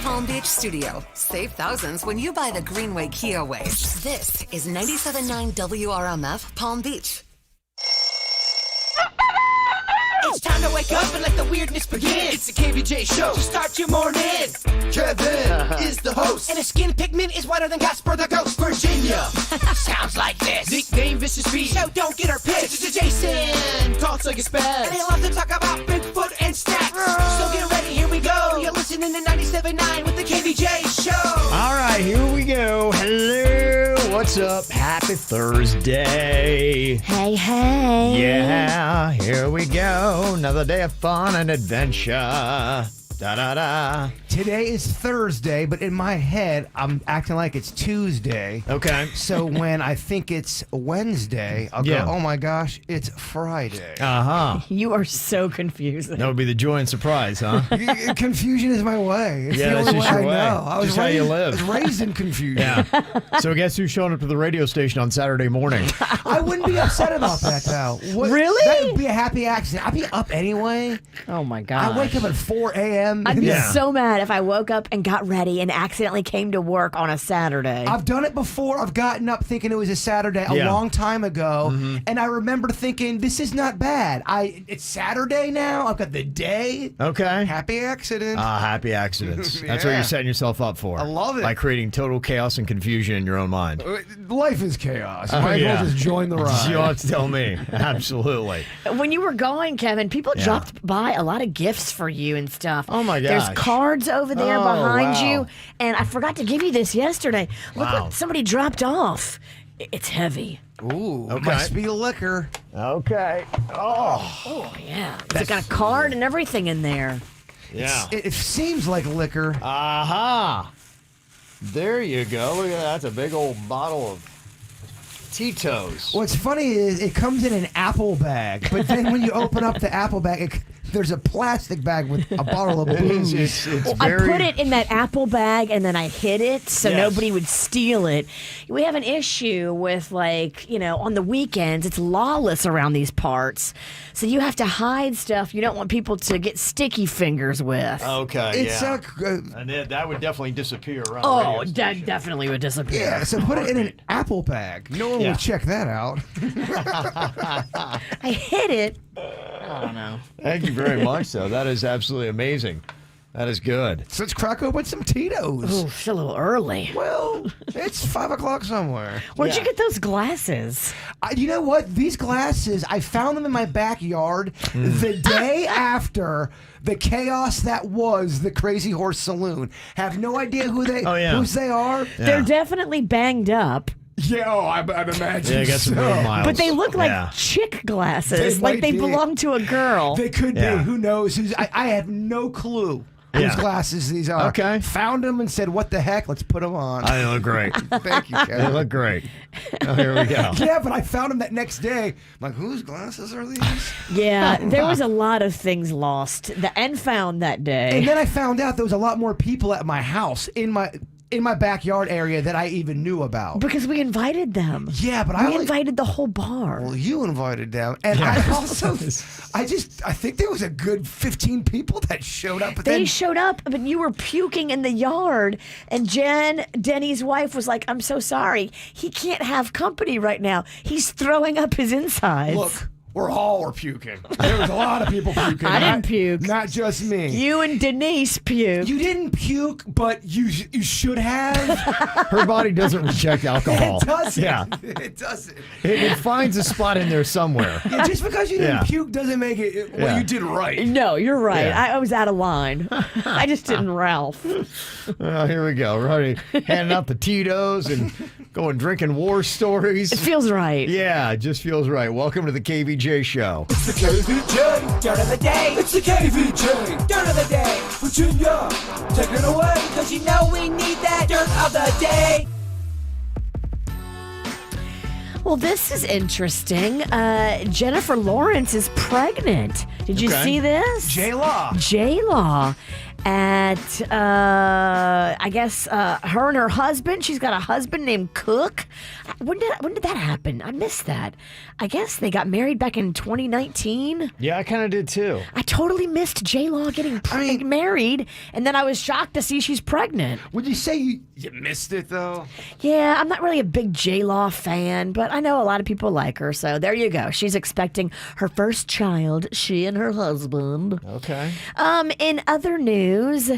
Palm Beach studio. Save thousands when you buy the Greenway Kia Waste. This is 97.9 WRMF Palm Beach. It's time to wake up and let the weirdness begin. It's the KVJ show to start your morning. Kevin is the host, and his skin pigment is whiter than Casper the Ghost. Virginia sounds like this. Nickname Vicious Bee, so don't get her pissed. Jason talks like a spaz, and they love to talk about Bigfoot and stacks. So get ready, here we go. You're listening to 97.9 with the KVJ show. All right, here we go. Hello, what's up? Happy Thursday. Hey, hey. Yeah, here we go. Another day of fun and adventure. Da-da-da. Today is Thursday, but in my head, I'm acting like it's Tuesday. Okay. So when I think it's Wednesday, I'll Yeah. go, oh my gosh, it's Friday. Uh-huh. You are so confusing. That would be the joy and surprise, huh? Confusion is my way. It's Yeah, the that's only just way your I way. know. I was Just how you raised- live. I was raised in confusion. Yeah. So guess who's showing up to the radio station on Saturday morning? I wouldn't be upset about that, though. Really? That would be a happy accident. I'd be up anyway. Oh, my God. I wake up at 4 a.m. I'd be Yeah. so mad if I woke up and got ready and accidentally came to work on a Saturday. I've done it before. I've gotten up thinking it was a Saturday a Yeah. long time ago, and I remember thinking, this is not bad. It's Saturday now. I've got the day. Okay. Happy accident. Happy accidents. That's what Yeah. you're setting yourself up for. I love it. By creating total chaos and confusion in your own mind. Life is chaos. Might as yeah. well just join the ride. You don't have to tell me. Absolutely. When you were going, Kevin, people Yeah. dropped by a lot of gifts for you and stuff. Oh, my There's gosh. cards over there Oh, behind wow. you, and I forgot to give you this yesterday. Look Wow. what somebody dropped off. It's heavy. Ooh, Okay. must be liquor. Okay. Oh. Oh, yeah. It's got a card and everything in there. Yeah. It seems like liquor. Aha. There you go. Look at that. That's a big old bottle of Tito's. What's funny is it comes in an apple bag, but then when you open up the apple bag, there's a plastic bag with a bottle of booze. It's I very... put it in that apple bag and then I hid it so Yes. nobody would steal it. We have an issue with, like, on the weekends, it's lawless around these parts. So you have to hide stuff you don't want people to get sticky fingers with. Okay, It's yeah. a And that would definitely disappear around the Oh, radio that station. definitely would disappear. yeah. So put it in an apple bag. No one Yeah. would check that out. I hid it. I don't know. Thank you very much, though. That is absolutely amazing. That is good. So let's crack open some Tito's. Ooh, it's a little early. Well, it's 5 o'clock somewhere. Where'd Yeah. you get those glasses? You know what? These glasses, I found them in my backyard the day after the chaos that was the Crazy Horse Saloon. Have no idea whose they are. They're definitely banged up, Yeah, I'd imagine. Yeah, I got some so. road miles. but they look like Yeah. chick glasses, They like might they be. belong to a girl. They could Yeah. be. Who knows? I have no clue Yeah. whose glasses these are. Okay. Found them and said, what the heck? Let's put them on. They look great. Thank you, They Kevin. look great. Oh, here we go. Yeah, but I found them that next day. I'm like, whose glasses are these? Yeah, there was a lot of things lost and found that day. And then I found out there was a lot more people at my house in my backyard area that I even knew about. Because we invited them. Yeah, but We invited the whole bar. Well, you invited them, and I also, I think there was a good 15 people that showed up. But They then, showed up, but you were puking in the yard. And Denny's wife, was like, I'm so sorry. He can't have company right now. He's throwing up his insides. look, we're all were puking. There was a lot of people puking. I didn't not- puke. Not just me. You and Denise puked. You didn't puke, but you should have. Her body doesn't reject alcohol. It doesn't. Yeah. It doesn't. It finds a spot in there somewhere. Yeah, just because you didn't Yeah. puke doesn't make it well, Yeah. you did right. No, you're right. Yeah. I was out of line. I just didn't Ralph. Oh, here we go. We're already handing out the Tito's and going drinking war stories. It feels right. Yeah, it just feels right. Welcome to the KVJ show. It's the KVJ dirt of the day. It's the KVJ dirt of the day. Virginia, take it away, cause you know we need that dirt of the day. Well, this is interesting. Jennifer Lawrence is pregnant. Did you see this? J-Law. J-Law at, I guess, her and her husband. She's got a husband named Cook. When did that happen? I missed that. I guess they got married back in 2019. Yeah, I kind of did too. I totally missed J-Law getting married, and then I was shocked to see she's pregnant. Would you say you missed it, though? Yeah, I'm not really a big J-Law fan, but I know a lot of people like her, so there you go. She's expecting her first child, she and her husband. Okay. In other news,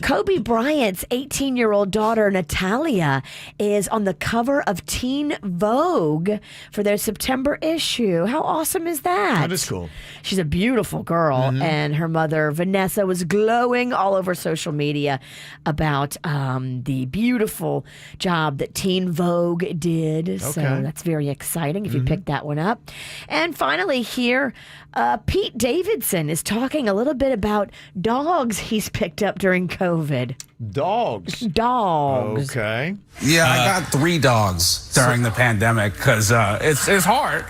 Kobe Bryant's 18-year-old daughter, Natalia, is on the cover of Teen Vogue for their September issue. How awesome is that? That is cool. She's a beautiful girl, and her mother, Vanessa, was glowing all over social media about the beautiful job that Teen Vogue did. So that's very exciting if you picked that one up. And finally here, Pete Davidson is talking a little bit about dogs he's picked up during COVID. Dogs. Okay. Yeah, I got 3 dogs during the pandemic because it's hard.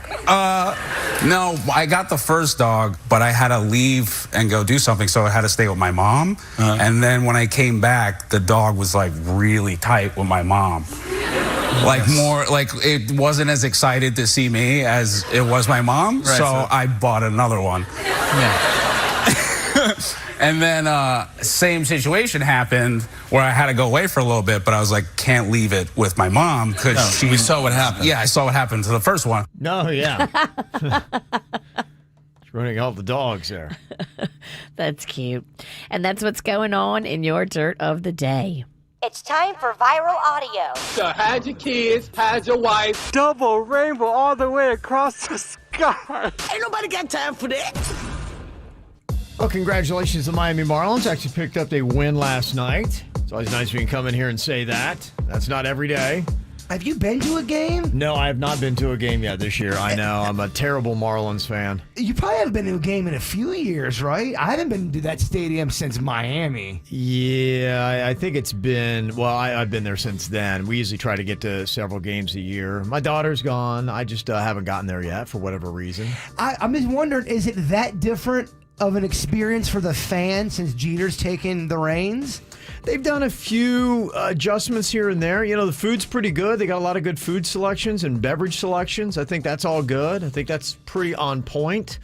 No, I got the first dog, but I had to leave and go do something, so I had to stay with my mom. And then when I came back, the dog was like really tight with my mom. Like more, like it wasn't as excited to see me as it was my mom, so I bought another one. And then same situation happened where I had to go away for a little bit, but I was like, can't leave it with my mom because we saw what happened. Yeah, I saw what happened to the first one. No, yeah. Running all the dogs there. That's cute. And that's what's going on in your dirt of the day. It's time for viral audio. So hide your kids, hide your wife. Double rainbow all the way across the sky. Ain't nobody got time for that. Well, congratulations to Miami Marlins. Actually picked up a win last night. It's always nice when you come in here and say that. That's not every day. Have you been to a game? No, I have not been to a game yet this year. I know. I'm a terrible Marlins fan. You probably haven't been to a game in a few years, right? I haven't been to that stadium since Miami. Yeah, I think it's been, well, I've been there since then. We usually try to get to several games a year. My daughter's gone. I just haven't gotten there yet for whatever reason. I'm just wondering, is it that different of an experience for the fans since Jeter's taken the reins? They've done a few adjustments here and there. You know, the food's pretty good. They got a lot of good food selections and beverage selections. I think that's all good. I think that's pretty on point.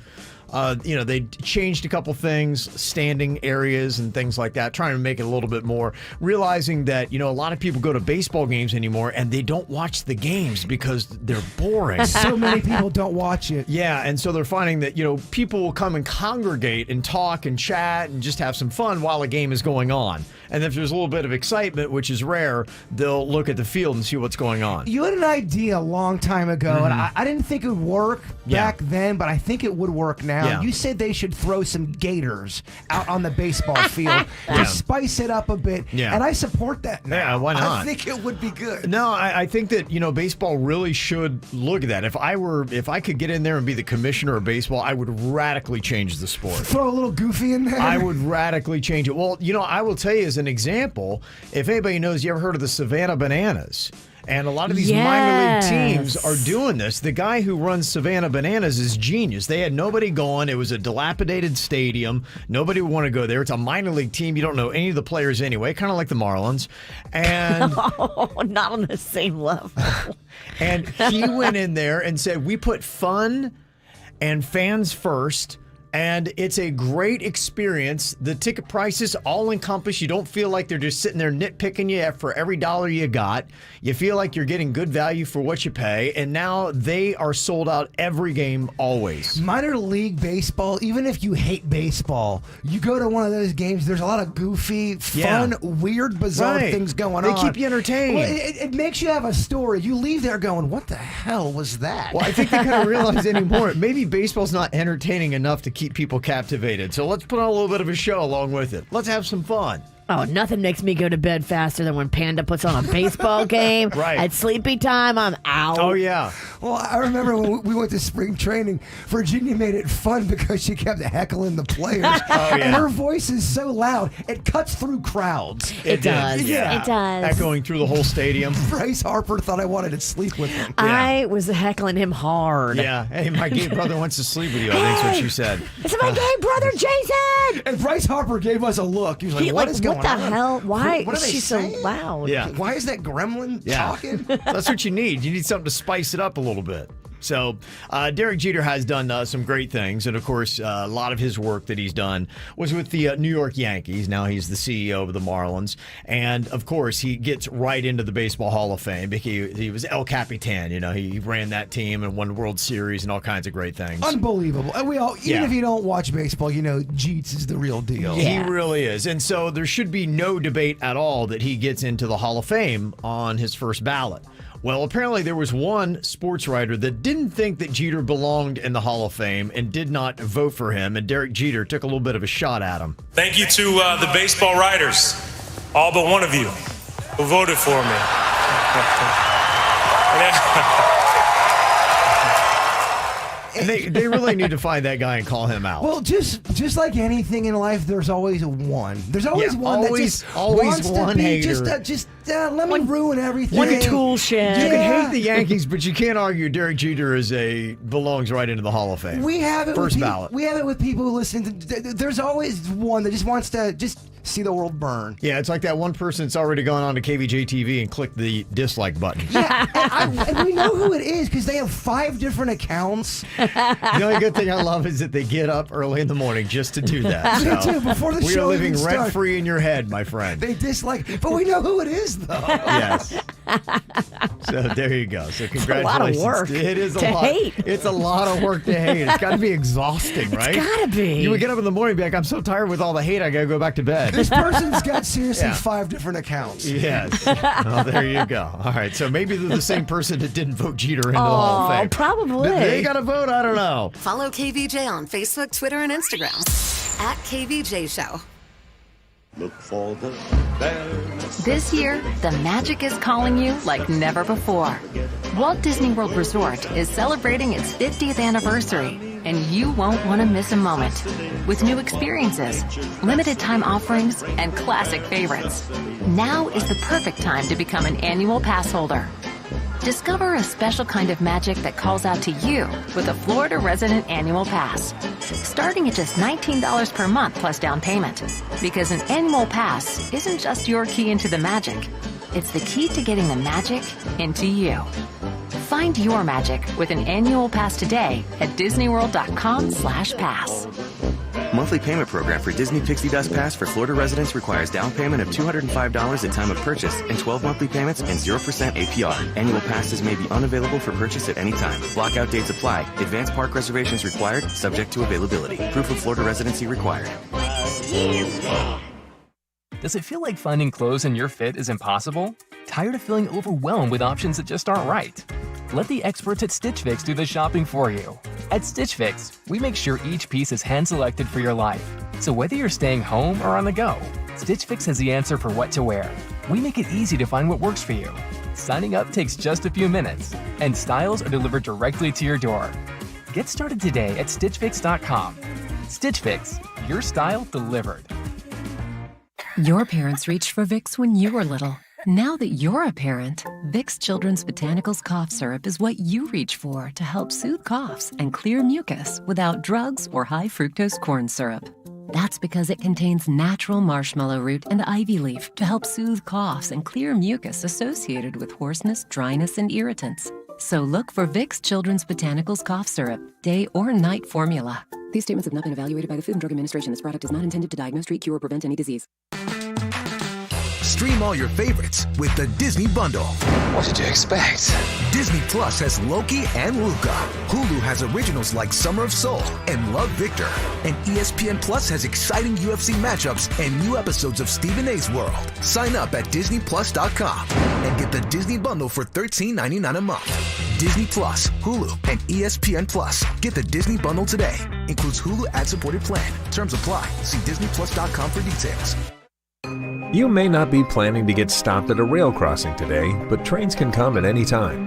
You know, they changed a couple things, standing areas and things like that, trying to make it a little bit more, realizing that, you know, a lot of people go to baseball games anymore and they don't watch the games because they're boring. So many people don't watch it. Yeah, and so they're finding that, you know, people will come and congregate and talk and chat and just have some fun while a game is going on. And if there's a little bit of excitement, which is rare, they'll look at the field and see what's going on. You had an idea a long time ago, and I didn't think it would work back then, but I think it would work now. Yeah. You said they should throw some gators out on the baseball field to spice it up a bit, and I support that now. Yeah, why not? I think it would be good. No, I think that, you know, baseball really should look at that. If I could get in there and be the commissioner of baseball, I would radically change the sport. Throw a little goofy in there? I would radically change it. Well, you know, I will tell you as an example, if anybody knows, you ever heard of the Savannah Bananas? And a lot of these minor league teams are doing this. The guy who runs Savannah Bananas is genius. They had nobody going. It was a dilapidated stadium. Nobody would want to go there. It's a minor league team. You don't know any of the players anyway, kind of like the Marlins. And not on the same level. And he went in there and said, we put fun and fans first. And it's a great experience. The ticket prices all encompass. You don't feel like they're just sitting there nitpicking you for every dollar you got. You feel like you're getting good value for what you pay. And now they are sold out every game, always. Minor league baseball, even if you hate baseball, you go to one of those games, there's a lot of goofy, fun, weird, bizarre things going on. They keep you entertained. Well, it makes you have a story. You leave there going, what the hell was that? Well, I think they kind of realize anymore, maybe baseball's not entertaining enough to keep people captivated. So let's put on a little bit of a show along with it. Let's have some fun. Oh, nothing makes me go to bed faster than when Panda puts on a baseball game. Right. At sleepy time, I'm out. Oh, yeah. Well, I remember when we went to spring training, Virginia made it fun because she kept heckling the players. And her voice is so loud, it cuts through crowowds. It does. Yeah. It does. Echoing through the whole stadium. Bryce Harper thought I wanted to sleep with him. I was heckling him hard. Yeah. Hey, my gay brother wants to sleep with you. I think's what she said. It's my gay brother, Jason! And Bryce Harper gave us a look. He was like, what is going on? What the hell? Why What are is they she so saying? loud? Yeah. Why is that gremlin talking? That's what you need. You need something to spice it up a little bit. So Derek Jeter has done some great things. And, of course, a lot of his work that he's done was with the New York Yankees. Now he's the CEO of the Marlins. And, of course, he gets right into the Baseball Hall of Fame because he was El Capitan. You know, he ran that team and won the World Series and all kinds of great things. Unbelievable. And we all, even if you don't watch baseball, you know Jeets is the real deal. He really is. And so there should be no debate at all that he gets into the Hall of Fame on his first ballot. Well, apparently there was one sports writer that didn't think that Jeter belonged in the Hall of Fame and did not vote for him, and Derek Jeter took a little bit of a shot at him. Thank you to the baseball writers, all but one of you, who voted for me. And they really need to find that guy and call him out. Well, just like anything in life, there's always one. There's always one that just wants one to be hater. just let me ruin everything. One tool shed. You can hate the Yankees, but you can't argue Derek Jeter belongs right into the Hall of Fame. We have it first with ballot. We have it with people who listen to. There's always one that just wants to see the world burn. Yeah, it's like that one person that's already gone on to Kvj Tv and clicked the dislike button. Yeah, and we know who it is because they have 5 different accounts. The only good thing I love is that they get up early in the morning just to do that. Me too, before the we show are living even starts. rent-free in your head, my friend. They dislike, but we know who it is, though. Yes. So there you go. So congratulations. It's a lot of work it is a to lot. hate. It's a lot of work to hate. It's got to be exhausting, right? It's gotta be. You would get up in the morning and be like, I'm so tired with all the hate, I got to go back to bed. This person's got seriously 5 different accounts. Yes. Well, there you go. All right. So maybe they're the same person that didn't vote Jeter into the Hall of Fame. Probably. They got to vote? I don't know. Follow KVJ on Facebook, Twitter, and Instagram at KVJ Show. Look for the bears. This year, the magic is calling you like never before. Walt Disney World Resort is celebrating its 50th anniversary, and you won't want to miss a moment. With new experiences, limited time offerings, and classic favorites. Now is the perfect time to become an annual pass holder. Discover a special kind of magic that calls out to you with a Florida Resident Annual Pass. Starting at just $19 per month plus down payment. Because an annual pass isn't just your key into the magic. It's the key to getting the magic into you. Find your magic with an annual pass today at disneyworld.com/pass. Monthly payment program for Disney Pixie Dust Pass for Florida residents requires down payment of $205 at time of purchase and 12 monthly payments and 0% APR. Annual passes may be unavailable for purchase at any time. Blockout dates apply. Advanced park reservations required, subject to availability. Proof of Florida residency required. Does it feel like finding clothes in your fit is impossible? Tired of feeling overwhelmed with options that just aren't right? Let the experts at Stitch Fix do the shopping for you. At Stitch Fix, we make sure each piece is hand-selected for your life. So whether you're staying home or on the go, Stitch Fix has the answer for what to wear. We make it easy to find what works for you. Signing up takes just a few minutes, and styles are delivered directly to your door. Get started today at StitchFix.com. Stitch Fix, your style delivered. Your parents reached for Vicks when you were little. Now that you're a parent, Vicks Children's Botanicals Cough Syrup is what you reach for to help soothe coughs and clear mucus without drugs or high fructose corn syrup. That's because it contains natural marshmallow root and ivy leaf to help soothe coughs and clear mucus associated with hoarseness, dryness, and irritants. So look for Vicks Children's Botanicals Cough Syrup, day or night formula. These statements have not been evaluated by the Food and Drug Administration. This product is not intended to diagnose, treat, cure, or prevent any disease. Stream all your favorites with the Disney Bundle. What did you expect? Disney Plus has Loki and Luca. Hulu has originals like Summer of Soul and Love Victor. And ESPN Plus has exciting UFC matchups and new episodes of Stephen A's World. Sign up at DisneyPlus.com and get the Disney Bundle for $13.99 a month. Disney Plus, Hulu, and ESPN Plus. Get the Disney Bundle today. Includes Hulu ad-supported plan. Terms apply. See DisneyPlus.com for details. You may not be planning to get stopped at a rail crossing today, but trains can come at any time.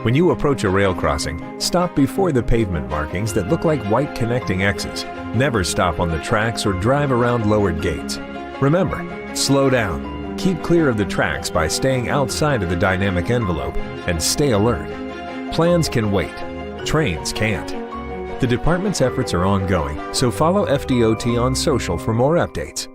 When you approach a rail crossing, stop before the pavement markings that look like white connecting X's. Never stop on the tracks or drive around lowered gates. Remember, slow down. Keep clear of the tracks by staying outside of the dynamic envelope and stay alert. Plans can wait. Trains can't. The department's efforts are ongoing, so follow FDOT on social for more updates.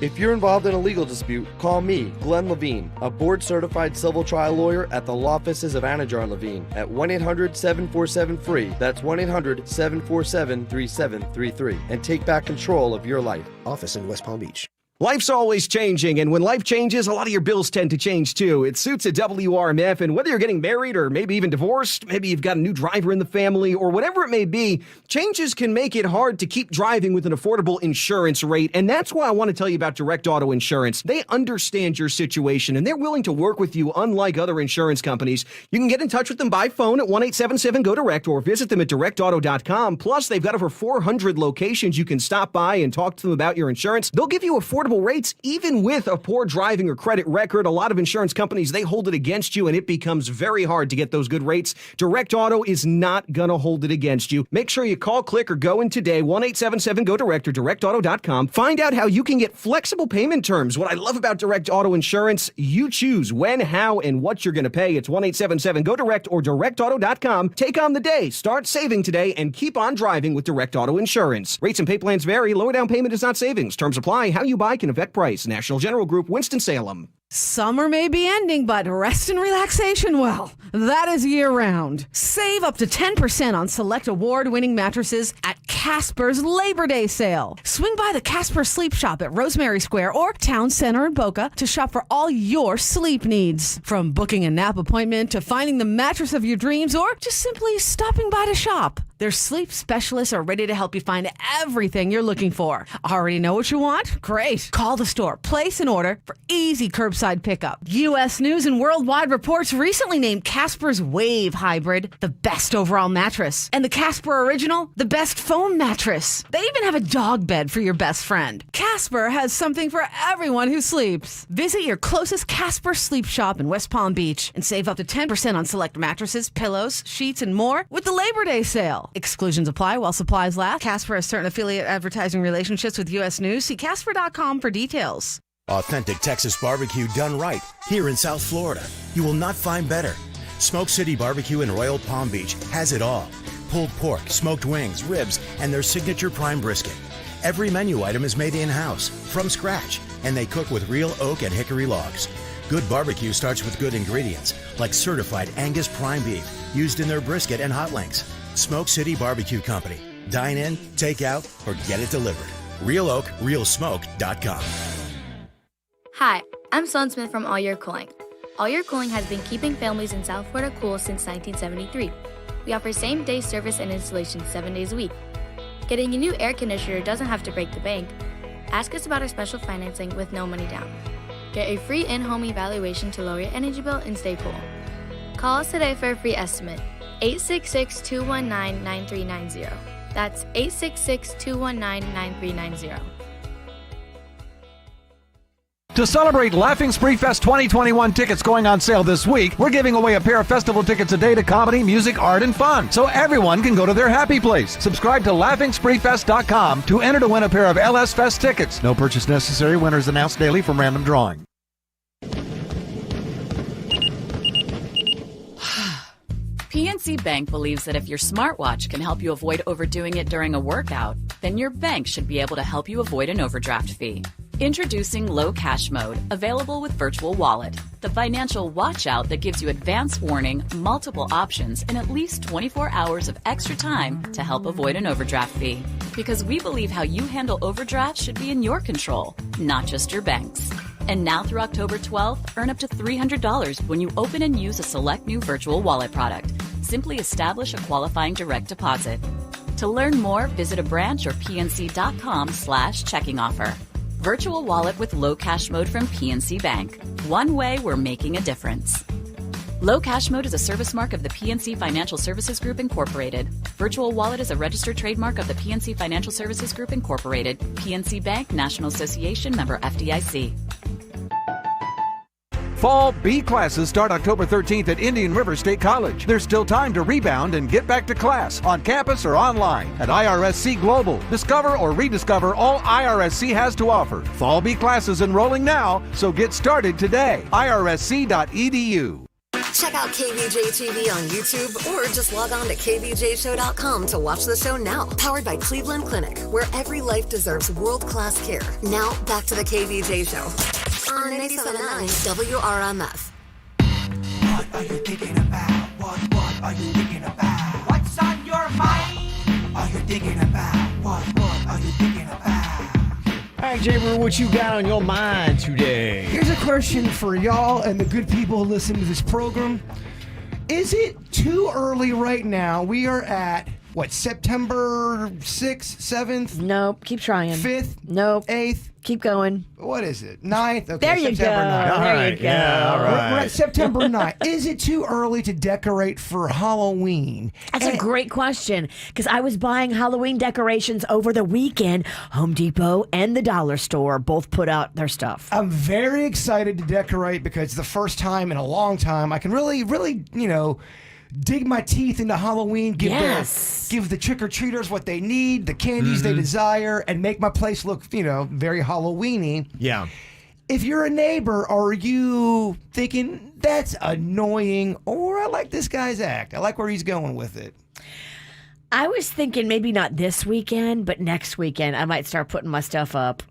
If you're involved in a legal dispute, call me, Glenn Levine, a board-certified civil trial lawyer at the law offices of Anajar Levine at 1-800-747-FREE. That's 1-800-747-3733. And take back control of your life. Office in West Palm Beach. Life's always changing, and when life changes, a lot of your bills tend to change too. It suits a WRMF, and whether you're getting married or maybe even divorced, maybe you've got a new driver in the family, or whatever it may be, changes can make it hard to keep driving with an affordable insurance rate, and that's why I want to tell you about Direct Auto Insurance. They understand your situation, and they're willing to work with you unlike other insurance companies. You can get in touch with them by phone at 1-877-GO-DIRECT or visit them at directauto.com. Plus, they've got over 400 locations you can stop by and talk to them about your insurance. They'll give you affordable rates even with a poor driving or credit record. A lot of insurance companies, they hold it against you, and it becomes very hard to get those good rates. Direct Auto is not going to hold it against you. Make sure you call, click, or go in today, 1-877-GO-DIRECT or directauto.com. Find out how you can get flexible payment terms. What I love about Direct Auto Insurance, you choose when, how, and what you're going to pay. It's 1-877-GO-DIRECT or directauto.com. Take on the day. Start saving today and keep on driving with Direct Auto Insurance. Rates and pay plans vary. Lower down payment is not savings. Terms apply. How you buy can affect price. National General Group, Winston-Salem. Summer may be ending, but rest and relaxation, well, that is year-round. Save up to 10% on select award-winning mattresses at Casper's Labor Day sale. Swing by the Casper Sleep Shop at Rosemary Square or Town Center in Boca to shop for all your sleep needs. From booking a nap appointment to finding the mattress of your dreams or just simply stopping by to shop, their sleep specialists are ready to help you find everything you're looking for. Already know what you want? Great. Call the store, place an order for easy curbside pickup. U.S. News and Worldwide Reports recently named Casper's Wave Hybrid the best overall mattress, and the Casper Original the best foam mattress. They even have a dog bed for your best friend. Casper has something for everyone who sleeps. Visit your closest Casper Sleep Shop in West Palm Beach and save up to 10% on select mattresses, pillows, sheets, and more with the Labor Day sale. Exclusions apply while supplies last. Casper has certain affiliate advertising relationships with U.S. News. See Casper.com for details. Authentic Texas barbecue done right here in South Florida. You will not find better. Smoke City Barbecue in Royal Palm Beach has it all. Pulled pork, smoked wings, ribs, and their signature prime brisket. Every menu item is made in-house, from scratch, and they cook with real oak and hickory logs. Good barbecue starts with good ingredients, like certified Angus prime beef, used in their brisket and hot links. Smoke City Barbecue Company. Dine in, take out, or get it delivered. RealOakRealSmoke.com. Hi, I'm Sloan Smith from All Year Cooling. All Year Cooling has been keeping families in South Florida cool since 1973. We offer same-day service and installation 7 days a week. Getting a new air conditioner doesn't have to break the bank. Ask us about our special financing with no money down. Get a free in-home evaluation to lower your energy bill and stay cool. Call us today for a free estimate. 866-219-9390. That's 866-219-9390. To celebrate Laughing Spree Fest 2021 tickets going on sale this week, we're giving away a pair of festival tickets a day to comedy, music, art, and fun, so everyone can go to their happy place. Subscribe to LaughingSpreeFest.com to enter to win a pair of LS Fest tickets. No purchase necessary. Winners announced daily from random drawing. PNC Bank believes that if your smartwatch can help you avoid overdoing it during a workout, then your bank should be able to help you avoid an overdraft fee. Introducing Low Cash Mode, available with Virtual Wallet, the financial watch out that gives you advance warning, multiple options, and at least 24 hours of extra time to help avoid an overdraft fee. Because we believe how you handle overdrafts should be in your control, not just your bank's. And now through October 12th, earn up to $300 when you open and use a select new Virtual Wallet product. Simply establish a qualifying direct deposit. To learn more, visit a branch or pnc.com/checking offer. Virtual Wallet with Low Cash Mode from PNC Bank. One way we're making a difference. Low Cash Mode is a service mark of the PNC Financial Services Group, Incorporated. Virtual Wallet is a registered trademark of the PNC Financial Services Group, Incorporated. PNC Bank, National Association, member FDIC. Fall B classes start October 13th at Indian River State College. There's still time to rebound and get back to class on campus or online at IRSC Global. Discover or rediscover all IRSC has to offer. Fall B classes enrolling now, so get started today. irsc.edu. Check out KVJ TV on YouTube or just log on to kvjshow.com to watch the show now. Powered by Cleveland Clinic, where every life deserves world-class care. Now, back to the KVJ Show on 97.9 WRMF. What are you thinking about? What are you thinking about? What's on your mind? Are you thinking about? What are you thinking about? All right, Jaber, what you got on your mind today? Here's a question for y'all and the good people who listen to this program. Is it too early right now? We are at, September 6th, 7th? Nope. Keep trying. 5th? Nope. 8th? Keep going. What is it? 9th? Okay, there you September go. 9th. There you go. Yeah, all right. We're at September 9th. Is it too early to decorate for Halloween? That's a great question, because I was buying Halloween decorations over the weekend. Home Depot and the dollar store both put out their stuff. I'm very excited to decorate because it's the first time in a long time I can really, dig my teeth into Halloween, give the trick-or-treaters what they need, the candies they desire, and make my place look, very Halloween-y. Yeah. If you're a neighbor, are you thinking, that's annoying, or I like this guy's act, I like where he's going with it? I was thinking maybe not this weekend, but next weekend I might start putting my stuff up.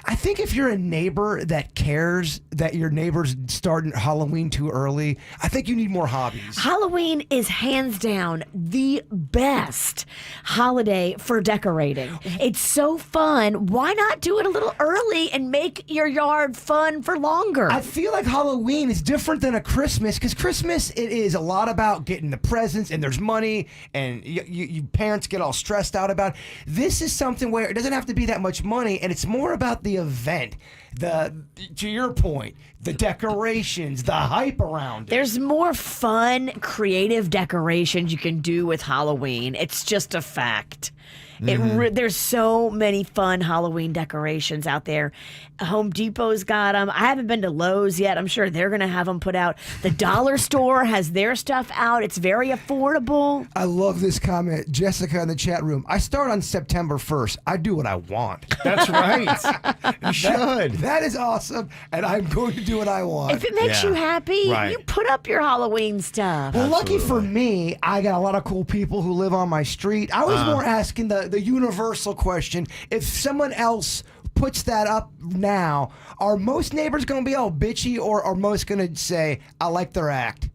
I think if you're a neighbor that cares that your neighbor's starting Halloween too early, I think you need more hobbies. Halloween is hands down the best holiday for decorating. It's so fun. Why not do it a little early and make your yard fun for longer? I feel like Halloween is different than a Christmas, because Christmas, it is a lot about getting the presents and there's money and you parents get all stressed out about it. This is something where it doesn't have to be that much money, and it's more about the event, to your point, the decorations, the hype around it. There's more fun, creative decorations you can do with Halloween. It's just a fact. There's so many fun Halloween decorations out there. Home Depot's got them. I haven't been to Lowe's yet. I'm sure they're going to have them put out. The dollar store has their stuff out. It's very affordable. I love this comment. Jessica in the chat room. I start on September 1st. I do what I want. That's right. You should. That is awesome, and I'm going to do what I want. If it makes you happy, you put up your Halloween stuff. Well, lucky for me, I got a lot of cool people who live on my street. I was more asking the universal question. If someone else puts that up now, are most neighbors going to be all bitchy, or are most going to say, I like their act?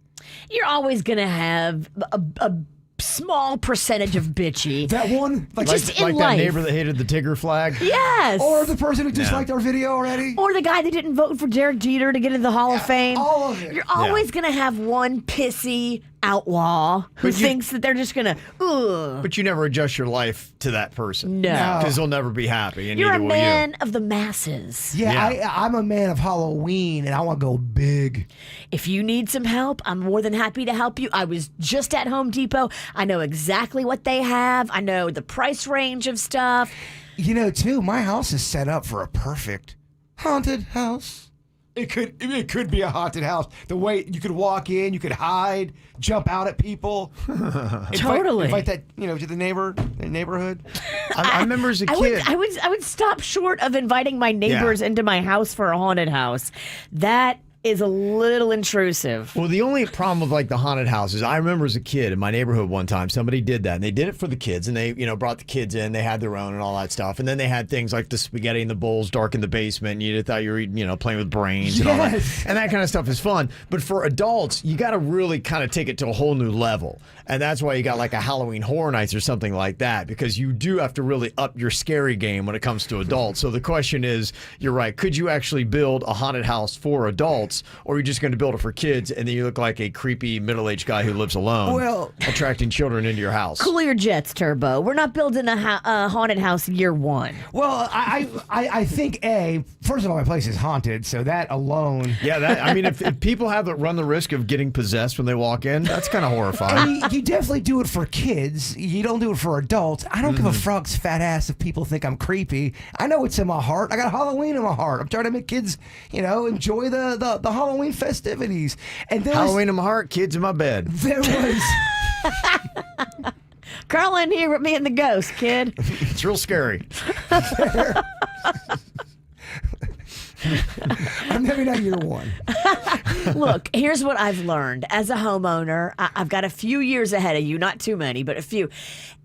You're always going to have a small percentage of bitchy. That one? Like in life. That neighbor that hated the Tigger flag? Yes. Or the person who disliked our video already? Or the guy that didn't vote for Derek Jeter to get into the Hall of Fame. All of it. You're always going to have one pissy outlaw who thinks that they're just going to, But you never adjust your life to that person. No. Because they'll never be happy, and you're a neither will man of the masses. Yeah. I'm a man of Halloween, and I want to go big. If you need some help, I'm more than happy to help you. I was just at Home Depot. I know exactly what they have. I know the price range of stuff. Too, my house is set up for a perfect haunted house. It could be a haunted house. The way you could walk in, you could hide, jump out at people. Totally. Invite that, to the neighborhood. I remember as a kid. I would stop short of inviting my neighbors into my house for a haunted house. That is a little intrusive. Well, the only problem with the haunted houses, I remember as a kid in my neighborhood one time, somebody did that, and they did it for the kids, and they, brought the kids in, they had their own and all that stuff, and then they had things like the spaghetti and the bowls dark in the basement, and you thought you were eating, playing with brains and all that, and that kind of stuff is fun. But for adults, you got to really kind of take it to a whole new level, and that's why you got a Halloween Horror Nights or something like that, because you do have to really up your scary game when it comes to adults. So the question is, you're right, could you actually build a haunted house for adults? adults, or are you just going to build it for kids and then you look like a creepy middle-aged guy who lives alone, attracting children into your house? Cool your jets, Turbo. We're not building a haunted house year one. Well, I think first of all, my place is haunted, so that alone. Yeah, I mean, if people have to run the risk of getting possessed when they walk in, that's kind of horrifying. You definitely do it for kids. You don't do it for adults. I don't give a frog's fat ass if people think I'm creepy. I know it's in my heart. I got Halloween in my heart. I'm trying to make kids, enjoy the Halloween festivities. And Halloween in my heart, kids in my bed. There was. Crawl in here with me and the ghost, kid. It's real scary. I'm maybe not year one. Look, here's what I've learned. As a homeowner, I've got a few years ahead of you, not too many, but a few.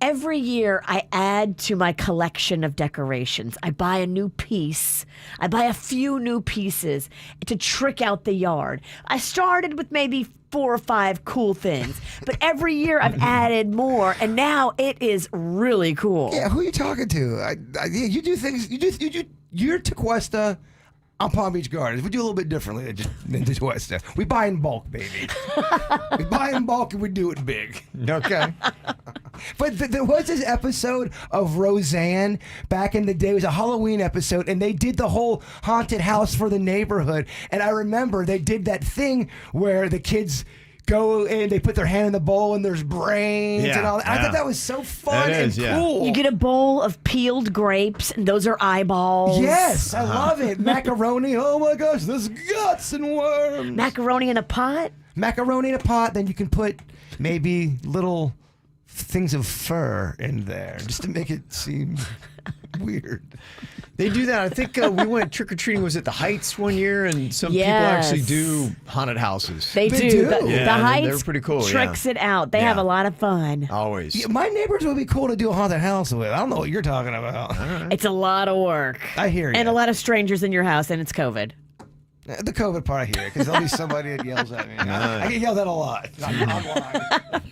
Every year, I add to my collection of decorations. I buy a new piece. I buy a few new pieces to trick out the yard. I started with maybe 4 or 5 cool things, but every year I've added more, and now it is really cool. Yeah, who are you talking to? You do things. You're Tequesta. I'm Palm Beach Gardens. We do a little bit differently than Tequesta. We buy in bulk, baby. We buy in bulk and we do it big. Okay. But there was this episode of Roseanne back in the day. It was a Halloween episode, and they did the whole haunted house for the neighborhood. And I remember they did that thing where the kids go and they put their hand in the bowl and there's brains and all that. I thought that was so fun and cool. You get a bowl of peeled grapes, and those are eyeballs. Yes, I love it. Macaroni. Oh my gosh, there's guts and worms. Macaroni in a pot? Macaroni in a pot. Then you can put maybe little things of fur in there just to make it seem weird. They do that. I think we went trick-or-treating, was at the Heights one year, and some people actually do haunted houses. They do. Yeah, the Heights they're pretty cool. tricks it out. They have a lot of fun. Always. Yeah, my neighbors would be cool to do a haunted house with. I don't know what you're talking about. It's a lot of work. I hear you. And a lot of strangers in your house, and it's COVID. The COVID part I hear, because there'll be somebody that yells at me. I get yelled at a lot. Online.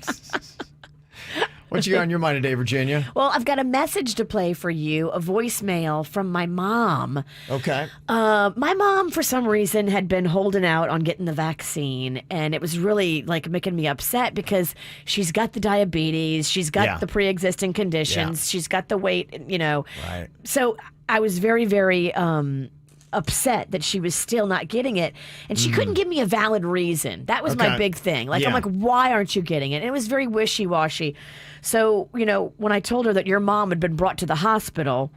What you got on your mind today, Virginia? Well, I've got a message to play for you, a voicemail from my mom. Okay. My mom, for some reason, had been holding out on getting the vaccine, and it was really making me upset because she's got the diabetes, she's got the pre-existing conditions, she's got the weight, Right. So I was very, very upset that she was still not getting it, and she couldn't give me a valid reason. That was my big thing. I'm like, why aren't you getting it? And it was very wishy-washy. So, when I told her that your mom had been brought to the hospital,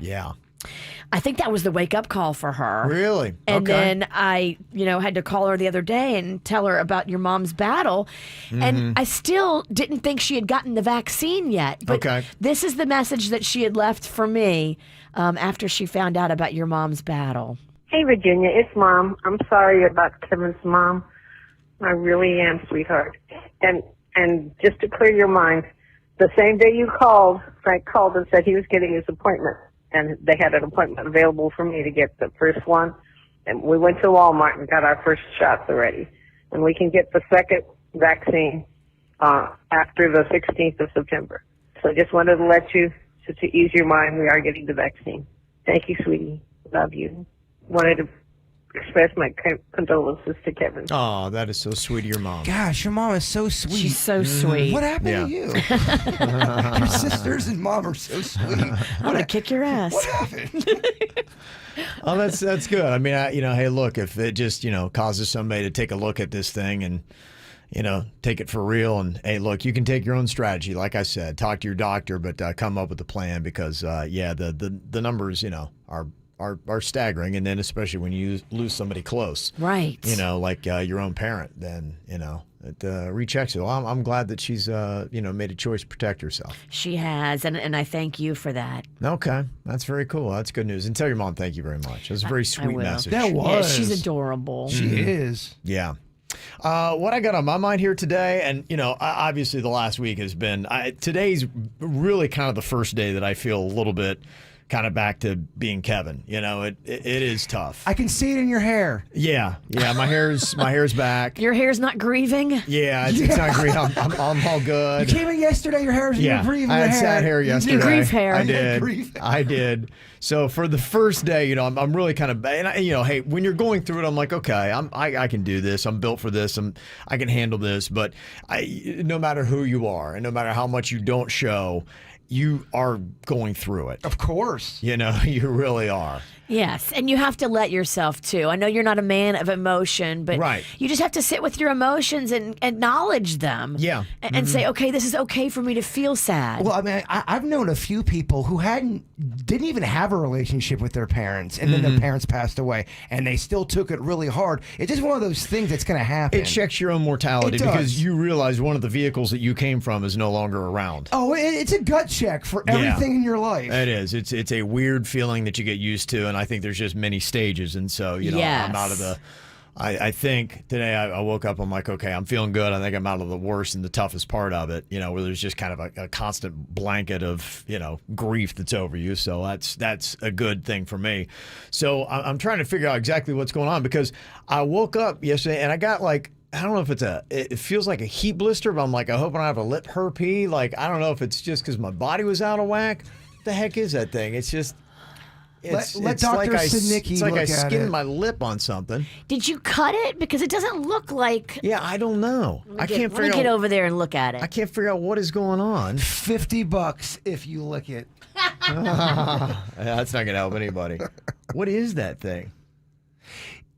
I think that was the wake-up call for her. Really? And then I, had to call her the other day and tell her about your mom's battle. And I still didn't think she had gotten the vaccine yet. But this is the message that she had left for me after she found out about your mom's battle. Hey, Virginia, it's Mom. I'm sorry about Kevin's mom. I really am, sweetheart. And just to clear your mind, the same day you called, Frank called and said he was getting his appointment, and they had an appointment available for me to get the first one. And we went to Walmart and got our first shots already. And we can get the second vaccine after the 16th of September. So I just wanted to let you, to ease your mind, we are getting the vaccine. Thank you, sweetie. Love you. Wanted to express my condolences to Kevin. Oh, that is so sweet of your mom. Gosh, your mom is so sweet. She's so sweet. What happened to you? Your sisters and mom are so sweet. I'm going to kick your ass. What happened? Oh, that's good. I mean, hey, look, if it just, causes somebody to take a look at this thing and, take it for real. And, hey, look, you can take your own strategy. Like I said, talk to your doctor, but come up with a plan because, the numbers, are staggering, and then especially when you lose somebody close, right? Like your own parent, then it rechecks it. Well, I'm glad that she's made a choice to protect herself. She has, and I thank you for that. Okay, that's very cool. That's good news. And tell your mom thank you very much. It was a very sweet message. That was. Yeah, she's adorable. She is. Yeah. What I got on my mind here today, and obviously the last week has been. Today's really kind of the first day that I feel a little bit kind of back to being Kevin. You know, it is tough. I can see it in your hair. Yeah. My hair's back. Your hair's not grieving? Yeah, it's not grieving. I'm all good. You came in yesterday, your hair's you're grieving. I had hair. sad hair yesterday. You grief hair. I did. So for the first day, you know, I'm really kind of, and hey, when you're going through it, I'm like, okay, I can do this. I'm built for this. I can handle this. But no matter who you are, and no matter how much you don't show, you are going through it. Of course. You know, you really are. Yes, and you have to let yourself too. I know you're not a man of emotion, but you just have to sit with your emotions and acknowledge them. Yeah. And say, okay, this is okay for me to feel sad. Well, I mean, I've known a few people who didn't even have a relationship with their parents, and then their parents passed away, and they still took it really hard. It's just one of those things that's going to happen. It checks your own mortality because you realize one of the vehicles that you came from is no longer around. Oh, it's a gut check for everything in your life. It is. It's a weird feeling that you get used to, and I think there's just many stages, and so I'm out of the. I think today I woke up. I'm like, okay, I'm feeling good. I think I'm out of the worst and the toughest part of it. You know, where there's just kind of a constant blanket of grief that's over you. So that's a good thing for me. So I'm trying to figure out exactly what's going on because I woke up yesterday and I got like. I don't know if it feels like a heat blister, but I'm like, I hope I don't have a lip herpes. Like, I don't know if it's just because my body was out of whack. What the heck is that thing? It's just. Let Dr. Sinicki It's like look I at skinned it. my lip on something. Did you cut it? Because it doesn't look like. Yeah, I don't know. Let me get over there and look at it. I can't figure out what is going on. $50 if you lick it. That's not gonna help anybody. What is that thing?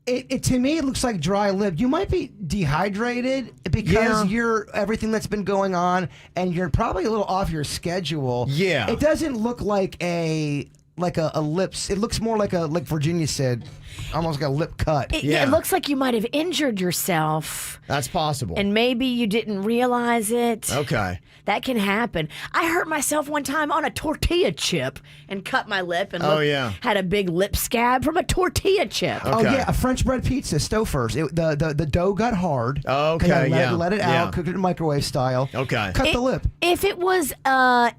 It to me it looks like dry lip. You might be dehydrated because you're everything that's been going on, and you're probably a little off your schedule. Yeah, it doesn't look like a lips. It looks more like Virginia said, almost like a lip cut. It looks like you might have injured yourself. That's possible. And maybe you didn't realize it. Okay. That can happen. I hurt myself one time on a tortilla chip and cut my lip and had a big lip scab from a tortilla chip. Okay. Oh yeah, a French bread pizza, Stouffer's. The dough got hard. Okay, let it out, cooked it in microwave style. Okay. Cut the lip. If it was a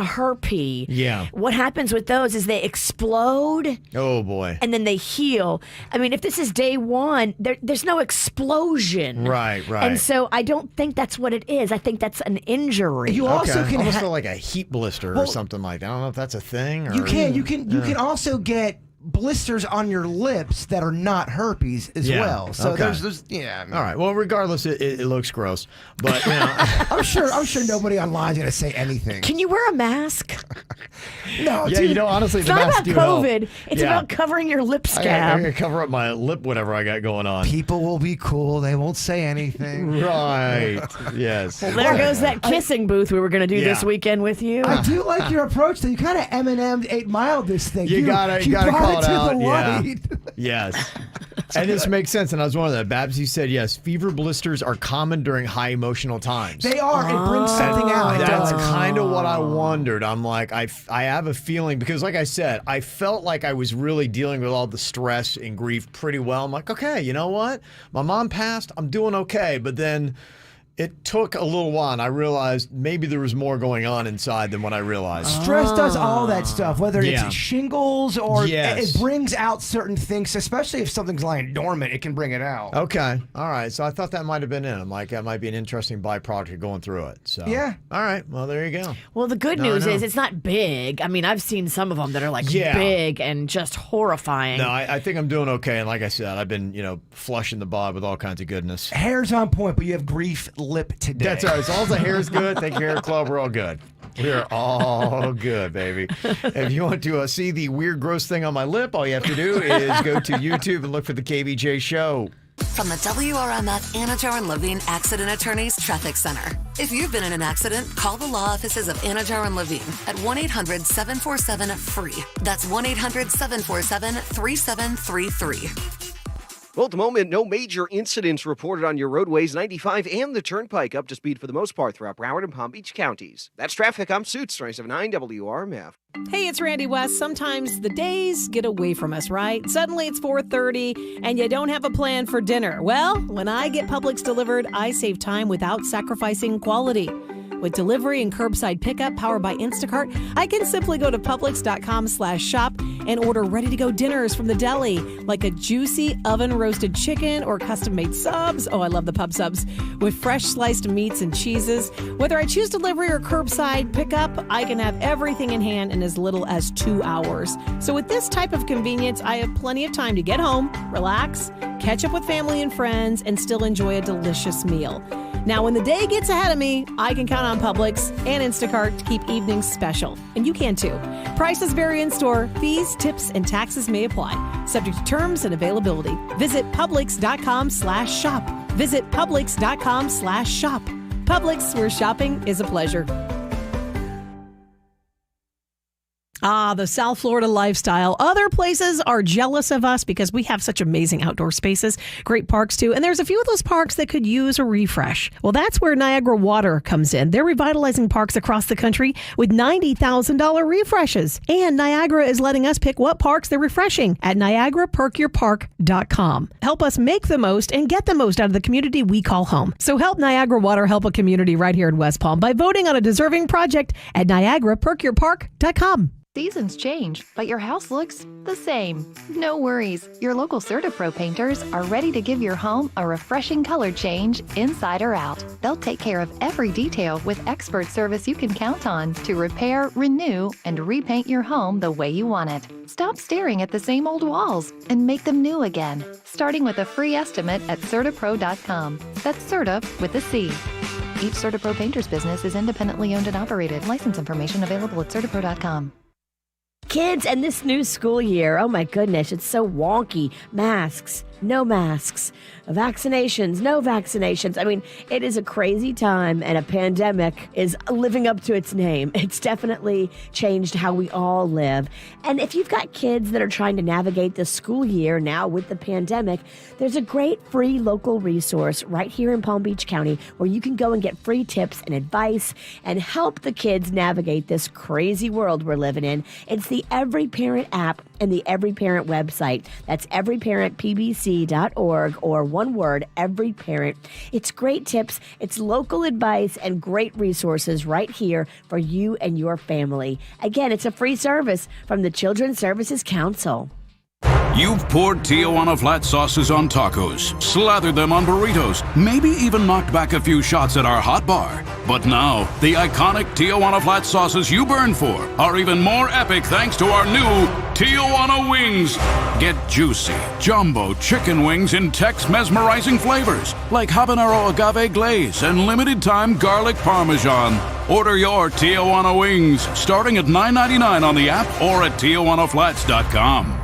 herpes, what happens with those is they explode. Oh boy. And then they heal. I mean, if this is day one, there's no explosion. Right. And so I don't think that's what it is. I think that's an injury. You also can almost feel like a heat blister or something like that. I don't know if that's a thing. Or, you can also get blisters on your lips that are not herpes as well. So there's all right. Well, regardless, it looks gross, but I'm sure nobody online is gonna say anything. Can you wear a mask? No. Yeah, dude, honestly, it's the not masks about do COVID. help. It's about covering your lip scab. I'm gonna cover up my lip, whatever I got going on. People will be cool. They won't say anything. Right. Yes. Well, there goes that kissing booth we were going to do this weekend with you. I do like your approach, though. You kind of Eminem 8 Mile this thing. You gotta call it out. Light. Yes. And this makes sense. And I was one of the Babsy said, yes, fever blisters are common during high emotional times. They are. It brings something out. That's kind of what I wondered. I'm like, I have a feeling, because like I said, I felt like I was really dealing with all the stress and grief pretty well. I'm like, okay, you know what? My mom passed. I'm doing okay. But then it took a little while, and I realized maybe there was more going on inside than what I realized. Stress does all that stuff, whether it's shingles or it brings out certain things, especially if something's lying dormant, it can bring it out. Okay. All right. So I thought that might have been it. I'm like, that might be an interesting byproduct of going through it. So yeah. All right. Well, there you go. Well, the good news is it's not big. I mean, I've seen some of them that are like big and just horrifying. No, I think I'm doing okay. And like I said, I've been, flushing the bod with all kinds of goodness. Hair's on point, but you have grief lip today. That's all right. As long as the hair's good, thank you, Hair Club, we're all good. We're all good, baby. If you want to see the weird, gross thing on my lip, all you have to do is go to YouTube and look for the KVJ Show. From the WRMF Anajar and Levine Accident Attorneys Traffic Center. If you've been in an accident, call the law offices of Anajar and Levine at 1-800-747-FREE. That's 1-800-747-3733. Well, at the moment, no major incidents reported on your roadways, 95 and the Turnpike up to speed for the most part throughout Broward and Palm Beach counties. That's traffic. I'm Suits, 97.9 WRMF. Hey, it's Randy West. Sometimes the days get away from us, right? Suddenly it's 4:30 and you don't have a plan for dinner. Well, when I get Publix delivered, I save time without sacrificing quality. With delivery and curbside pickup powered by Instacart, I can simply go to Publix.com/shop and order ready-to-go dinners from the deli, like a juicy oven-roasted chicken or custom-made subs. Oh, I love the pub subs. With fresh sliced meats and cheeses. Whether I choose delivery or curbside pickup, I can have everything in hand in as little as 2 hours. So with this type of convenience, I have plenty of time to get home, relax, catch up with family and friends, and still enjoy a delicious meal. Now, when the day gets ahead of me, I can count on Publix and Instacart to keep evenings special. And you can too. Prices vary in store. Fees, tips, and taxes may apply. Subject to terms and availability. Visit Publix.com/shop. Visit Publix.com/shop. Publix, where shopping is a pleasure. Ah, the South Florida lifestyle. Other places are jealous of us because we have such amazing outdoor spaces, great parks too, and there's a few of those parks that could use a refresh. Well, that's where Niagara Water comes in. They're revitalizing parks across the country with $90,000 refreshes. And Niagara is letting us pick what parks they're refreshing at NiagaraPerkYourPark.com. Help us make the most and get the most out of the community we call home. So help Niagara Water help a community right here in West Palm by voting on a deserving project at NiagaraPerkYourPark.com. Seasons change, but your house looks the same. No worries. Your local CertaPro painters are ready to give your home a refreshing color change inside or out. They'll take care of every detail with expert service you can count on to repair, renew, and repaint your home the way you want it. Stop staring at the same old walls and make them new again, starting with a free estimate at CertaPro.com. That's Certa with a C. Each CertaPro painter's business is independently owned and operated. License information available at CertaPro.com. Kids, and this new school year, oh my goodness, it's so wonky. Masks, no masks. Vaccinations, no vaccinations. I mean, it is a crazy time, and a pandemic is living up to its name. It's definitely changed how we all live. And if you've got kids that are trying to navigate the school year now with the pandemic, there's a great free local resource right here in Palm Beach County where you can go and get free tips and advice and help the kids navigate this crazy world we're living in. It's the Every Parent app and the Every Parent website. That's everyparentpbc.org, or one word, Every Parent. It's great tips, it's local advice, and great resources right here for you and your family. Again, it's a free service from the Children's Services Council. You've poured Tijuana flat sauces on tacos, slathered them on burritos, maybe even knocked back a few shots at our hot bar. But now, the iconic Tijuana flat sauces you burn for are even more epic thanks to our new Tijuana wings. Get juicy, jumbo chicken wings in Tex mesmerizing flavors like habanero agave glaze and limited time garlic parmesan. Order your Tijuana wings starting at $9.99 on the app or at TijuanaFlats.com.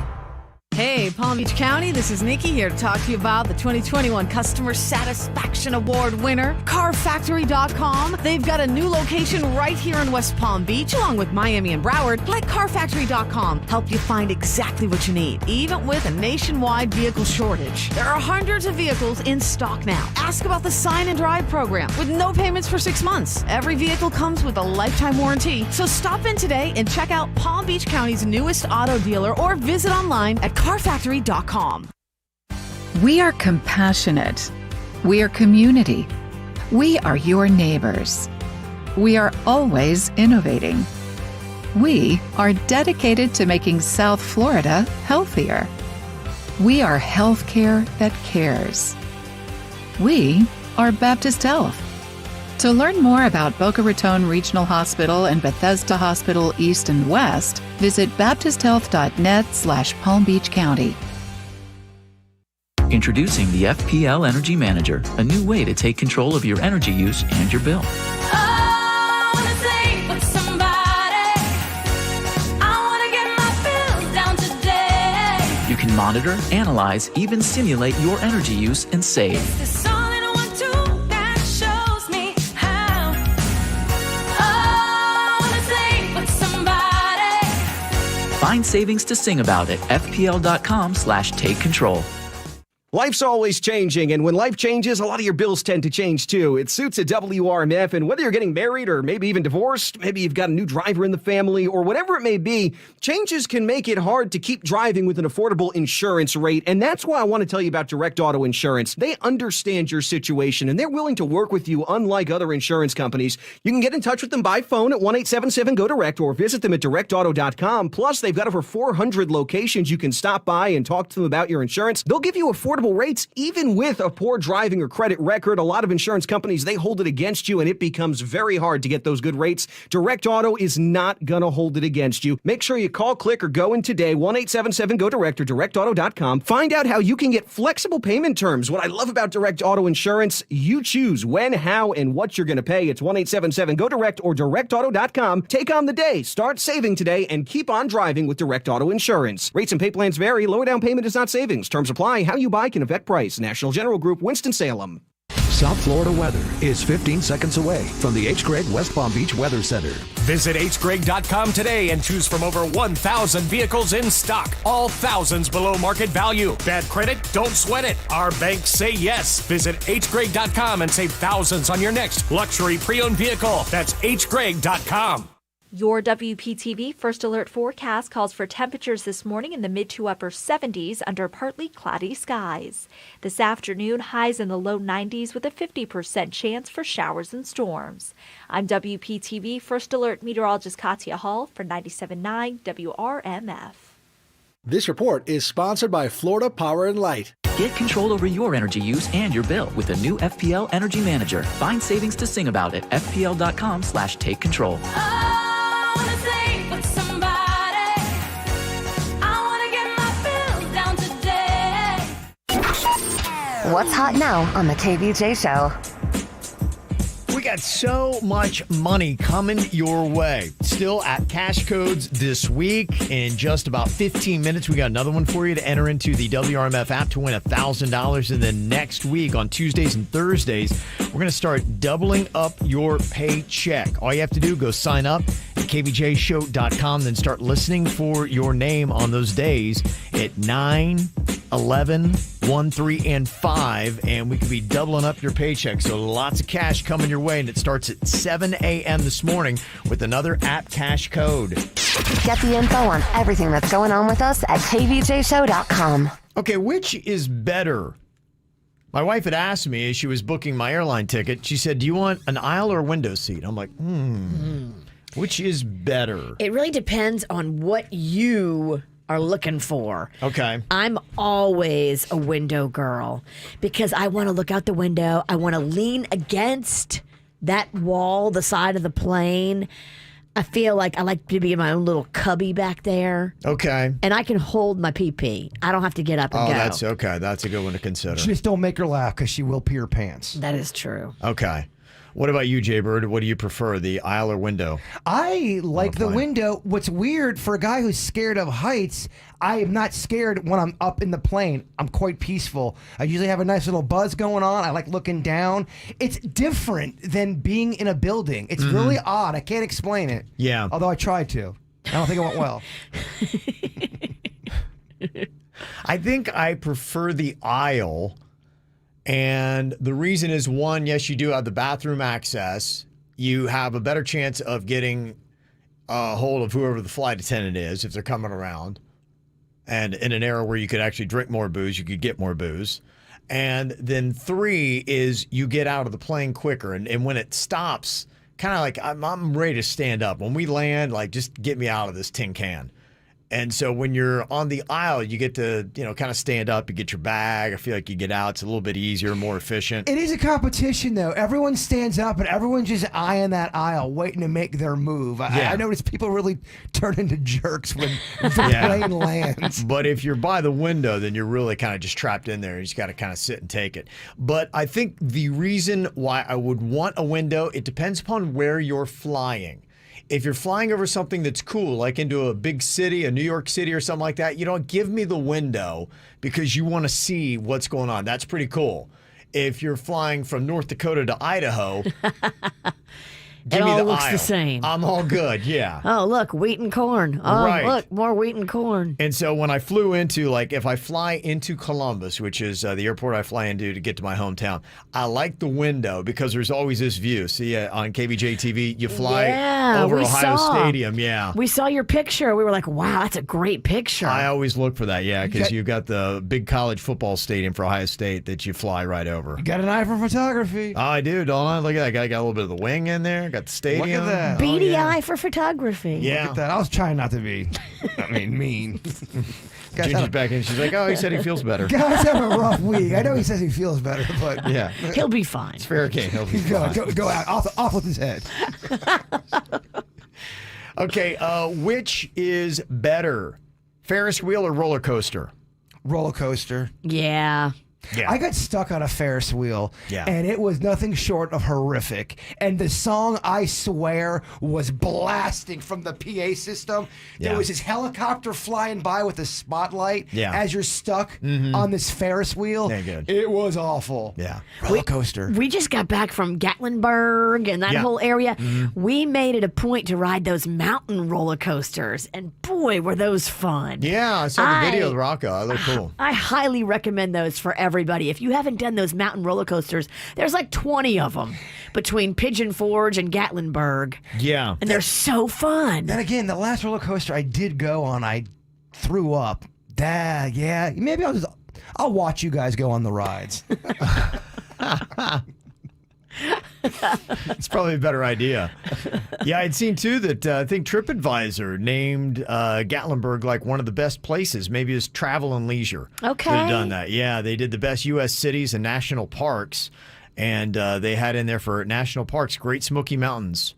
Hey, Palm Beach County, this is Nikki here to talk to you about the 2021 Customer Satisfaction Award winner, CarFactory.com. They've got a new location right here in West Palm Beach, along with Miami and Broward. Let CarFactory.com help you find exactly what you need, even with a nationwide vehicle shortage. There are hundreds of vehicles in stock now. Ask about the Sign and Drive program with no payments for 6 months. Every vehicle comes with a lifetime warranty. So stop in today and check out Palm Beach County's newest auto dealer or visit online at CarFactory.com. We are compassionate. We are community. We are your neighbors. We are always innovating. We are dedicated to making South Florida healthier. We are healthcare that cares. We are Baptist Health. To learn more about Boca Raton Regional Hospital and Bethesda Hospital East and West, visit baptisthealth.net/Palm Beach County. Introducing the FPL Energy Manager, a new way to take control of your energy use and your bill. You can monitor, analyze, even simulate your energy use and save. Find savings to sing about at fpl.com/take control. Life's always changing, and when life changes, a lot of your bills tend to change too. It suits a WRMF, and whether you're getting married or maybe even divorced, maybe you've got a new driver in the family, or whatever it may be, changes can make it hard to keep driving with an affordable insurance rate, and that's why I want to tell you about Direct Auto Insurance. They understand your situation, and they're willing to work with you unlike other insurance companies. You can get in touch with them by phone at 1-877-GO-DIRECT or visit them at directauto.com. Plus, they've got over 400 locations you can stop by and talk to them about your insurance. They'll give you affordable rates even with a poor driving or credit record. A lot of insurance companies, they hold it against you, and it becomes very hard to get those good rates. Direct Auto is not going to hold it against you. Make sure you call, click, or go in today, 1-877-GO-DIRECT or directauto.com. Find out how you can get flexible payment terms. What I love about Direct Auto Insurance, you choose when, how, and what you're going to pay. It's 1-877-GO-DIRECT or directauto.com. Take on the day. Start saving today and keep on driving with Direct Auto Insurance. Rates and pay plans vary. Lower down payment is not savings. Terms apply. How you buy can affect price. National General Group, Winston-Salem. South Florida weather is 15 seconds away from the H. Gregg West Palm Beach Weather Center. Visit hgregg.com today and choose from over 1,000 vehicles in stock. All thousands below market value. Bad credit? Don't sweat it. Our banks say yes. Visit hgregg.com and save thousands on your next luxury pre-owned vehicle. That's hgregg.com. Your WPTV First Alert forecast calls for temperatures this morning in the mid to upper 70s under partly cloudy skies. This afternoon, highs in the low 90s with a 50% chance for showers and storms. I'm WPTV First Alert meteorologist Katya Hall for 97.9 WRMF. This report is sponsored by Florida Power and Light. Get control over your energy use and your bill with the new FPL Energy Manager. Find savings to sing about at fpl.com/take control. What's hot now on the KVJ show? We got so much money coming your way. Still at Cash Codes this week. In just about 15 minutes, we got another one for you to enter into the WRMF app to win $1,000. And then next week on Tuesdays and Thursdays, we're going to start doubling up your paycheck. All you have to do, go sign up at kvjshow.com, then start listening for your name on those days at 9, 11, 1, 3, and 5, and we could be doubling up your paycheck. So lots of cash coming your way, and it starts at 7 a.m. this morning with another app cash code. Get the info on everything that's going on with us at kvjshow.com. Okay, which is better? My wife had asked me as she was booking my airline ticket, she said, do you want an aisle or a window seat? I'm like, which is better? It really depends on what you are looking for. Okay. I'm always a window girl because I want to look out the window. I want to lean against that wall, the side of the plane. I feel like I like to be in my own little cubby back there. Okay. And I can hold my pee-pee. I don't have to get up and go. That's okay. That's a good one to consider. Just don't make her laugh because she will pee her pants. That is true. Okay. What about you, Jay Bird? What do you prefer, the aisle or window? I like the window. What's weird for a guy who's scared of heights, I am not scared when I'm up in the plane. I'm quite peaceful. I usually have a nice little buzz going on. I like looking down. It's different than being in a building. It's really odd. I can't explain it. Yeah. Although I tried to. I don't think it went well. I think I prefer the aisle. And the reason is, one, yes, you do have the bathroom access. You have a better chance of getting a hold of whoever the flight attendant is if they're coming around. And in an era where you could actually drink more booze, you could get more booze. And then 3 is you get out of the plane quicker. And when it stops, kind of like I'm ready to stand up. When we land, like, just get me out of this tin can. And so when you're on the aisle, you get to, kind of stand up, you get your bag. I feel like you get out. It's a little bit easier, more efficient. It is a competition, though. Everyone stands up, and everyone's just eyeing that aisle, waiting to make their move. I notice people really turn into jerks when the plane lands. But if you're by the window, then you're really kind of just trapped in there. You just got to kind of sit and take it. But I think the reason why I would want a window, it depends upon where you're flying. If you're flying over something that's cool, like into a big city, a New York City or something like that, you don't give me the window because you want to see what's going on. That's pretty cool. If you're flying from North Dakota to Idaho, Give it me all the looks aisle. the same. I'm all good. Yeah. Oh, look, wheat and corn. Oh, Right. look, more wheat and corn. And so when I flew into, like, if I fly into Columbus, which is the airport I fly into to get to my hometown, I like the window because there's always this view. See, on KVJ TV, you fly over Ohio Stadium. Yeah. We saw your picture. We were like, wow, that's a great picture. I always look for that, yeah, because you've got the big college football stadium for Ohio State that you fly right over. You got an eye for photography. Oh, I do, don't I? Look at that guy. Got a little bit of the wing in there. Got the stadium. Look at that. Beady eye for photography. Yeah. Look at that. I was trying not to be, mean. Ginger's back in. She's like, oh, he said he feels better. Guys have a rough week. I know he says he feels better, but yeah, he'll be fine. It's fair game. He'll be fine. Go out off with his head. Okay, which is better, Ferris wheel or roller coaster? Roller coaster. Yeah. Yeah. I got stuck on a Ferris wheel, Yeah. and it was nothing short of horrific. And the song, I swear, was blasting from the PA system. Yeah. There was this helicopter flying by with a spotlight as you're stuck Mm-hmm. on this Ferris wheel. Yeah, good. It was awful. Yeah. Roller coaster. We just got back from Gatlinburg and that Yeah. whole area. Mm-hmm. We made it a point to ride those mountain roller coasters, and boy, were those fun. Yeah, I saw the video of Rocco. It looked cool. I highly recommend those for everybody. If you haven't done those mountain roller coasters, there's like 20 of them between Pigeon Forge and Gatlinburg. Yeah. And they're so fun. Then again, the last roller coaster I did go on, I threw up. Yeah. Maybe I'll watch you guys go on the rides. It's probably a better idea. Yeah, I'd seen too that I think TripAdvisor named Gatlinburg like one of the best places. Maybe it's Travel and Leisure. Okay. They've done that. Yeah, they did the best U.S. cities and national parks, and they had in there for national parks, Great Smoky Mountains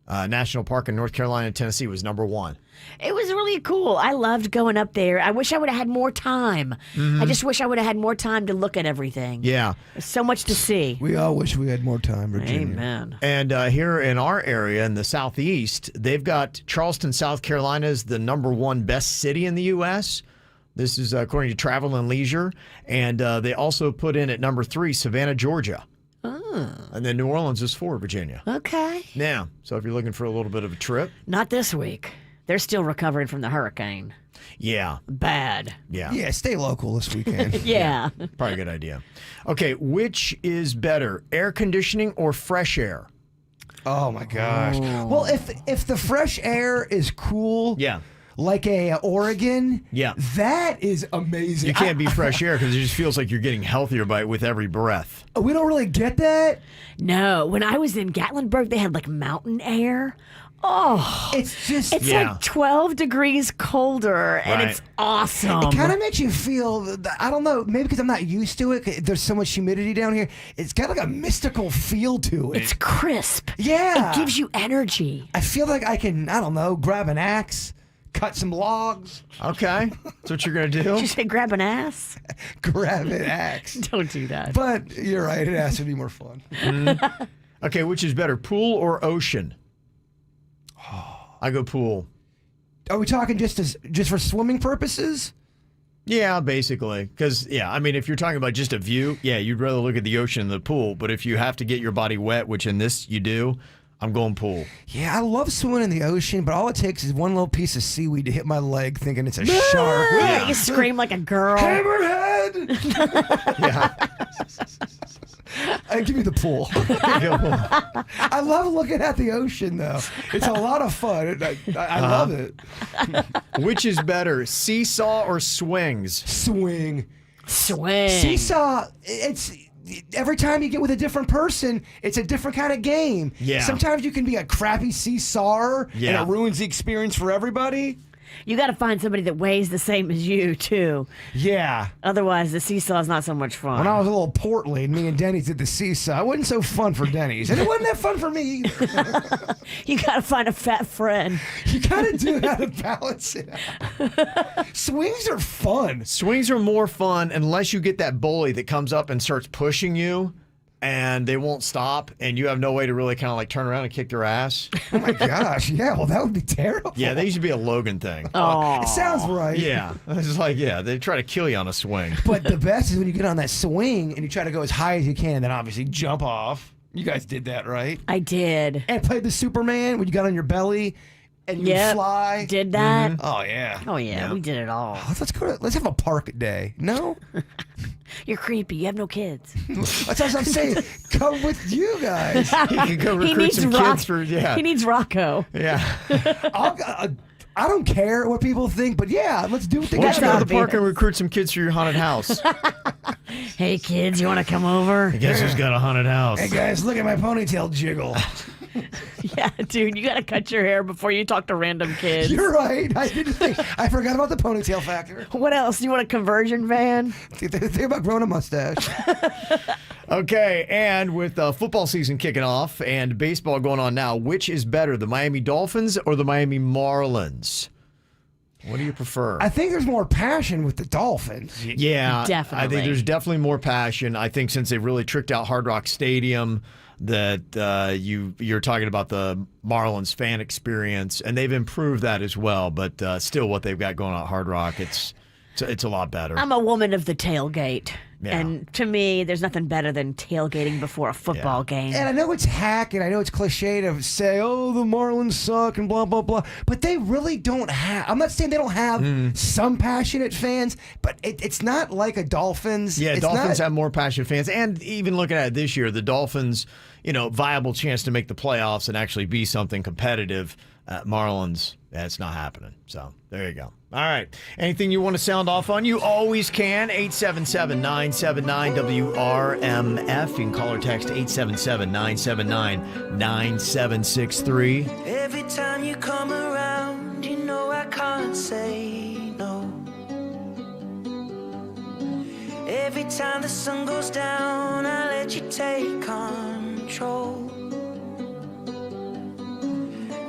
National Park in North Carolina and Tennessee was #1. It was really cool. I loved going up there. I wish I would have had more time. Mhm. I just wish I would have had more time to look at everything. Yeah. There's so much to see. We all wish we had more time, Virginia. Amen. And here in our area in the southeast, they've got Charleston, South Carolina is the #1 best city in the U.S. This is according to Travel and Leisure. And they also put in at #3 Savannah, Georgia. Oh. And then New Orleans is 4, Virginia. Okay. Now, so if you're looking for a little bit of a trip. Not this week. They're still recovering from the hurricane. Yeah. Bad. Yeah. Yeah, stay local this weekend. Yeah. Probably a good idea. Okay, which is better, air conditioning or fresh air? Oh my gosh. Well, if the fresh air is cool, Yeah. like a Oregon, Yeah. that is amazing. You can't be fresh air because it just feels like you're getting healthier with every breath. We don't really get that. No, when I was in Gatlinburg, they had like mountain air. Oh, it's like 12 degrees colder, and Right. it's awesome. It kind of makes you feel, I don't know, maybe because I'm not used to it. There's so much humidity down here. It's got like a mystical feel to it. It's crisp. Yeah. It gives you energy. I feel like I can, I don't know, grab an axe, cut some logs. Okay. That's what you're going to do? Did you say grab an ass? Grab an axe. Don't do that. But you're right, an axe would be more fun. Okay, which is better, pool or ocean? I go pool. Are we talking just for swimming purposes? Yeah, basically. Because, I mean, if you're talking about just a view, you'd rather look at the ocean than the pool. But if you have to get your body wet, which in this you do, I'm going pool. Yeah, I love swimming in the ocean, but all it takes is one little piece of seaweed to hit my leg thinking it's a shark. You scream like a girl. Hammerhead! Give me the pool. I love looking at the ocean, though. It's a lot of fun. I love it. Which is better, seesaw or swings? Swing. Swing. Seesaw, it's... Every time you get with a different person, it's a different kind of game. Yeah. Sometimes you can be a crappy seesawer, and it ruins the experience for everybody. You got to find somebody that weighs the same as you, too. Yeah. Otherwise, the seesaw is not so much fun. When I was a little portly, me and Denny's did the seesaw. It wasn't so fun for Denny's, and it wasn't that fun for me either. You got to find a fat friend. You got to do how to balance it out. Swings are fun. Swings are more fun unless you get that bully that comes up and starts pushing you and they won't stop and you have no way to really kind of like turn around and kick their ass. Oh my gosh, yeah, well that would be terrible. Yeah, they used to be a Logan thing. Oh, it sounds right. Yeah, it's just like, they try to kill you on a swing. But the best is when you get on that swing and you try to go as high as you can, then obviously jump off. You guys did that, right? I did. And played the Superman when you got on your belly and you would fly. Did that? Mm-hmm. Oh yeah. Oh yeah, we did it all. Let's go. Let's have a park day. No. You're creepy. You have no kids. That's what I'm saying. Come with you guys. You can go recruit some kids for He needs Rocco. Yeah. I don't care what people think, but yeah, let's do it Why don't together. you go to the park and recruit some kids for your haunted house? Hey kids, you want to come over? Guess who's got a haunted house? Hey guys, look at my ponytail jiggle. Yeah, dude, you got to cut your hair before you talk to random kids. You're right. I didn't think. I forgot about the ponytail factor. What else? You want a conversion van? Think about growing a mustache. Okay, and with football season kicking off and baseball going on now, which is better, the Miami Dolphins or the Miami Marlins? What do you prefer? I think there's more passion with the Dolphins. Yeah, definitely. I think there's definitely more passion. I think since they really tricked out Hard Rock Stadium, that you're talking about the Marlins fan experience, and they've improved that as well. But still, what they've got going on at Hard Rock, it's a lot better. I'm a woman of the tailgate. Yeah. And to me, there's nothing better than tailgating before a football game. And I know it's hack, and I know it's cliche to say, oh, the Marlins suck and blah, blah, blah. But they really don't have, I'm not saying they don't have some passionate fans, but it's not like a Dolphins. Yeah, it's Dolphins not, have more passionate fans. And even looking at it this year, the Dolphins, viable chance to make the playoffs and actually be something competitive. Marlins, that's not happening. So there you go. All right. Anything you want to sound off on, you always can. 877-979-WRMF. You can call or text 877-979-9763. Every time you come around, you know I can't say no. Every time the sun goes down, I let you take control.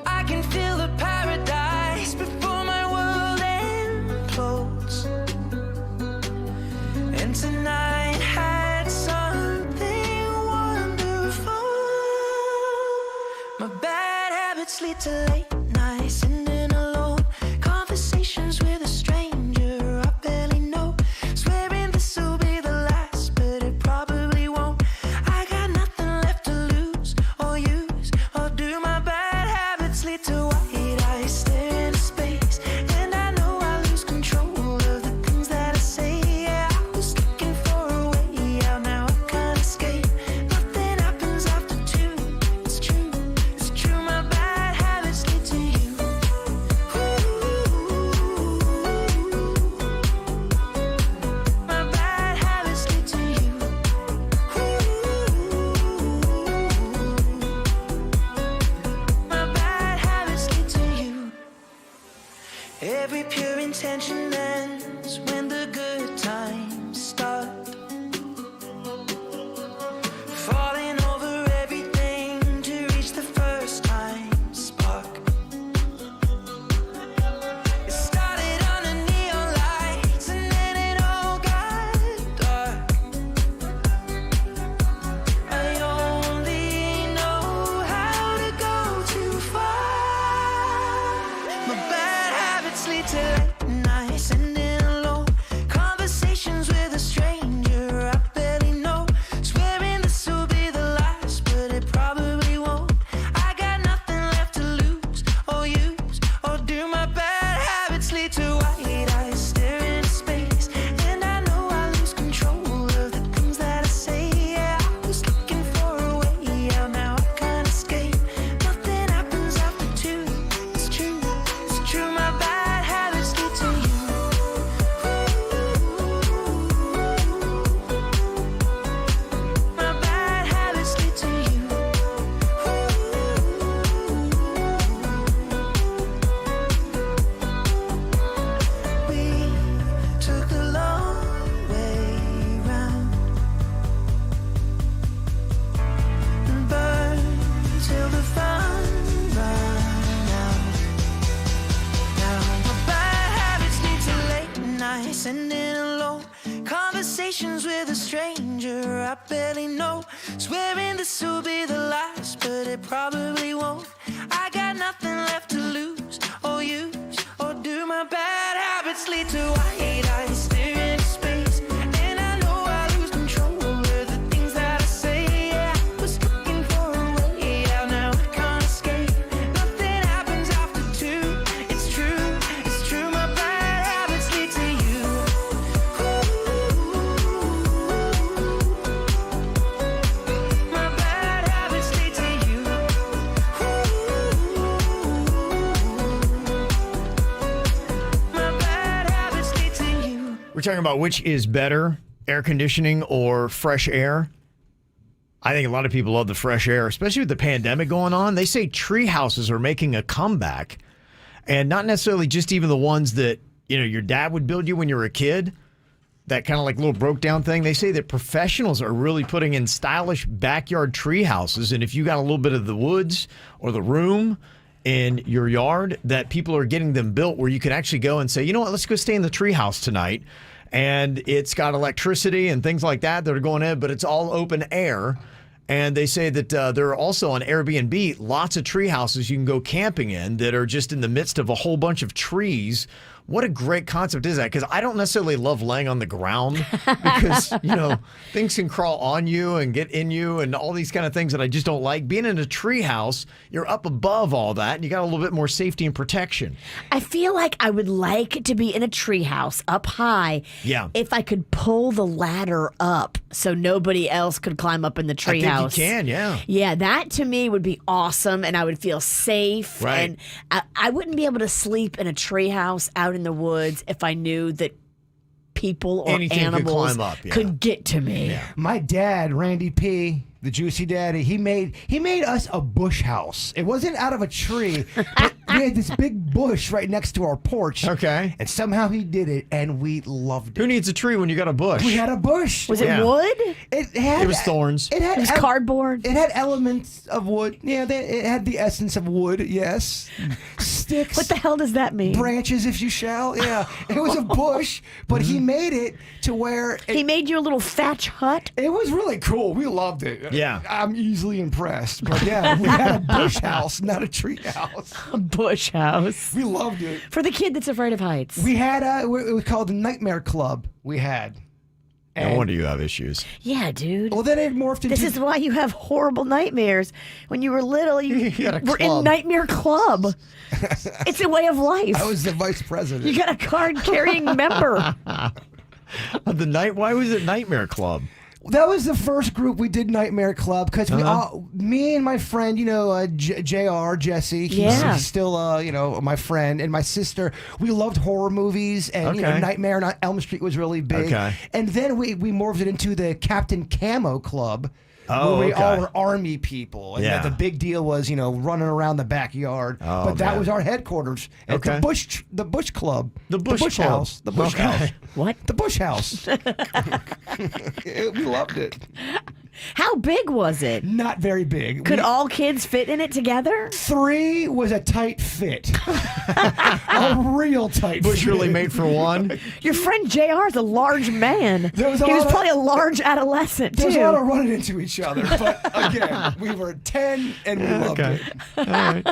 I can feel the paradise before my world implodes. And tonight had something wonderful. My bad habits lead to late nights, sitting alone. Conversations with a stranger I barely know. Swearing this will be the last, but it probably won't. I got nothing left to lose or use or do. My bad habits lead to white eyes staring into space, and I know I lose control of the things that I say. Yeah, I was looking for a way out, now I can't escape. Nothing happens after two. It's true, it's true. My bad habits lead to you. My bad habits lead to you. My bad habits lead to you. Every pure intention ends when the good times start. Falling over everything to reach the first time spark. It started under neon lights and then it all got dark. I only know how to go too far. My bad habits lead to late nights, sitting alone. Conversations with a stranger I barely know. Swearing this will be the last, but it probably won't. I got nothing left to lose or use or do. My bad habits lead to white eyes staring into space, and I know I lose control of the things that I say. Yeah, I was looking for a way out, now I can't escape. Nothing happens after two. It's true, it's true. My bad habits lead to you. My bad habits lead to you. We took the long way round and burned till the fun ran out. Now my bad habits lead to late nights, sitting alone. Conversations with a stranger I barely know. Swearing this will be the last, but it probably won't. I got nothing left to lose or use or do. My bad habits lead to white eyes staring into space, and I know I lose control of the things that I say. Yeah, I was looking talking about which is better, air conditioning or fresh air. I think a lot of people love the fresh air, especially with the pandemic going on. They say tree houses are making a comeback, and not necessarily just even the ones that, your dad would build you when you were a kid, that kind of like little broke down thing. They say that professionals are really putting in stylish backyard tree houses, and if you got a little bit of the woods or the room in your yard, that people are getting them built where you can actually go and say, you know what, let's go stay in the tree house tonight. And it's got electricity and things like that are going in, but it's all open air. And they say that there are also on Airbnb lots of tree houses you can go camping in that are just in the midst of a whole bunch of trees. What a great concept is that? Because I don't necessarily love laying on the ground because, things can crawl on you and get in you and all these kind of things that I just don't like. Being in a tree house, you're up above all that and you got a little bit more safety and protection. I feel like I would like to be in a tree house up high. Yeah. If I could pull the ladder up so nobody else could climb up in the tree house. You can, yeah. Yeah, that to me would be awesome and I would feel safe. Right. And I wouldn't be able to sleep in a tree house out in the woods if I knew that people or anything animals could climb up, could get to me. Yeah. My dad, Randy P., the Juicy Daddy, he made us a bush house. It wasn't out of a tree, but we had this big bush right next to our porch. Okay. And somehow he did it, and we loved it. Who needs a tree when you got a bush? We had a bush. Was it wood? It was thorns. It was cardboard. It had elements of wood. Yeah, it had the essence of wood, yes. Sticks. What the hell does that mean? Branches, if you shall. Yeah. It was a bush, but he made it to where... He made you a little thatch hut? It was really cool. We loved it. Yeah. I'm easily impressed. But yeah, we had a bush house, not a tree house. A bush house. We loved it. For the kid that's afraid of heights. We had it was called the Nightmare Club. We had. No wonder you have issues. Yeah, dude. Well, then it morphed into... This is why you have horrible nightmares. When you were little, you were in club. Nightmare Club. It's a way of life. I was the vice president. You got a card-carrying member. Why was it Nightmare Club? That was the first group we did Nightmare Club because me and my friend, JR, Jesse, he's still, my friend, and my sister, we loved horror movies and, Nightmare on Elm Street was really big. Okay. And then we morphed it into the Captain Camo Club. Oh, where we okay. all were army people. And the big deal was, running around the backyard. Oh, but that man. was our headquarters at the Bush Club. The Bush Club. House. The Bush House. What? The Bush House. We loved it. How big was it? Not very big. Could all kids fit in it together? 3 was a tight fit. A real tight Bush fit. really made for one. Your friend JR is a large man. He was probably a large adolescent, There was too. a lot of running into each other. But again, we were 10 and we loved it. All right.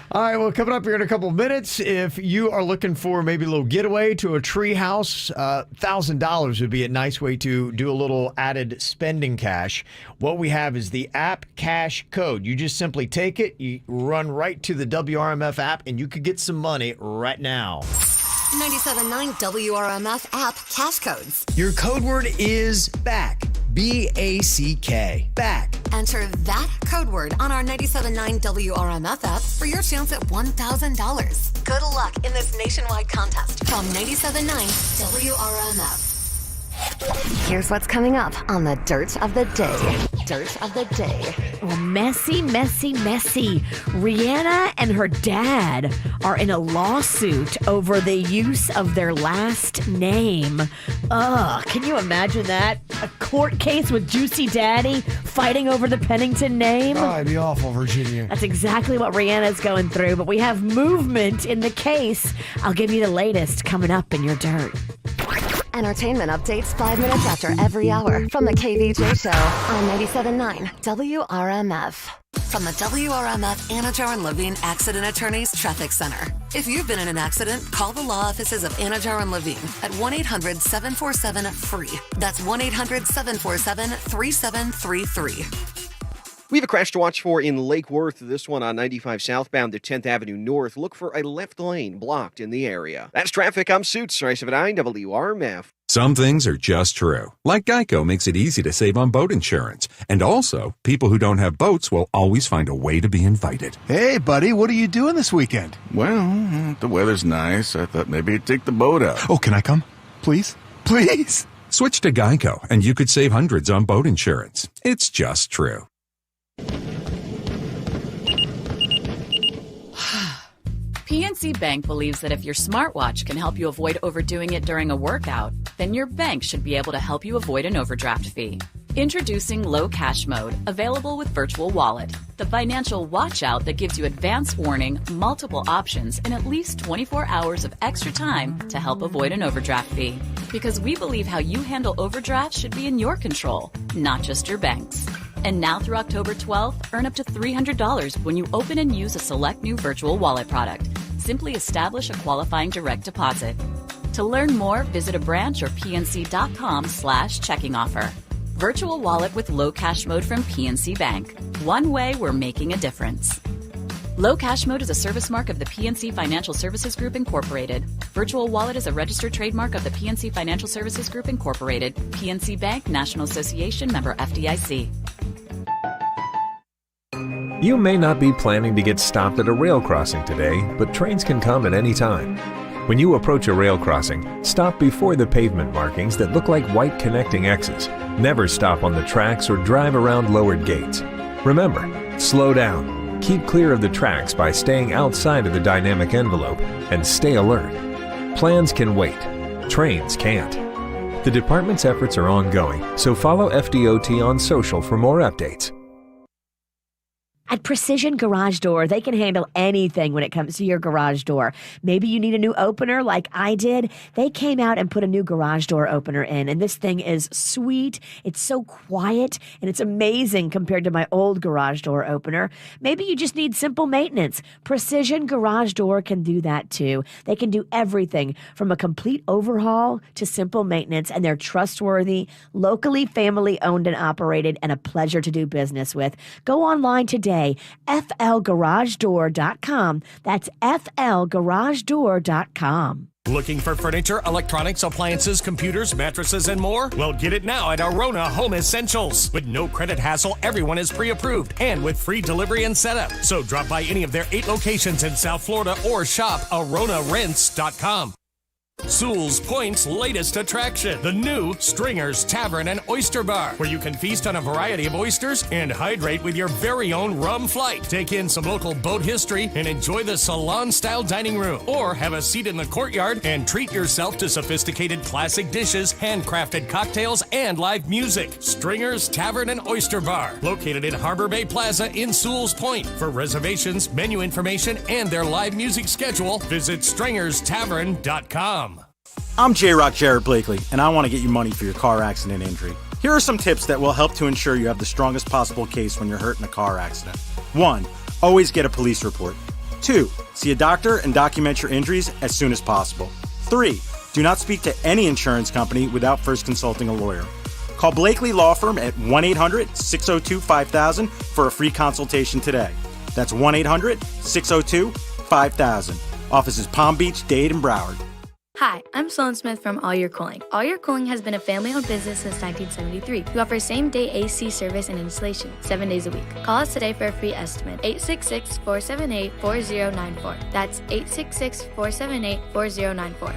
All right, well, coming up here in a couple of minutes, if you are looking for maybe a little getaway to a tree house, $1,000 would be a nice way to do a little added spending cash. What we have is the app cash code. You just simply take it, you run right to the WRMF app, and you could get some money right now. 97.9 WRMF app cash codes. Your code word is BACK. BACK. BACK. Enter that code word on our 97.9 WRMF app for your chance at $1,000. Good luck in this nationwide contest from 97.9 WRMF. Here's what's coming up on the Dirt of the Day. Dirt of the Day. Well, messy. Rihanna and her dad are in a lawsuit over the use of their last name. Can you imagine that? A court case with Juicy Daddy fighting over the Pennington name? Oh, it'd be awful, Virginia. That's exactly what Rihanna's going through, but we have movement in the case. I'll give you the latest coming up in your Dirt. Entertainment updates 5 minutes after every hour from the KVJ Show on 97.9 WRMF. From the WRMF Anajar and Levine Accident Attorneys Traffic Center. If you've been in an accident, call the law offices of Anajar and Levine at 1-800-747-FREE. That's 1-800-747-3733. We have a crash to watch for in Lake Worth. This one on 95 southbound to 10th Avenue North. Look for a left lane blocked in the area. That's traffic. I'm Suits, 97.9 WRMF. Some things are just true. Like Geico makes it easy to save on boat insurance. And also, people who don't have boats will always find a way to be invited. Hey, buddy, what are you doing this weekend? Well, the weather's nice. I thought maybe you'd take the boat out. Oh, can I come? Please? Please? Switch to Geico, and you could save hundreds on boat insurance. It's just true. PNC Bank believes that if your smartwatch can help you avoid overdoing it during a workout, then your bank should be able to help you avoid an overdraft fee. Introducing Low Cash Mode, available with Virtual Wallet, the financial watch out that gives you advance warning, multiple options, and at least 24 hours of extra time to help avoid an overdraft fee. Because we believe how you handle overdrafts should be in your control, not just your bank's. And now through October 12th, earn up to $300 when you open and use a select new Virtual Wallet product. Simply establish a qualifying direct deposit. To learn more, visit a branch or pnc.com/checking offer. Virtual Wallet with Low Cash Mode from PNC Bank. One way we're making a difference. Low Cash Mode is a service mark of the PNC Financial Services Group, Incorporated. Virtual Wallet is a registered trademark of the PNC Financial Services Group, Incorporated. PNC Bank, National Association, member FDIC. You may not be planning to get stopped at a rail crossing today, but trains can come at any time. When you approach a rail crossing, stop before the pavement markings that look like white connecting X's. Never stop on the tracks or drive around lowered gates. Remember, slow down. Keep clear of the tracks by staying outside of the dynamic envelope and stay alert. Plans can wait. Trains can't. The department's efforts are ongoing, so follow FDOT on social for more updates. At Precision Garage Door, they can handle anything when it comes to your garage door. Maybe you need a new opener like I did. They came out and put a new garage door opener in, and this thing is sweet. It's so quiet, and it's amazing compared to my old garage door opener. Maybe you just need simple maintenance. Precision Garage Door can do that too. They can do everything from a complete overhaul to simple maintenance, and they're trustworthy, locally family-owned and operated, and a pleasure to do business with. Go online today. flgaragedoor.com. That's flgaragedoor.com. Looking for furniture, electronics, appliances, computers, mattresses, and more? Well, get it now at Arona Home Essentials. With no credit hassle, everyone is pre-approved and with free delivery and setup. So drop by any of their 8 locations in South Florida or shop aronarents.com. Sewell's Point's latest attraction, the new Stringer's Tavern and Oyster Bar, where you can feast on a variety of oysters and hydrate with your very own rum flight. Take in some local boat history and enjoy the salon-style dining room. Or have a seat in the courtyard and treat yourself to sophisticated classic dishes, handcrafted cocktails, and live music. Stringer's Tavern and Oyster Bar, located in Harbor Bay Plaza in Sewell's Point. For reservations, menu information, and their live music schedule, visit stringerstavern.com. I'm J-Rock Jared Blakely, and I want to get you money for your car accident injury. Here are some tips that will help to ensure you have the strongest possible case when you're hurt in a car accident. 1. Always get a police report. 2. See a doctor and document your injuries as soon as possible. 3. Do not speak to any insurance company without first consulting a lawyer. Call Blakely Law Firm at 1-800-602-5000 for a free consultation today. That's 1-800-602-5000. Offices Palm Beach, Dade, and Broward. Hi, I'm Sloan Smith from All Your Cooling. All Your Cooling has been a family-owned business since 1973. We offer same-day AC service and installation, 7 days a week. Call us today for a free estimate, 866-478-4094. That's 866-478-4094.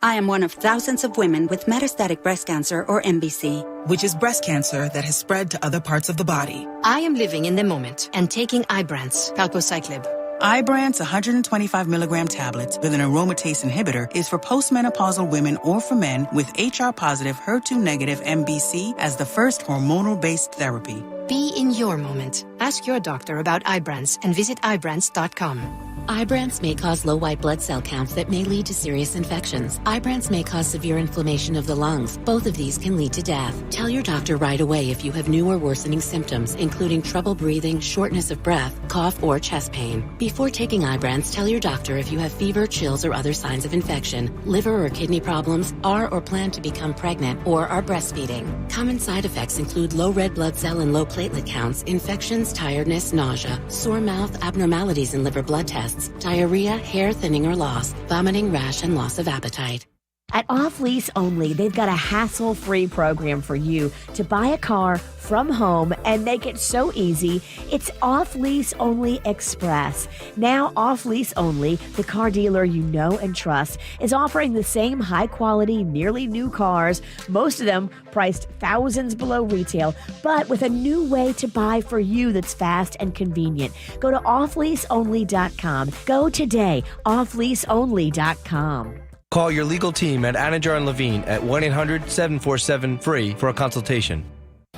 I am one of thousands of women with metastatic breast cancer, or MBC, which is breast cancer that has spread to other parts of the body. I am living in the moment and taking Ibrance, palbociclib. Ibrance 125 milligram tablets with an aromatase inhibitor is for postmenopausal women or for men with HR-positive, HER2-negative MBC as the first hormonal-based therapy. Be in your moment. Ask your doctor about Ibrance and visit Ibrance.com. Ibrance may cause low white blood cell counts that may lead to serious infections. Ibrance may cause severe inflammation of the lungs. Both of these can lead to death. Tell your doctor right away if you have new or worsening symptoms, including trouble breathing, shortness of breath, cough, or chest pain. Before taking Ibrance, tell your doctor if you have fever, chills, or other signs of infection, liver or kidney problems, are or plan to become pregnant, or are breastfeeding. Common side effects include low red blood cell and low platelet counts, infections, tiredness, nausea, sore mouth, abnormalities in liver blood tests, diarrhea, hair thinning or loss, vomiting, rash, and loss of appetite. At Off Lease Only, they've got a hassle-free program for you to buy a car from home and make it so easy. It's Off Lease Only Express. Now, Off Lease Only, the car dealer you know and trust, is offering the same high-quality, nearly new cars, most of them priced thousands below retail, but with a new way to buy for you that's fast and convenient. Go to offleaseonly.com. Go today, offleaseonly.com. Call your legal team at Anajar and Levine at 1-800-747-FREE for a consultation.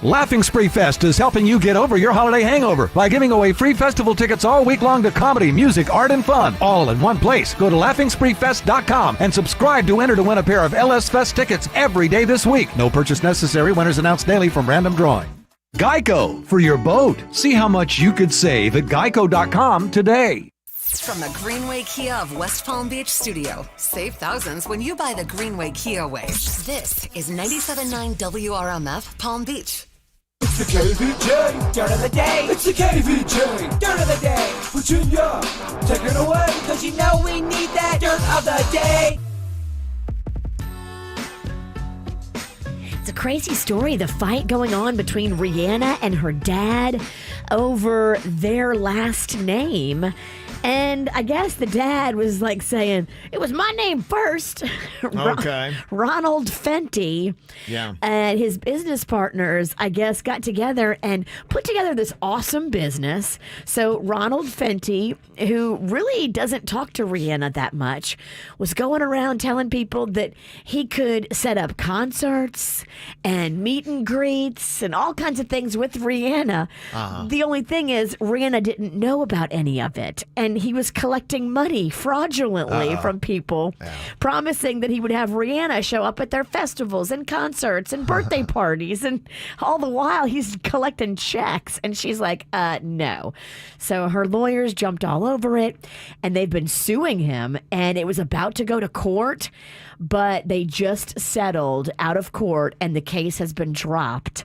Laughing Spree Fest is helping you get over your holiday hangover by giving away free festival tickets all week long to comedy, music, art, and fun, all in one place. Go to LaughingSpreeFest.com and subscribe to enter to win a pair of LS Fest tickets every day this week. No purchase necessary. Winners announced daily from random drawing. Geico, for your boat. See how much you could save at Geico.com today. From the Greenway Kia of West Palm Beach studio. Save thousands when you buy the Greenway Kia way. This is 97.9 WRMF Palm Beach. It's the KVJ Dirt of the Day. It's the KVJ Dirt of the Day. Virginia, take it away, cause you know we need that Dirt of the Day. It's a crazy story, the fight going on between Rihanna and her dad over their last name. And I guess the dad was like saying, it was my name first. Okay. Ronald Fenty and his business partners, I guess, got together and put together this awesome business. So Ronald Fenty, who really doesn't talk to Rihanna that much, was going around telling people that he could set up concerts and meet and greets and all kinds of things with Rihanna. The only thing is Rihanna didn't know about any of it. And he was collecting money fraudulently from people, promising that he would have Rihanna show up at their festivals and concerts and birthday parties. And all the while, he's collecting checks. And she's like, no. So her lawyers jumped all over it, and they've been suing him. And it was about to go to court, but they just settled out of court, and the case has been dropped.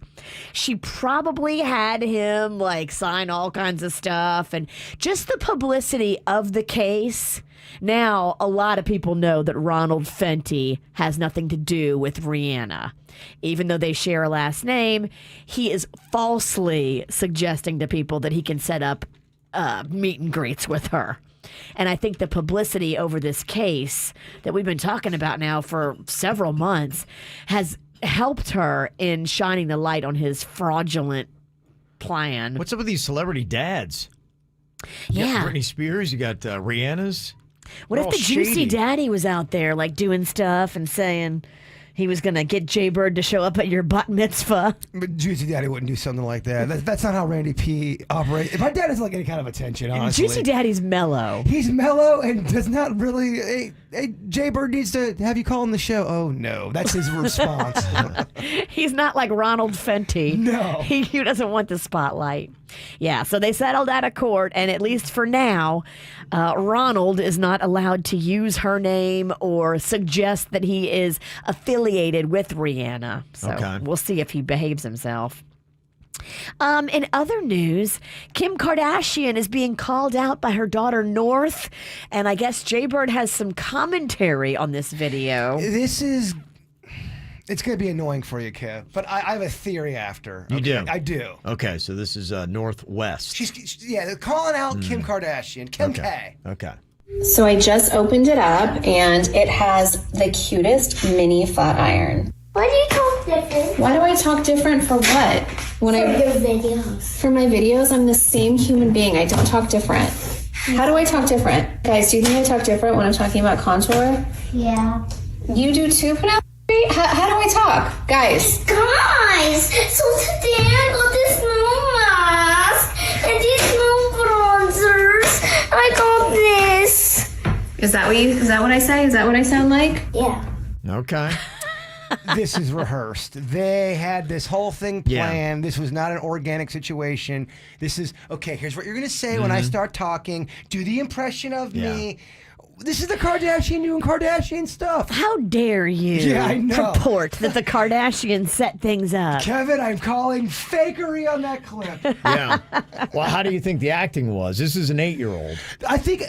She probably had him like sign all kinds of stuff, and just the publicity of the case. Now, a lot of people know that Ronald Fenty has nothing to do with Rihanna. Even though they share a last name, he is falsely suggesting to people that he can set up meet and greets with her. And I think the publicity over this case that we've been talking about now for several months has helped her in shining the light on his fraudulent plan. What's up with these celebrity dads? You got Britney Spears, you got Rihanna's. What if the Juicy Daddy was out there like doing stuff and saying he was going to get Jaybird to show up at your bat mitzvah? But Juicy Daddy wouldn't do something like that. That's not how Randy P operates. If my dad doesn't like any kind of attention, honestly. Juicy Daddy's mellow. He's mellow and does not really... Hey, Jaybird needs to have you call on the show. Oh, no. That's his response. He's not like Ronald Fenty. No. He doesn't want the spotlight. Yeah, so they settled out of court, and at least for now, Ronald is not allowed to use her name or suggest that he is affiliated with Rihanna. So we'll see if he behaves himself. In other news, Kim Kardashian is being called out by her daughter North, and I guess Jaybird has some commentary on this video. It's going to be annoying for you, Kev, but I have a theory after. You do? I do. Okay, so this is Northwest. They're calling out Kim Kardashian, Kim K. Okay. So I just opened it up, and it has the cutest mini flat iron. Why do you talk different? Why do I talk different for what? For your videos. For my videos, I'm the same human being. I don't talk different. How do I talk different? Guys, do you think I talk different when I'm talking about contour? Yeah. You do too, Penelope? How do I talk? Guys, so today I got this new mask and these new bronzers. I got this. Is that what I say? Is that what I sound like? Yeah. Okay. This is rehearsed. They had this whole thing planned. This was not an organic situation. This is, okay, here's what you're going to say when I start talking. Do the impression of me. This is the Kardashian doing Kardashian stuff. How dare you purport that the Kardashians set things up? Kevin, I'm calling fakery on that clip. Yeah. Well, how do you think the acting was? This is an 8-year-old. I think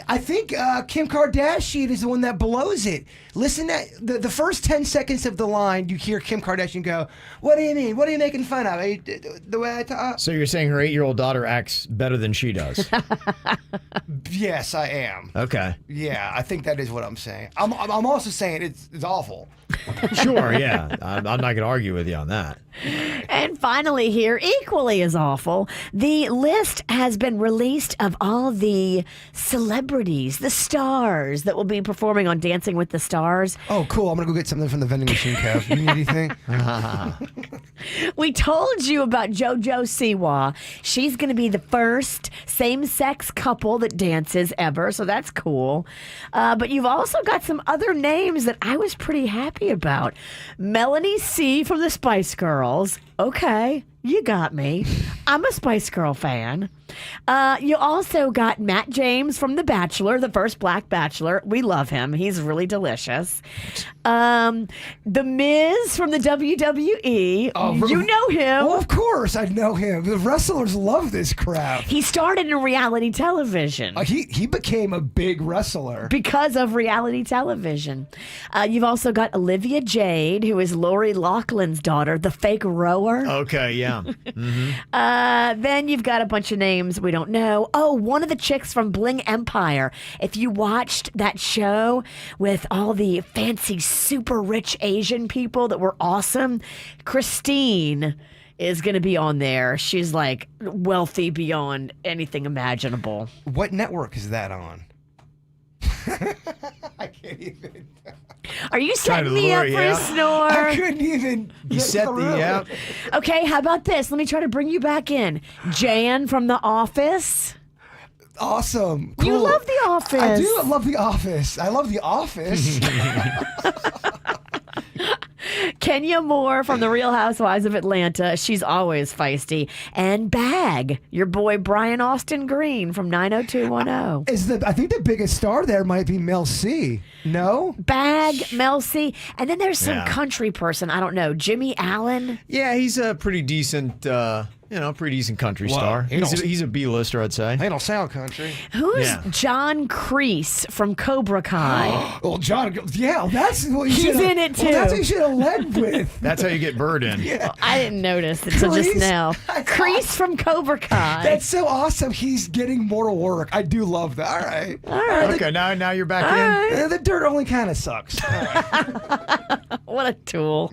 Kim Kardashian is the one that blows it. Listen to the first 10 seconds of the line, you hear Kim Kardashian go, "What do you mean? What are you making fun of? The way I talk?" So you're saying her 8-year-old daughter acts better than she does? Yes, I am. Okay. Yeah, I think that is what I'm saying. I'm also saying it's awful. Sure, yeah. I'm not going to argue with you on that. And finally here, equally as awful, the list has been released of all the celebrities, the stars that will be performing on Dancing with the Stars. Oh, cool. I'm going to go get something from the vending machine, Kev. You need anything? We told you about JoJo Siwa. She's going to be the first same-sex couple that dances ever, so that's cool. But you've also got some other names that I was pretty happy about. Melanie C. from the Spice Girls. Okay, you got me. I'm a Spice Girl fan. You also got Matt James from The Bachelor, the first Black Bachelor. We love him. He's really delicious. The Miz from the WWE. You know him. Well, of course I know him. The wrestlers love this crap. He started in reality television. He became a big wrestler. Because of reality television. You've also got Olivia Jade, who is Lori Loughlin's daughter, the fake rower. Okay, yeah. Mm-hmm. Then you've got a bunch of names we don't know. Oh, one of the chicks from Bling Empire. If you watched that show with all the fancy, super rich Asian people that were awesome, Christine is going to be on there. She's like wealthy beyond anything imaginable. What network is that on? I can't even. Are you setting me up for a snore? I couldn't even. You set the app. Okay, how about this? Let me try to bring you back in. Jan from The Office. Awesome. You Cool. love The Office. I do love The Office. I love The Office. Kenya Moore from The Real Housewives of Atlanta. She's always feisty. And Bag, your boy Brian Austin Green from 90210. I think the biggest star there might be Mel C. No? Bag, Mel C. And then there's some country person. I don't know. Jimmy Allen. Yeah, he's a pretty decent, pretty decent country star. He's a B-lister, I'd say. They don't sound country. Who's John Kreese from Cobra Kai? Well, John, yeah, that's what you He's in it too. Well, that's what you should have led with. That's how you get Bird in. Yeah. Well, I didn't notice until just now. Kreese from Cobra Kai. That's so awesome. He's getting more work. I do love that. All right. Okay, now you're back in. The dirt only kind of sucks. All right. What a tool.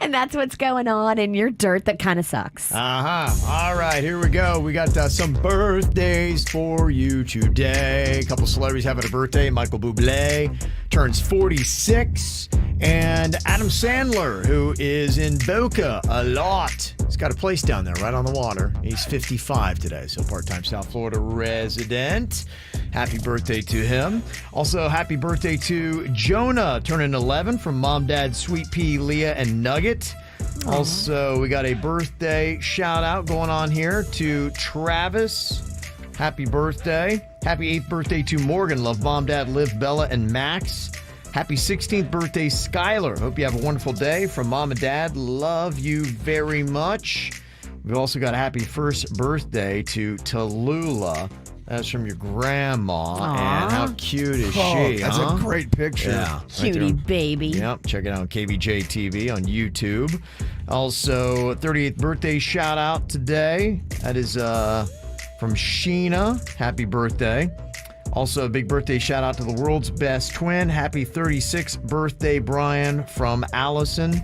And that's what's going on in your dirt that kind of sucks. All right, here we go. We got some birthdays for you today. A couple celebrities having a birthday. Michael Bublé turns 46. And Adam Sandler, who is in Boca a lot. He's got a place down there right on the water. He's 55 today, so part-time South Florida resident. Happy birthday to him. Also, happy birthday to Jonah, turning 11 from Mom, Dad, Sweet Pea, Leah, and Nugget. Aww. Also, we got a birthday shout-out going on here to Travis. Happy birthday. Happy 8th birthday to Morgan. Love Mom, Dad, Liv, Bella, and Max. Happy 16th birthday, Skylar. Hope you have a wonderful day. From Mom and Dad, love you very much. We've also got a happy first birthday to Tallulah. That's from your grandma. Aww. And how cute is she? That's a great picture. Yeah, Cutie baby. Yep, check it out on Kvj Tv on YouTube. Also, 38th birthday shout out today. That is from Sheena. Happy birthday. Also, a big birthday shout out to the world's best twin. Happy 36th birthday, Brian, from Allison.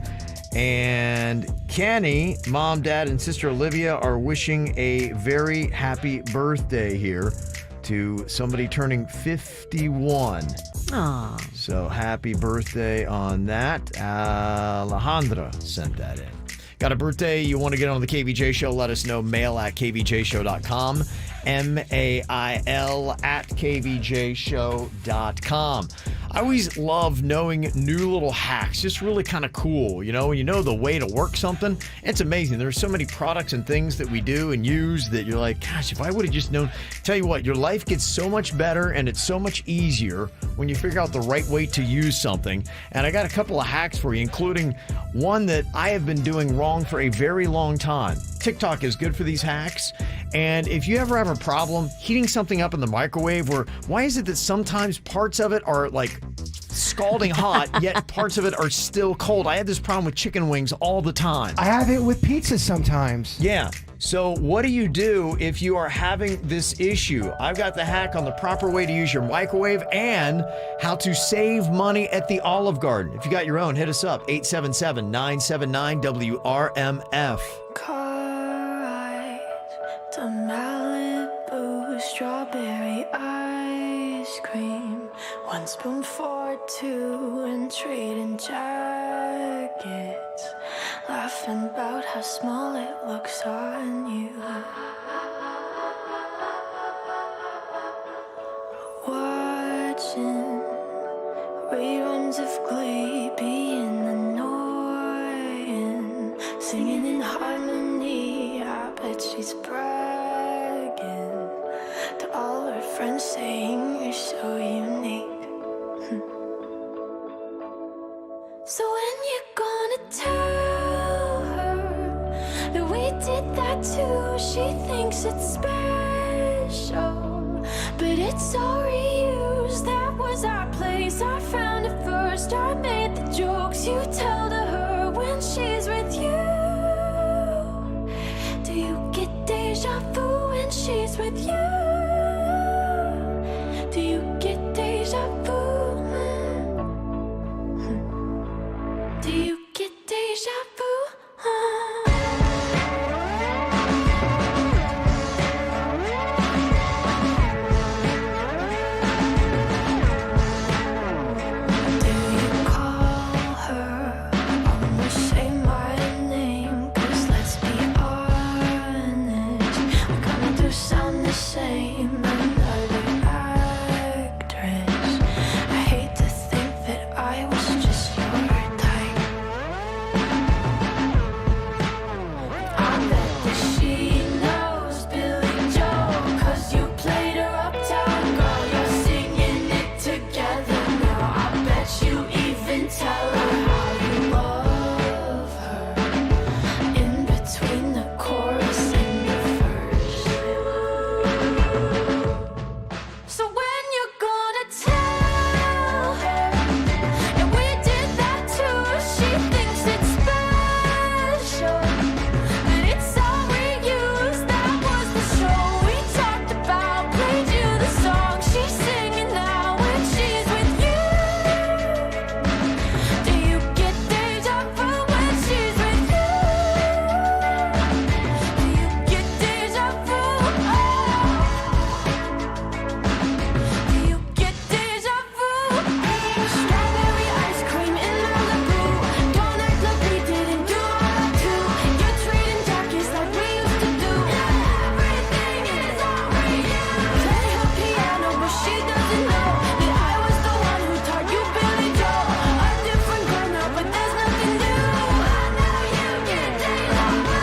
And Kenny, Mom, Dad, and Sister Olivia are wishing a very happy birthday here to somebody turning 51. Aww. So happy birthday on that. Alejandra sent that in. Got a birthday you want to get on the KVJ show? Let us know. Mail at kvjshow.com. mail at kvjshow.com. I always love knowing new little hacks. Just really kind of cool, when you know the way to work something. It's amazing. There's so many products and things that we do and use that you're like, gosh, if I would have just known. Tell you what, your life gets so much better and it's so much easier when you figure out the right way to use something. And I got a couple of hacks for you, including one that I have been doing wrong for a very long time. TikTok is good for these hacks. And if you ever have a problem heating something up in the microwave, why is it that sometimes parts of it are like scalding hot, yet parts of it are still cold. I had this problem with chicken wings all the time. I have it with pizza sometimes. Yeah. So what do you do if you are having this issue? I've got the hack on the proper way to use your microwave and how to save money at the Olive Garden. If you got your own, hit us up, 877-979-WRMF. Car ride to Malibu, strawberry ice cream, 1 spoon for 2 and trading jackets, laughing about how small it looks on you. Watching reruns of Glee, being annoying, singing in harmony. I bet she's bragging to all her friends, saying you're so unique. So when you gonna tell her that we did that too? She thinks it's special, but it's all reused. That was our place, I found it first. I made the jokes you tell to her when she's with you. Do you get deja vu when she's with you? Do you get deja vu? Do you get deja vu? Do you call her? Almost say my name, 'cause let's be honest, we kinda do sound the same. Another actress. I hate to think that I was just your type. I bet that she knows Billy Joe, 'cause you played her uptown girl. You're singing it together now. I bet you even tell her how you love her in between the chorus and the verse. So when you're gonna tell her and we did that too? She thinks it's special, but it's all reused. That was the show we talked about. Played you the song she's singing now when she's with you. Do you get deja vu when she's with you? Do you get deja vu? Do you get deja vu? Strawberry ice cream in Malibu. Don't act like we didn't do all that too. You're trading jackets like we used to do. Everything is all reused. Play her piano, but she doesn't know that I was the one who taught you Billy Joe. A different girl now, but there's nothing new. I know you get deja vu.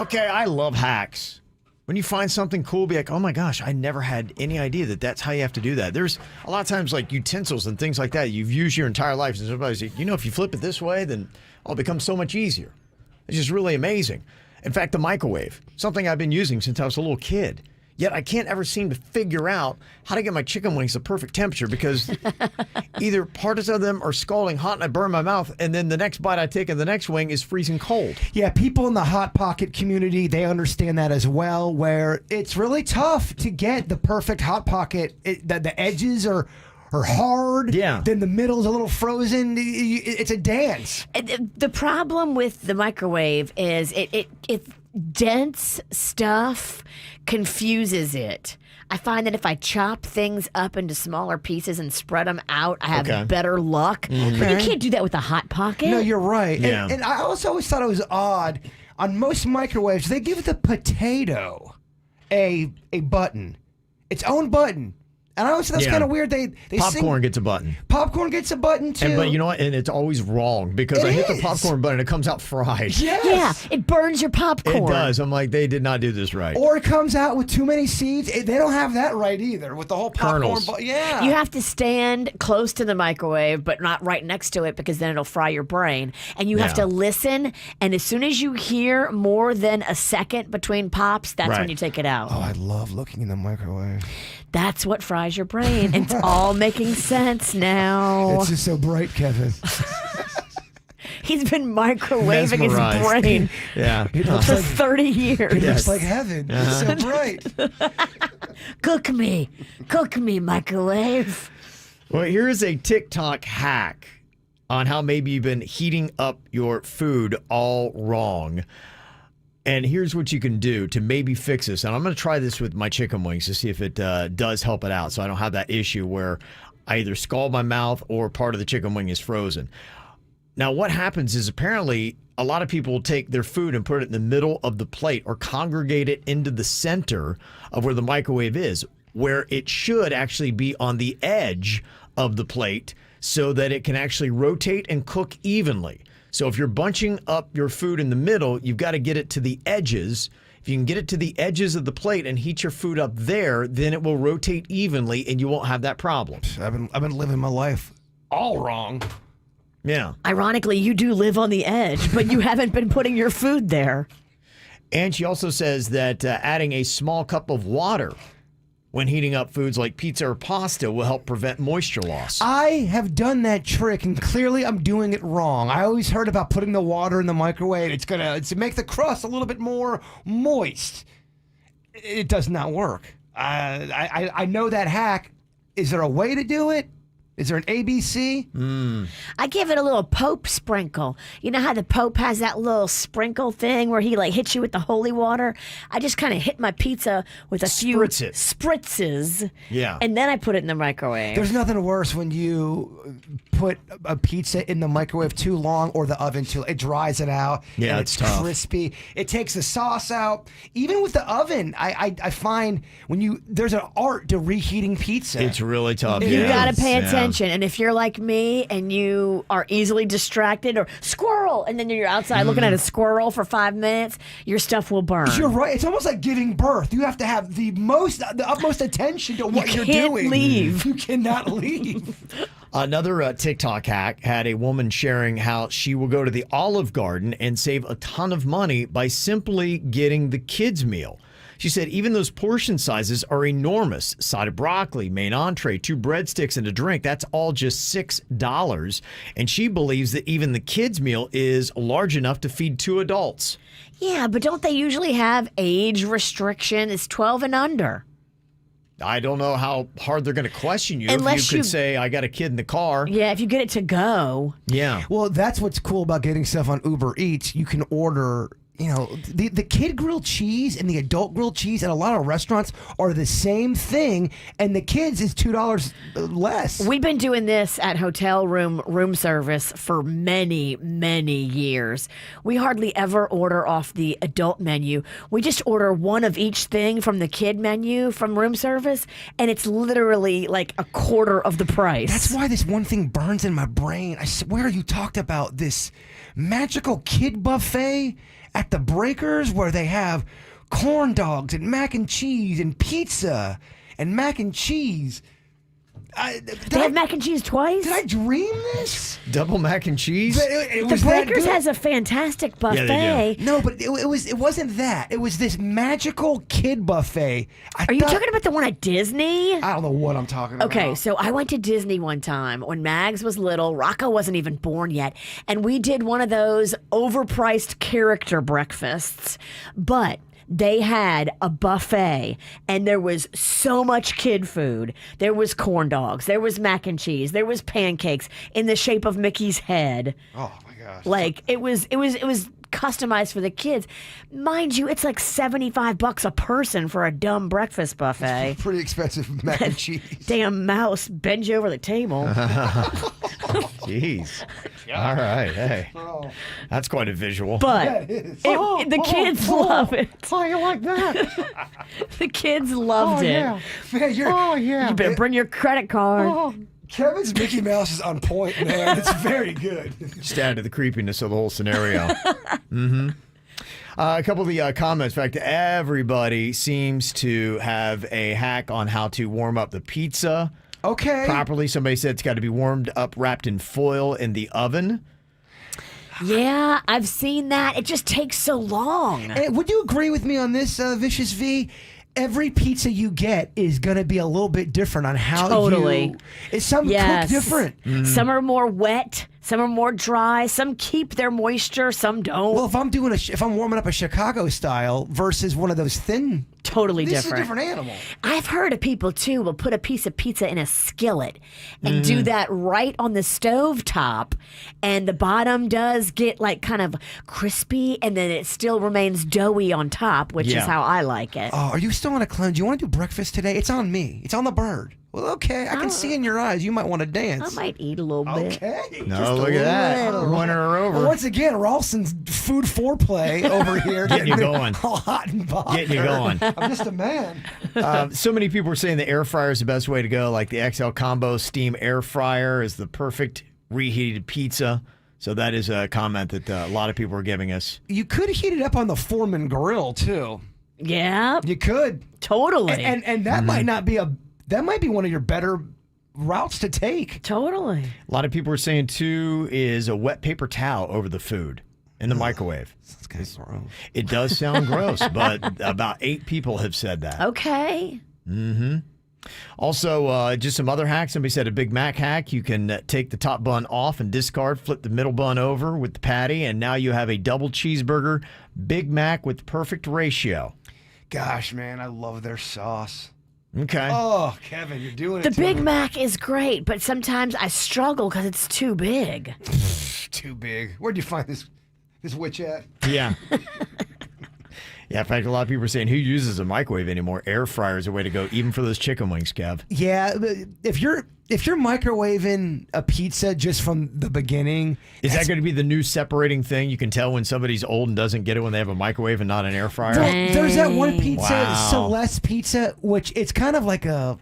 Okay, I love hacks. When you find something cool, be like, oh my gosh, I never had any idea that that's how you have to do that. There's a lot of times like utensils and things like that you've used your entire life. And somebody's like, if you flip it this way, then it becomes so much easier. It's just really amazing. In fact, the microwave, something I've been using since I was a little kid. Yet I can't ever seem to figure out how to get my chicken wings the perfect temperature because either parts of them are scalding hot and I burn my mouth, and then the next bite I take of the next wing is freezing cold. Yeah, people in the Hot Pocket community, they understand that as well, where it's really tough to get the perfect Hot Pocket. The edges are hard. Yeah. Then the middle's a little frozen. It's a dance. The problem with the microwave is it dense stuff confuses it. I find that if I chop things up into smaller pieces and spread them out, I have better luck. Mm-hmm. But you can't do that with a Hot Pocket. No, you're right. Yeah. And I also always thought it was odd. On most microwaves, they give the potato a button, its own button. And I always think that's kind of weird. They popcorn gets a button. Popcorn gets a button too. But you know what? And it's always wrong because I hit the popcorn button and it comes out fried. Yes. Yeah, it burns your popcorn. It does. I'm like, they did not do this right. Or it comes out with too many seeds. They don't have that right either with the whole popcorn. Yeah. You have to stand close to the microwave, but not right next to it because then it'll fry your brain. And you have to listen. And as soon as you hear more than a second between pops, that's when you take it out. Oh, I love looking in the microwave. That's what fries your brain. It's all making sense now. It's just so bright, Kevin. He's been microwaving his Mesmerized. brain for 30 years. It looks like heaven. It's so bright. Cook me, microwave. Well, here's a TikTok hack on how maybe you've been heating up your food all wrong. And here's what you can do to maybe fix this. And I'm going to try this with my chicken wings to see if it does help it out so I don't have that issue where I either scald my mouth or part of the chicken wing is frozen. Now, what happens is apparently a lot of people will take their food and put it in the middle of the plate or congregate it into the center of where the microwave is, where it should actually be on the edge of the plate so that it can actually rotate and cook evenly. So if you're bunching up your food in the middle, you've got to get it to the edges. If you can get it to the edges of the plate and heat your food up there, then it will rotate evenly and you won't have that problem. I've been living my life all wrong. Yeah. Ironically, you do live on the edge, but you haven't been putting your food there. And she also says that adding a small cup of water when heating up foods like pizza or pasta will help prevent moisture loss. I have done that trick, and clearly I'm doing it wrong. I always heard about putting the water in the microwave. It's to make the crust a little bit more moist. It does not work. I know that hack. Is there a way to do it? Is there an ABC? I give it a little Pope sprinkle. You know how the Pope has that little sprinkle thing where he like hits you with the holy water? I just kind of hit my pizza with a few spritzes. Yeah. And then I put it in the microwave. There's nothing worse when you put a pizza in the microwave too long or the oven too. It dries it out. Yeah, and it's tough. Crispy. It takes the sauce out. Even with the oven, I find there's an art to reheating pizza. It's really tough. You got to pay attention. And if you're like me and you are easily distracted or squirrel, and then you're outside looking at a squirrel for 5 minutes, your stuff will burn. You're right. It's almost like giving birth. You have to have the utmost attention to what you're can't doing. leave. You cannot leave. Another TikTok hack had a woman sharing how she will go to the Olive Garden and save a ton of money by simply getting the kids' meal. She said even those portion sizes are enormous. Side of broccoli, main entree, 2 breadsticks, and a drink. That's all just $6. And she believes that even the kids' meal is large enough to feed 2 adults. Yeah, but don't they usually have age restriction? It's 12 and under. I don't know how hard they're going to question you Unless if you could say, I got a kid in the car. Yeah, if you get it to go. Yeah. Well, that's what's cool about getting stuff on Uber Eats. You can order... the kid grilled cheese and the adult grilled cheese at a lot of restaurants are the same thing, and the kids is $2 less. We've been doing this at hotel room service for many, many years. We hardly ever order off the adult menu. We just order one of each thing from the kid menu from room service, and it's literally like a quarter of the price. That's why this one thing burns in my brain. I swear you talked about this magical kid buffet at the Breakers where they have corn dogs and mac and cheese and pizza and mac and cheese. They have mac and cheese twice? Did I dream this? Double mac and cheese? The Breakers has a fantastic buffet. Yeah, they do. No, but it wasn't that. It was this magical kid buffet. Are you talking about the one at Disney? I don't know what I'm talking about. Okay, so I went to Disney one time when Mags was little. Rocco wasn't even born yet. And we did one of those overpriced character breakfasts. But they had a buffet, and there was so much kid food. There was corn dogs, there was mac and cheese, there was pancakes in the shape of Mickey's head. Oh my gosh! Like it was customized for the kids. Mind you, it's like $75 a person for a dumb breakfast buffet. Pretty expensive mac and cheese. Damn mouse bend you over the table. Jeez. All right. Hey. That's quite a visual. But the kids love it. Oh, you like that? The kids loved it. Yeah. Man, You better bring your credit card. Oh, Kevin's Mickey Mouse is on point, man. It's very good. Just add to the creepiness of the whole scenario. Mm-hmm. A couple of the comments. In fact, everybody seems to have a hack on how to warm up the pizza. Okay. Properly. Somebody said it's got to be warmed up, wrapped in foil in the oven. Yeah, I've seen that. It just takes so long. Would you agree with me on this, Vicious V? Every pizza you get is going to be a little bit different on how It's some cooked different. Some are more wet. Some are more dry. Some keep their moisture. Some don't. Well, if I'm warming up a Chicago style versus one of those thin, totally this different. is a different animal. I've heard of people too will put a piece of pizza in a skillet and do that right on the stove top, and the bottom does get like kind of crispy, and then it still remains doughy on top, which is how I like it. Oh, are you still on a cleanse? Do you want to do breakfast today? It's on me. It's on the bird. Well, okay. I can see in your eyes. You might want to dance. I might eat a little bit. Okay. No, look at that. Winning her over. Well, once again, Ralston's food foreplay over here. Getting you going. All hot and bothered. Getting you going. I'm just a man. So many people are saying the air fryer is the best way to go. Like the XL Combo Steam Air Fryer is the perfect reheated pizza. So that is a comment that a lot of people are giving us. You could heat it up on the Foreman grill, too. Yeah. You could. Totally. And that might not be that might be one of your better routes to take. Totally. A lot of people are saying, too, is a wet paper towel over the food in the microwave. That's kind of gross. It does sound gross, but about 8 people have said that. Okay. Mm-hmm. Also, just some other hacks. Somebody said a Big Mac hack. You can take the top bun off and discard, flip the middle bun over with the patty, and now you have a double cheeseburger Big Mac with perfect ratio. Gosh, man, I love their sauce. Okay. Oh, Kevin, you're doing it. The Big Mac is great, but sometimes I struggle because it's too big. Too big. Where'd you find this witch at? Yeah. Yeah, in fact, a lot of people are saying, who uses a microwave anymore? Air fryer is a way to go, even for those chicken wings, Kev. Yeah, if you're microwaving a pizza just from the beginning, is that going to be the new separating thing? You can tell when somebody's old and doesn't get it when they have a microwave and not an air fryer. There's that one pizza, Wow. Celeste pizza, which it's kind of like the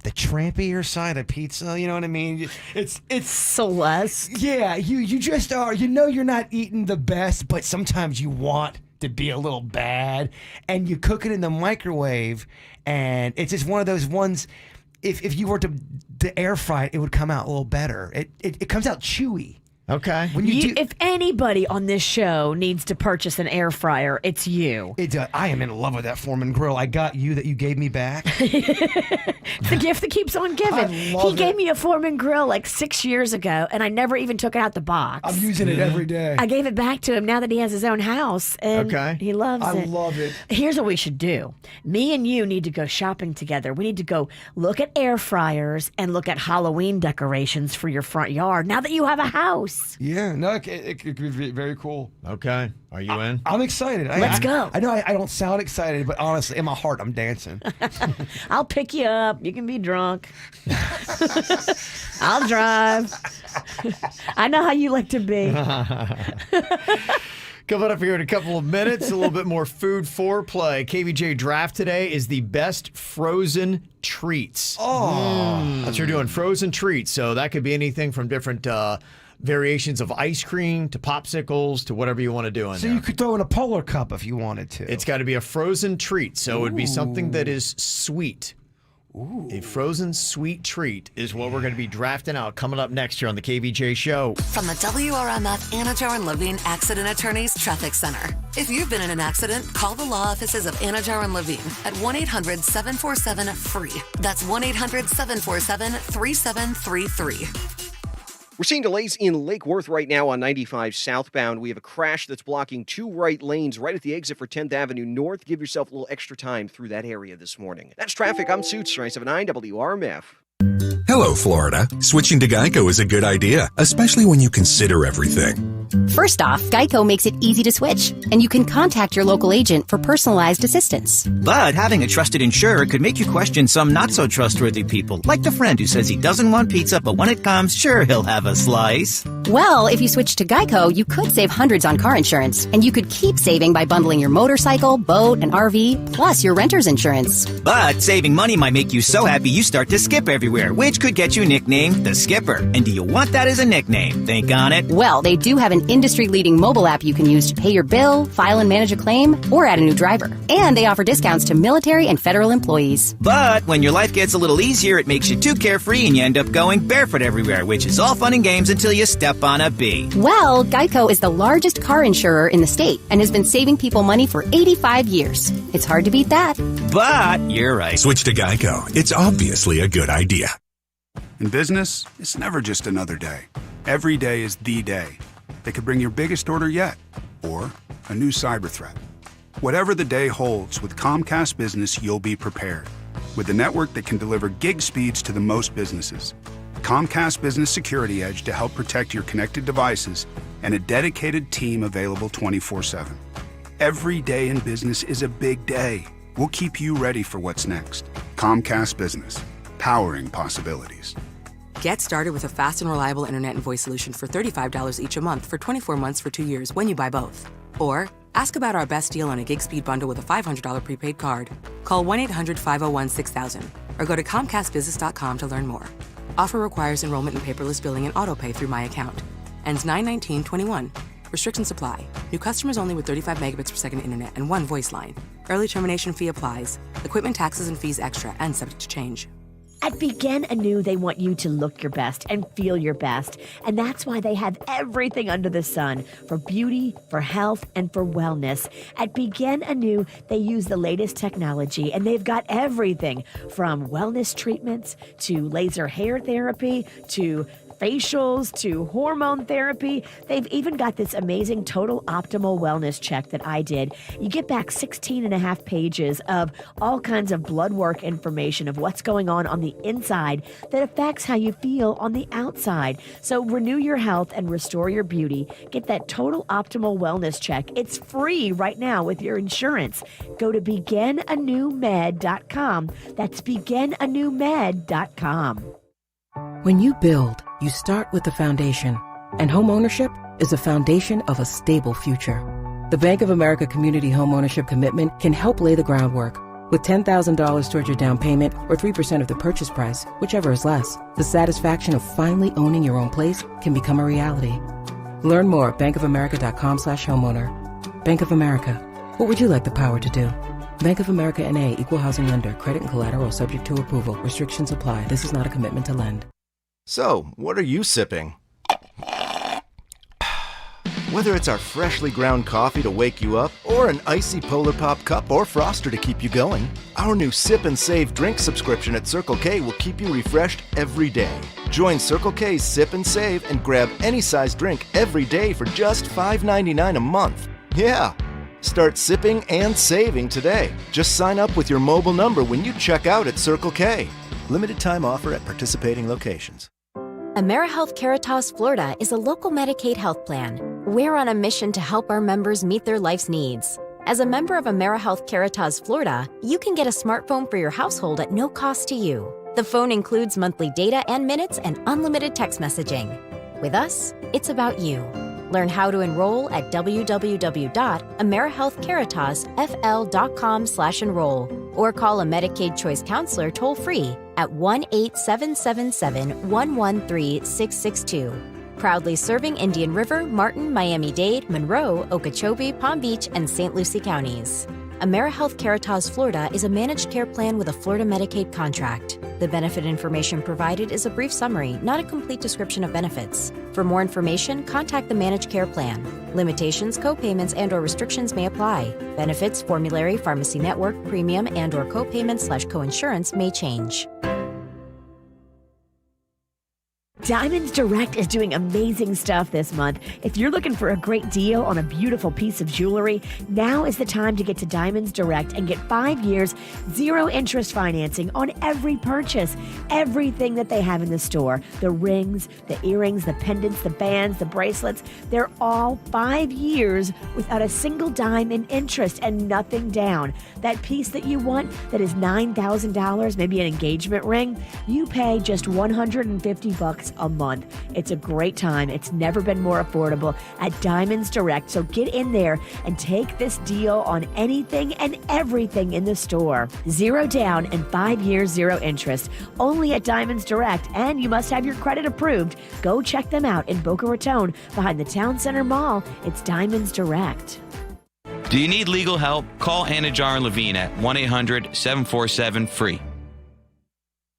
trampier side of pizza. You know what I mean? It's Celeste. Yeah, you just are. You know, you're not eating the best, but sometimes you want to be a little bad, and you cook it in the microwave, and it's just one of those ones. If you were to air fry it, it would come out a little better. It comes out chewy. Okay. When If anybody on this show needs to purchase an air fryer, it's you. I am in love with that Foreman grill. I got you that you gave me back. It's the gift that keeps on giving. He gave me a Foreman grill like 6 years ago, and I never even took it out the box. I'm using it every day. I gave it back to him now that he has his own house, and he loves it. I love it. Here's what we should do. Me and you need to go shopping together. We need to go look at air fryers and look at Halloween decorations for your front yard now that you have a house. Yeah, no, it could be very cool. Okay. Are you in? I'm excited. Let's go. I know I don't sound excited, but honestly, in my heart, I'm dancing. I'll pick you up. You can be drunk. I'll drive. I know how you like to be. Coming up here in a couple of minutes, a little bit more food foreplay. KVJ Draft today is the best frozen treats. Oh. That's what we're doing, frozen treats. So that could be anything from different variations of ice cream to popsicles to whatever you want to do in So there. you could throw in a Polar Cup if you wanted to. It's got to be a frozen treat, so it would be something that is sweet. Ooh. A frozen sweet treat is what we're going to be drafting out coming up next year on the KVJ Show. From the WRMF Anajar and Levine Accident Attorneys Traffic Center. If you've been in an accident, call the law offices of Anajar and Levine at 1-800-747-FREE. That's 1-800-747-3733. We're seeing delays in Lake Worth right now on 95 southbound. We have a crash that's blocking 2 right lanes right at the exit for 10th Avenue North. Give yourself a little extra time through that area this morning. That's traffic. I'm Suits, 979 WRMF. Hello, Florida. Switching to Geico is a good idea, especially when you consider everything. First off, Geico makes it easy to switch, and you can contact your local agent for personalized assistance. But having a trusted insurer could make you question some not-so-trustworthy people, like the friend who says he doesn't want pizza, but when it comes, sure, he'll have a slice. Well, if you switch to Geico, you could save hundreds on car insurance, and you could keep saving by bundling your motorcycle, boat, and RV, plus your renter's insurance. But saving money might make you so happy you start to skip everywhere, which could get you nicknamed the Skipper. And do you want that as a nickname? Think on it. Well, they do have an industry-leading mobile app you can use to pay your bill, file and manage a claim, or add a new driver. And they offer discounts to military and federal employees. But when your life gets a little easier, it makes you too carefree and you end up going barefoot everywhere, which is all fun and games until you step on a bee. Well, Geico is the largest car insurer in the state and has been saving people money for 85 years. It's hard to beat that. But you're right. Switch to Geico. It's obviously a good idea. In business, it's never just another day. Every day is the day. They could bring your biggest order yet, or a new cyber threat. Whatever the day holds, with Comcast Business, you'll be prepared. With a network that can deliver gig speeds to the most businesses. Comcast Business Security Edge to help protect your connected devices, and a dedicated team available 24/7. Every day in business is a big day. We'll keep you ready for what's next. Comcast Business, powering possibilities. Get started with a fast and reliable internet and voice solution for $35 each a month for 24 months for 2 years when you buy both. Or ask about our best deal on a gig speed bundle with a $500 prepaid card. Call 1-800-501-6000 or go to ComcastBusiness.com to learn more. Offer requires enrollment in paperless billing and autopay through My Account. Ends 9/19/21. Restrictions apply. New customers only with 35 megabits per second internet and one voice line. Early termination fee applies. Equipment taxes and fees extra and subject to change. At Begin Anew, they want you to look your best and feel your best. And that's why they have everything under the sun for beauty, for health, and for wellness. At Begin Anew, they use the latest technology, and they've got everything from wellness treatments to laser hair therapy to facials to hormone therapy. They've even got this amazing total optimal wellness check that I did. You get back 16 and a half pages of all kinds of blood work information of what's going on the inside that affects how you feel on the outside. So renew your health and restore your beauty. Get that total optimal wellness check. It's free right now with your insurance. Go to beginanewmed.com. That's beginanewmed.com. When you build, you start with the foundation, and home ownership is a foundation of a stable future. The Bank of America Community Home Ownership Commitment can help lay the groundwork with $10,000 towards your down payment or 3% of the purchase price, whichever is less. The satisfaction of finally owning your own place can become a reality. Learn more at bankofamerica.com/homeowner. Bank of America, what would you like the power to do? Bank of America N.A., Equal Housing Lender. Credit and collateral subject to approval. Restrictions apply. This is not a commitment to lend. So, what are you sipping? Whether it's our freshly ground coffee to wake you up or an icy Polar Pop cup or Froster to keep you going, our new Sip and Save drink subscription at Circle K will keep you refreshed every day. Join Circle K's Sip and Save and grab any size drink every day for just $5.99 a month. Yeah! Start sipping and saving today. Just sign up with your mobile number when you check out at Circle K. Limited time offer at participating locations. AmeriHealth Caritas Florida is a local Medicaid health plan. We're on a mission to help our members meet their life's needs. As a member of AmeriHealth Caritas Florida, you can get a smartphone for your household at no cost to you. The phone includes monthly data and minutes and unlimited text messaging. With us, it's about you. Learn how to enroll at www.amerihealthcaritasfl.com/enroll or call a Medicaid Choice Counselor toll-free at 1-877-713-662. Proudly serving Indian River, Martin, Miami-Dade, Monroe, Okeechobee, Palm Beach, and St. Lucie counties. AmeriHealth Caritas Florida is a managed care plan with a Florida Medicaid contract. The benefit information provided is a brief summary, not a complete description of benefits. For more information, contact the managed care plan. Limitations, co-payments, and/or restrictions may apply. Benefits, formulary, pharmacy network, premium, and/or co-payment/coinsurance may change. Diamonds Direct is doing amazing stuff this month. If you're looking for a great deal on a beautiful piece of jewelry, now is the time to get to Diamonds Direct and get 5 years, 0 interest financing on every purchase. Everything that they have in the store, the rings, the earrings, the pendants, the bands, the bracelets, they're all 5 years without a single dime in interest and nothing down. That piece that you want that is $9,000, maybe an engagement ring, you pay just $150 a month. It's a great time. It's never been more affordable at Diamonds Direct. So get in there and take this deal on anything and everything in the store. 0 down and 5 years, 0 interest. Only at Diamonds Direct, and you must have your credit approved. Go check them out in Boca Raton behind the Town Center Mall. It's Diamonds Direct. Do you need legal help? Call Anajar and Levine at 1-800-747-FREE.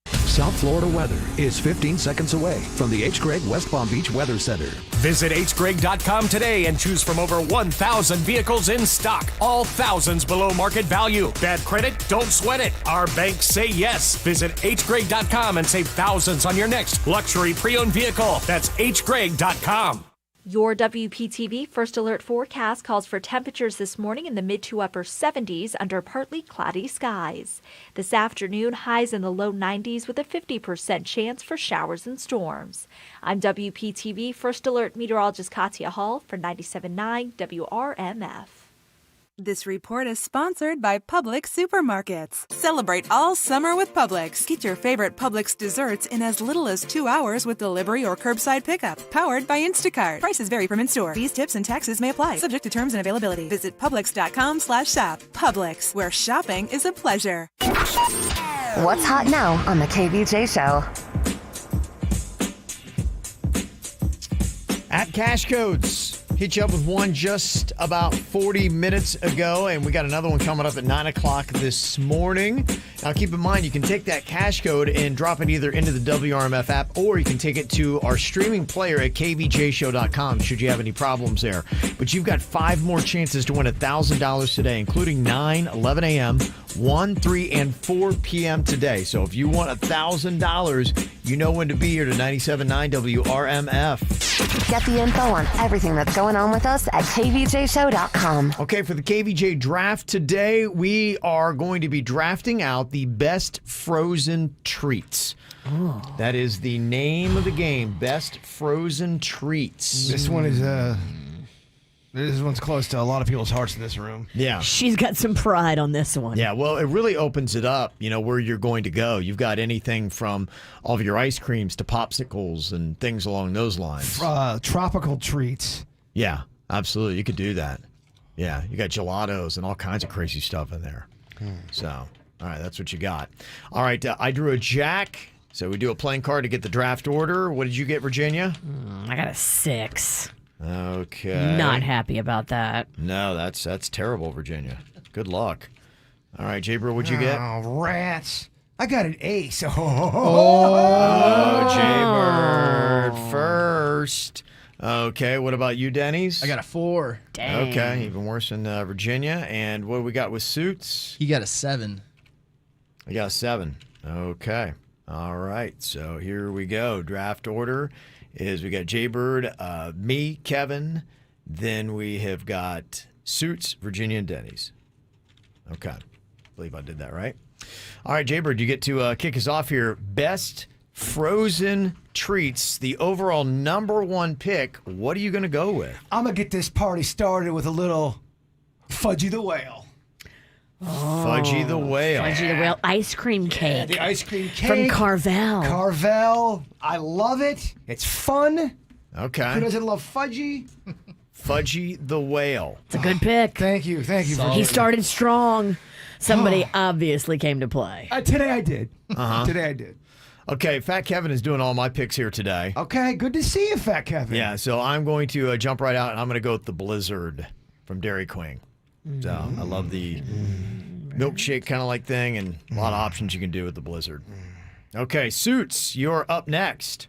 South Florida weather is 15 seconds away from the H. Gregg West Palm Beach Weather Center. Visit hgregg.com today and choose from over 1,000 vehicles in stock. All thousands below market value. Bad credit? Don't sweat it. Our banks say yes. Visit hgregg.com and save thousands on your next luxury pre-owned vehicle. That's hgregg.com. Your WPTV First Alert forecast calls for temperatures this morning in the mid to upper 70s under partly cloudy skies. This afternoon, highs in the low 90s with a 50% chance for showers and storms. I'm WPTV First Alert meteorologist Katya Hall for 97.9 WRMF. This report is sponsored by Publix Supermarkets. Celebrate all summer with Publix. Get your favorite Publix desserts in as little as 2 hours with delivery or curbside pickup. Powered by Instacart. Prices vary from in-store. Fees, tips, and taxes may apply. Subject to terms and availability. Visit Publix.com/shop. Publix, where shopping is a pleasure. What's hot now on the KVJ Show? At Cash Codes. Hit you up with one just about 40 minutes ago, and we got another one coming up at 9 o'clock this morning. Now, keep in mind, you can take that cash code and drop it either into the WRMF app, or you can take it to our streaming player at kvjshow.com should you have any problems there. But you've got 5 more chances to win $1,000 today, including 9, 11 a.m., 1, 3, and 4 p.m. today. So if you want $1,000, you know when to be here to 97.9 WRMF. Get the info on everything that's going on with us at kvjshow.com. Okay, for the KVJ draft today, we are going to be drafting out the best frozen treats. Oh. That is the name of the game, best frozen treats. This one's close to a lot of people's hearts in this room. Yeah. She's got some pride on this one. Yeah, well, it really opens it up, where you're going to go. You've got anything from all of your ice creams to popsicles and things along those lines. Tropical treats. Yeah, absolutely. You could do that. Yeah, you got gelatos and all kinds of crazy stuff in there. So, all right, that's what you got. All right, I drew a jack. So we do a playing card to get the draft order. What did you get, Virginia? I got a 6. Okay. Not happy about that. No, that's terrible, Virginia. Good luck. All right, Jaybro, what'd you get? Oh, rats. I got an ace. Jaybird first. Okay, what about you, Denny's? I got a 4. Dang. Okay, even worse than Virginia. And what do we got with Suits? He got a 7. I got a 7. Okay. All right, so here we go. Draft order is we got Jaybird, me, Kevin, then we have got Suits, Virginia, and Denny's. Okay. I believe I did that right. All right, Jaybird, you get to kick us off here. Best frozen treats, the overall #1 pick. What are you going to go with? I'm going to get this party started with a little Fudgy the Whale. Fudgy the Whale. Fudgy the Whale ice cream cake. The ice cream cake. From Carvel. Carvel. I love it. It's fun. Okay. Who doesn't love Fudgy? Fudgy the Whale. It's a good pick. Thank you. He started strong. Somebody obviously came to play. Today I did. Uh-huh. Today I did. Okay, Fat Kevin is doing all my picks here today. Okay, good to see you, Fat Kevin. Yeah, so I'm going to jump right out, and I'm going to go with the Blizzard from Dairy Queen. So I love the milkshake kind of like thing, and a lot of options you can do with the Blizzard. Okay, Suits, you're up next.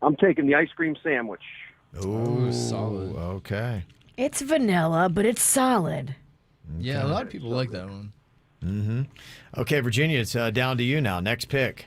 I'm taking the ice cream sandwich. Ooh, solid. Okay. It's vanilla, but it's solid. Yeah, a lot of people like that one. Mm-hmm. Okay, Virginia, it's down to you now. Next pick.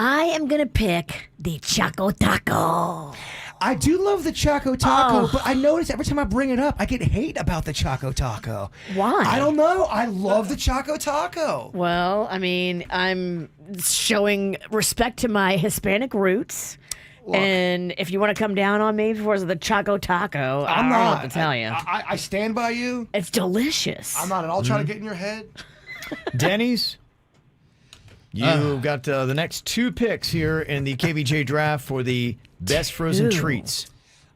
I am going to pick the Choco Taco. I do love the Choco Taco, but I notice every time I bring it up, I get hate about the Choco Taco. Why? I don't know. I love the Choco Taco. Well, I mean, I'm showing respect to my Hispanic roots. Look, and if you want to come down on me for the Choco Taco, I don't know what to tell you. I stand by you. It's delicious. I'm not at all trying to get in your head. Denny's, you got the next 2 picks here in the KVJ draft for the best frozen treats.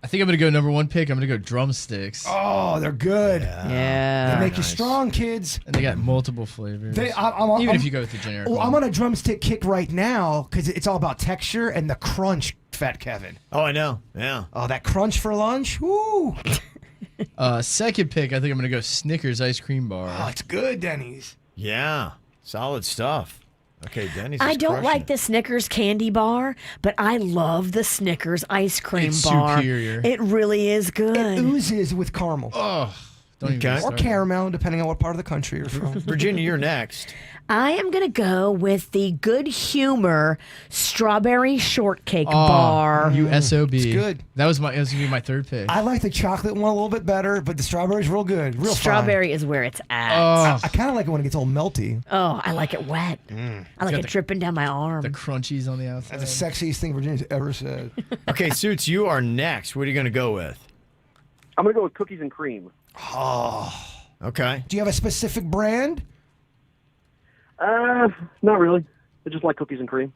I think I'm going to go number 1 pick. I'm going to go drumsticks. Oh, they're good. Yeah. They make you strong, kids. And they got multiple flavors. Even if you go with the generic one. I'm on a drumstick kick right now because it's all about texture and the crunch, Fat Kevin. Oh, I know. Yeah. Oh, that crunch for lunch. Woo. Second pick, I think I'm going to go Snickers ice cream bar. Oh, it's good, Denny's. Yeah. Solid stuff. Okay, Denny's. I don't like the Snickers candy bar, but I love the Snickers ice cream bar. Superior. It really is good. It oozes with caramel. Oh, don't even Or start. caramel, depending on what part of the country you're from. Virginia, you're next. I am going to go with the Good Humor strawberry shortcake bar. You SOB. It's good. That was going to be my third pick. I like the chocolate one a little bit better, but the strawberry's real good. Real Strawberry is where it's at. I kind of like it when it gets all melty. Oh, I like it wet. I like got it dripping down my arm. The crunchies on the outside. That's the sexiest thing Virginia's ever said. Okay, Suits, you are next. What are you going to go with? I'm going to go with cookies and cream. Oh. Okay. Do you have a specific brand? Not really. I just like cookies and cream.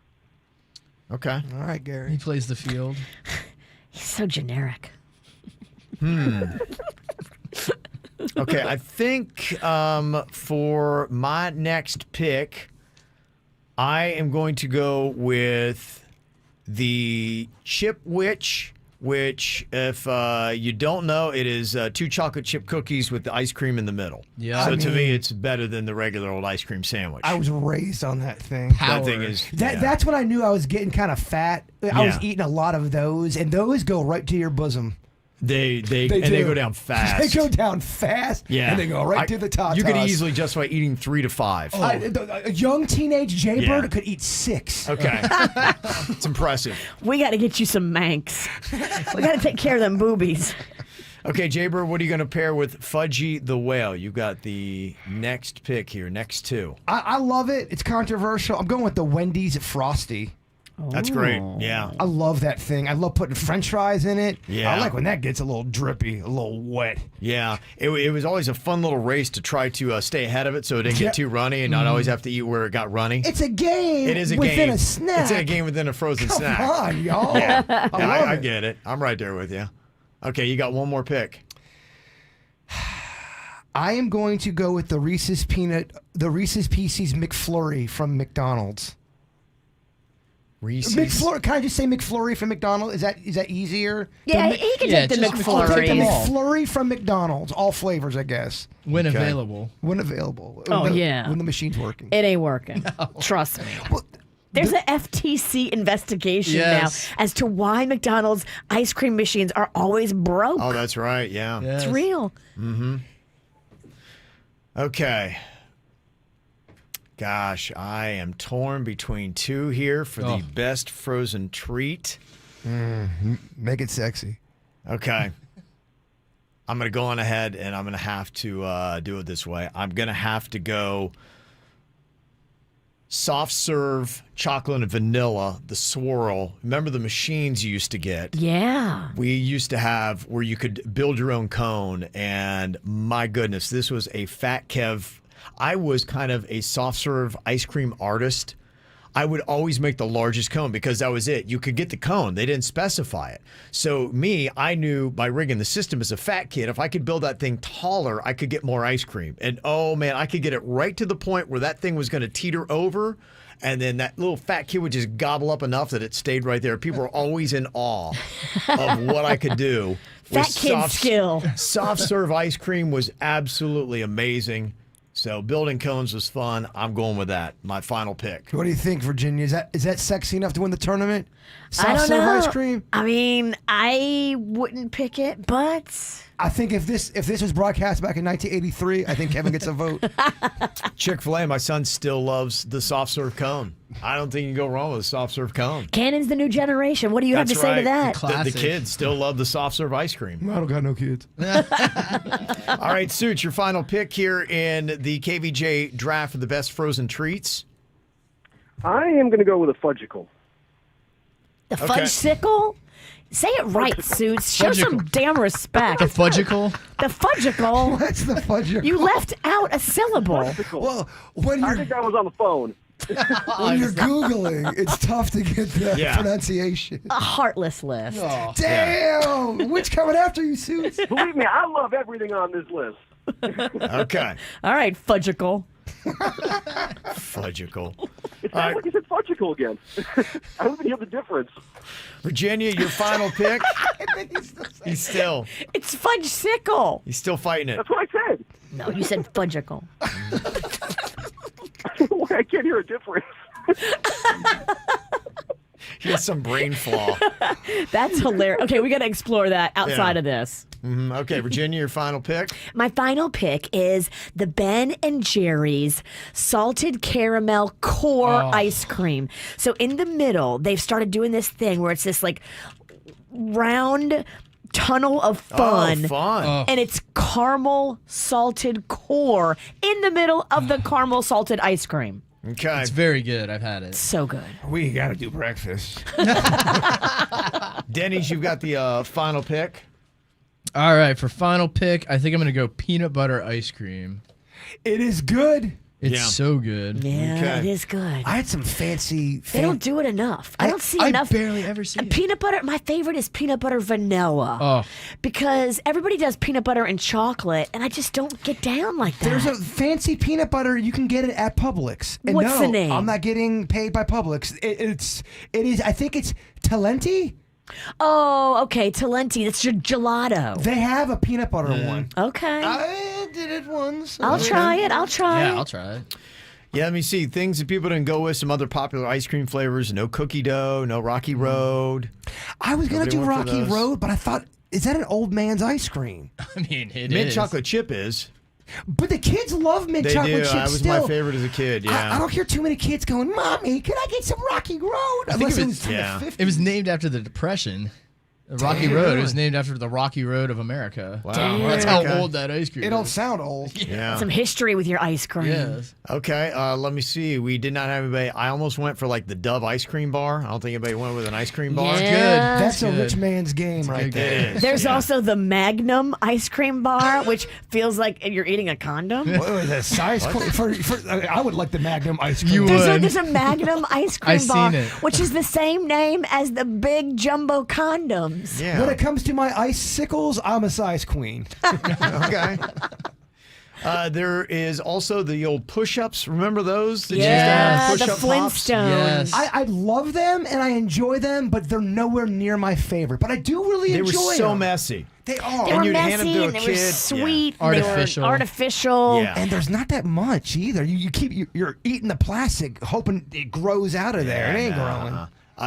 Okay. All right, Gary. He plays the field. He's so generic. Okay, I think for my next pick, I am going to go with the Chip Witch, which, if you don't know, it is 2 chocolate chip cookies with the ice cream in the middle. Yeah. So to me, it's better than the regular old ice cream sandwich. I was raised on that thing. That thing is. That's when I knew I was getting kind of fat. I was Yeah. eating a lot of those, and those go right to your bosom. They do. go down fast. They go down fast, Yeah. and they go right to the top. You could easily justify eating 3 to 5. A young teenage Jaybird Yeah. could eat 6. Okay. It's impressive. We got to get you some Manx. We got to take care of them boobies. Okay, Jaybird, what are you going to pair with Fudgy the Whale? You got the next pick here, next 2. I love it. It's controversial. I'm going with the Wendy's Frosty. That's great. Yeah. I love that thing. I love putting French fries in it. Yeah. I like when that gets a little drippy, a little wet. Yeah. It was always a fun little race to try to stay ahead of it so it didn't get too runny and not always have to eat where it got runny. It's a game. It is a within game. a snack. It's a game within a frozen Come snack. on, y'all. Yeah. I love I it. get it. I'm right there with you. Okay, you got one more pick. I am going to go with the Reese's Pieces McFlurry from McDonald's. Reese's. McFlurry. Can I just say McFlurry from McDonald's? Is that easier? Yeah, he can take the I'll take the McFlurry. McFlurry from McDonald's. All flavors, I guess. When available. When available. Oh, When yeah. When the machine's working. It ain't working. Trust me. There's an FTC investigation Yes. now as to why McDonald's ice cream machines are always broke. Oh, that's right. Yeah. It's real. Mm-hmm. Okay. Gosh, I am torn between 2 here for the best frozen treat. Make it sexy. Okay. I'm going to go on ahead and I'm going to have to do it this way. I'm going to have to go soft serve chocolate and vanilla, the swirl. Remember the machines you used to get? Yeah. We used to have where you could build your own cone, and my goodness, this was a Fat Kev. I was kind of a soft serve ice cream artist. I would always make the largest cone because that was it. You could get the cone. They didn't specify it. So I knew by rigging the system as a fat kid, if I could build that thing taller, I could get more ice cream. And oh man, I could get it right to the point where that thing was going to teeter over. And then that little fat kid would just gobble up enough that it stayed right there. People were always in awe of what I could do. Fat kid skill. Soft serve ice cream was absolutely amazing. So building cones was fun. I'm going with that. My final pick. What do you think, Virginia? Is that sexy enough to win the tournament? I don't Soft serve know. ice cream? I mean, I wouldn't pick it, but I think if this was broadcast back in 1983, I think Kevin gets a vote. Chick-fil-A, my son still loves the soft serve cone. I don't think you can go wrong with a soft serve cone. Cannon's the new generation. What do you have to say to that? The kids still love the soft serve ice cream. I don't got no kids. All right, Suits, your final pick here in the KVJ draft for the best frozen treats. I am going to go with a fudgicle. The fudge-sicle? Say it right, Suits. Show some damn respect. The fudgicle? The fudgicle? What's the fudgicle? You left out a syllable. Well, when I think I was on the phone. When you're Googling, it's tough to get the pronunciation. A heartless list. Oh, damn! Which coming after you, Suits? Believe me, I love everything on this list. Okay. All right, fudgicle. Fudgicle. It sounds like you said fudgicle again. I don't even hear the difference. Virginia, your final pick? He's still. It's fudge-sicle. He's still fighting it. That's what I said. No, you said fudgicle. I can't hear a difference. He has some brain flaw. That's hilarious. Okay, we got to explore that outside of this. Mm-hmm. Okay, Virginia, your final pick? My final pick is the Ben & Jerry's salted caramel core ice cream. So in the middle, they've started doing this thing where it's this like round tunnel of fun. And it's caramel salted core in the middle of the caramel salted ice cream. Okay. It's very good. I've had it. So good. We got to do breakfast. Denny's, you've got the final pick. All right, for final pick, I think I'm going to go peanut butter ice cream. It is good. It's so good. Yeah, it is good. I had some fancy. They don't do it enough. I don't see I enough. barely ever see it. Peanut butter. My favorite is peanut butter vanilla. Oh. Because everybody does peanut butter and chocolate, and I just don't get down like that. There's a fancy peanut butter. You can get it at Publix. And What's the name? I'm not getting paid by Publix. It is. I think it's Talenti. Oh, okay. Talenti. That's your gelato. They have a peanut butter one. Okay. I did it once. I'll try it. I'll try it. Yeah, I'll try it. Yeah, let me see. Things that people didn't go with, some other popular ice cream flavors. No cookie dough, no Rocky Road. I was going to do Nobody went for Rocky those. Road, but I thought, is that an old man's ice cream? I mean, it Mint is. chocolate chip is. But the kids love mint They chocolate do. chips That was still. my favorite as a kid, yeah. I don't hear too many kids going, Mommy, can I get some Rocky Road? I think Unless it it was- was yeah. from the 50s. It was named after the Depression. Rocky Damn. Road. It was named after the Rocky Road of America. Wow. That's how old that ice cream It is. don't sound old. Yeah. Some history with your ice cream. Yes. Okay, let me see. We did not have anybody. I almost went for like the Dove ice cream bar. I don't think anybody went with an ice cream bar. Yeah. That's a good. rich man's game right there. It is. There's yeah. also the Magnum ice cream bar, which feels like you're eating a condom. What was that size? I would like the Magnum ice cream. You would. There's a Magnum ice cream I've bar, seen it. which is the same name as the big jumbo condoms. Yeah. When it comes to my icicles, I'm a size queen. Okay. There is also the old push-ups. Remember those? That Yeah, used to the have push-up pops? Flintstones. Yes. I love them and I enjoy them, but they're nowhere near my favorite. But I do really They were enjoy so them. messy. They are. They And were you'd hand them messy to a and they were kid. sweet. Yeah. and they were Artificial. artificial. Yeah. And there's not that much either. You're eating the plastic, hoping it grows out of there. It ain't growing.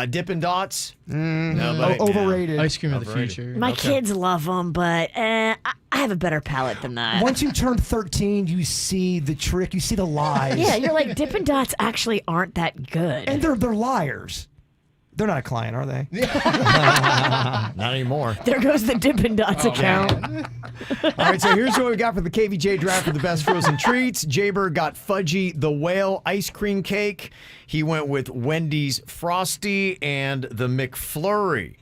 Dippin' Dots. Overrated. Ice cream of the Overrated. future. My kids love them, but I have a better palate than that. Once you turn 13, you see the trick. You see the lies. Yeah, you're like Dippin' Dots actually aren't that good. And they're liars. They're not a client, are they? Not anymore. There goes the Dippin' Dots account. All right, so here's what we got for the KVJ draft for the best frozen treats. Jaybird got Fudgy the Whale ice cream cake. He went with Wendy's Frosty and the McFlurry.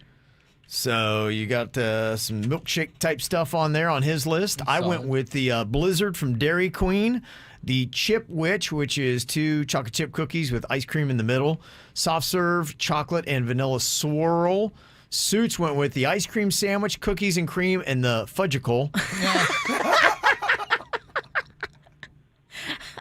So you got some milkshake type stuff on there on his list. I went with the Blizzard from Dairy Queen. The Chip Witch, which is 2 chocolate chip cookies with ice cream in the middle. Soft serve, chocolate, and vanilla swirl. Suits went with the ice cream sandwich, cookies and cream, and the fudgicle.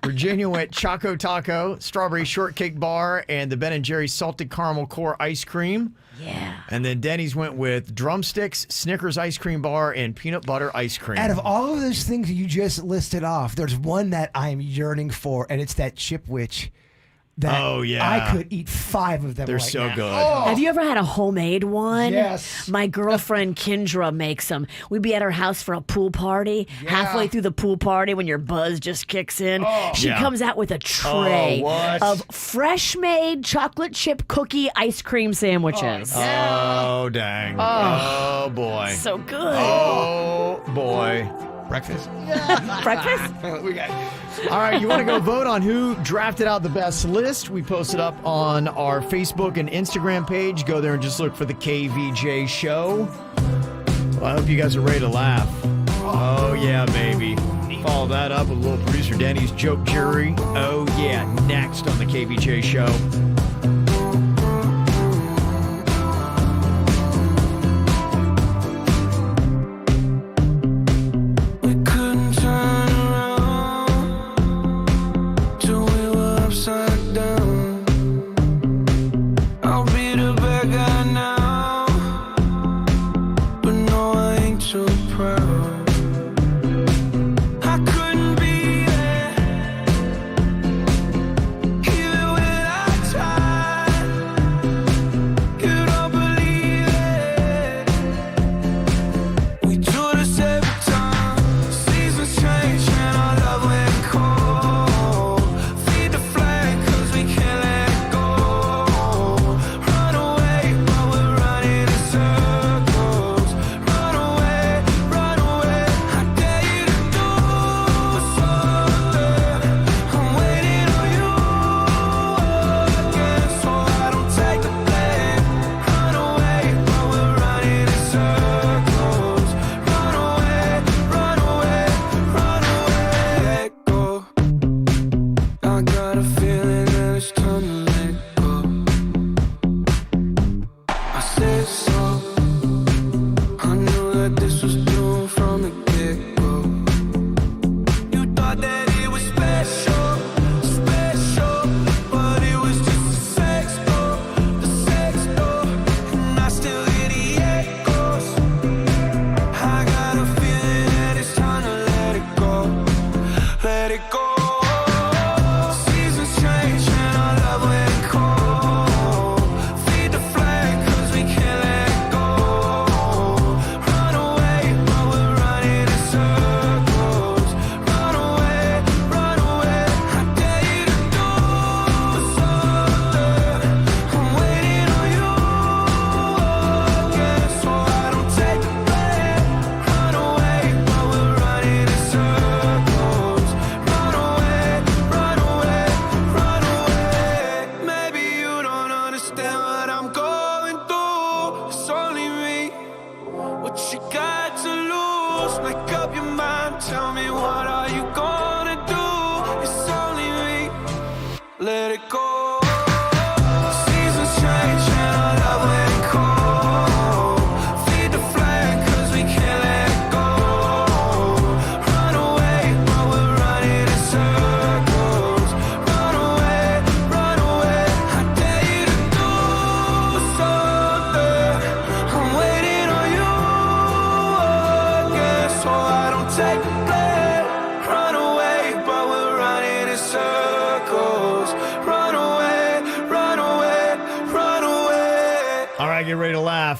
Virginia went Choco Taco, strawberry shortcake bar, and the Ben & Jerry's salted caramel core ice cream. Yeah. And then Denny's went with drumsticks, Snickers ice cream bar, and peanut butter ice cream. Out of all of those things you just listed off, there's one that I'm yearning for, and it's that Chip Witch. that I could eat 5 of them. They're right so now. good. Oh. Have you ever had a homemade one? Yes. My girlfriend Kendra makes them. We'd be at her house for a pool party. Yeah. Halfway through the pool party, when your buzz just kicks in, she Yeah. comes out with a tray what? of fresh-made chocolate chip cookie ice cream sandwiches. Oh, dang. Oh, boy. So good. Oh, boy. Breakfast? Breakfast? We got. All right, you want to go vote on who drafted out the best list? We posted up on our Facebook and Instagram page. Go there and just look for the KVJ show. Well, I hope you guys are ready to laugh. Oh, yeah, baby. Follow that up with a little producer Danny's joke jury. Oh, yeah, next on the KVJ show.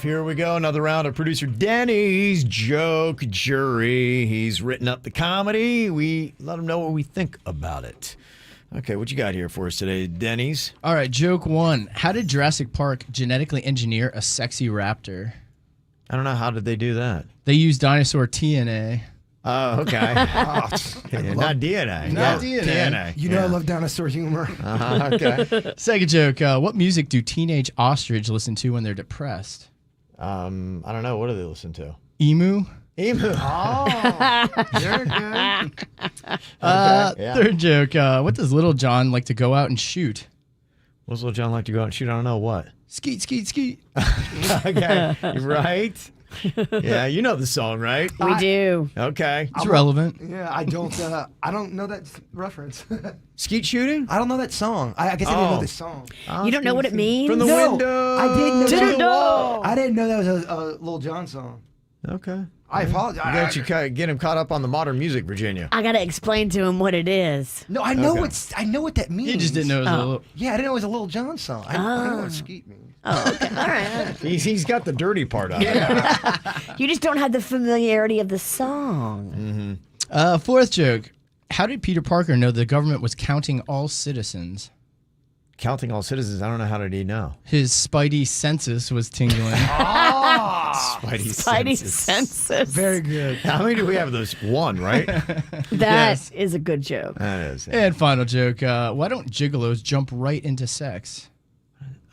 Here we go. Another round of producer Danny's joke jury. He's written up the comedy. We let him know what we think about it. Okay, what you got here for us today, Denny's? All right, joke 1. How did Jurassic Park genetically engineer a sexy raptor? I don't know. How did they do that? They used dinosaur TNA. Oh, okay. Not DNA. Not DNA. You know I love dinosaur humor. Okay. Second joke. What music do teenage ostrich listen to when they're depressed? I don't know. What do they listen to? Emu. Emu. Oh, very good. Okay, Third joke. What does Little John like to go out and shoot? What does Little John like to go out and shoot? I don't know what. Skeet, skeet, skeet. Okay. Right? Yeah, you know the song, right? We do. Okay. It's relevant. Yeah, I don't know that reference. Skeet shooting? I don't know that song. I guess I didn't know this song. You don't know what it means? From the window. I didn't know. To the door. I didn't know that was a Lil Jon song. Okay. I apologize. You get him caught up on the modern music, Virginia. I gotta explain to him what it is. No, I know I know what that means. You just didn't know it was a little. Yeah, I didn't know it was a Lil Jon song. I know what skeet means. Oh, okay. All right. He's got the dirty part of it. You just don't have the familiarity of the song. Fourth joke. How did Peter Parker know the government was counting all citizens? Counting all citizens? I don't know. How did he know? His spidey senses was tingling. Spidey senses. Very good. How many do we have of those? One, right? That is a good joke. That is. And final joke. Why don't gigolos jump right into sex?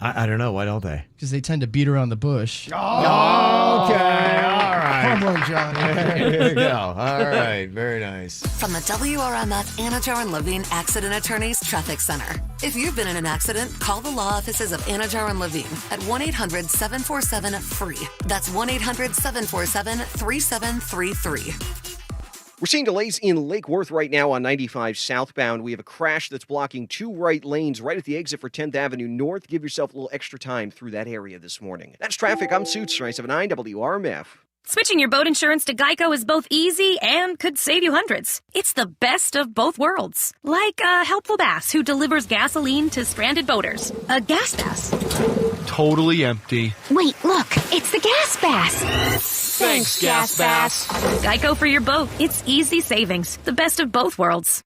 I don't know. Why don't they? Because they tend to beat around the bush. Okay. All right. Come on, John. There you go. All right. Very nice. From the WRMF Anajar and Levine Accident Attorneys Traffic Center. If you've been in an accident, call the law offices of Anajar and Levine at 1-800-747-FREE. That's 1-800-747-3733. We're seeing delays in Lake Worth right now on 95 southbound. We have a crash that's blocking 2 right lanes right at the exit for 10th Avenue North. Give yourself a little extra time through that area this morning. That's traffic. I'm Suits, 979 WRMF. Switching your boat insurance to Geico is both easy and could save you hundreds. It's the best of both worlds. Like a helpful bass who delivers gasoline to stranded boaters. A gas bass. Totally empty. Wait, look, it's the gas bass. Thanks, Gas Bass. Geico for your boat. It's easy savings. The best of both worlds.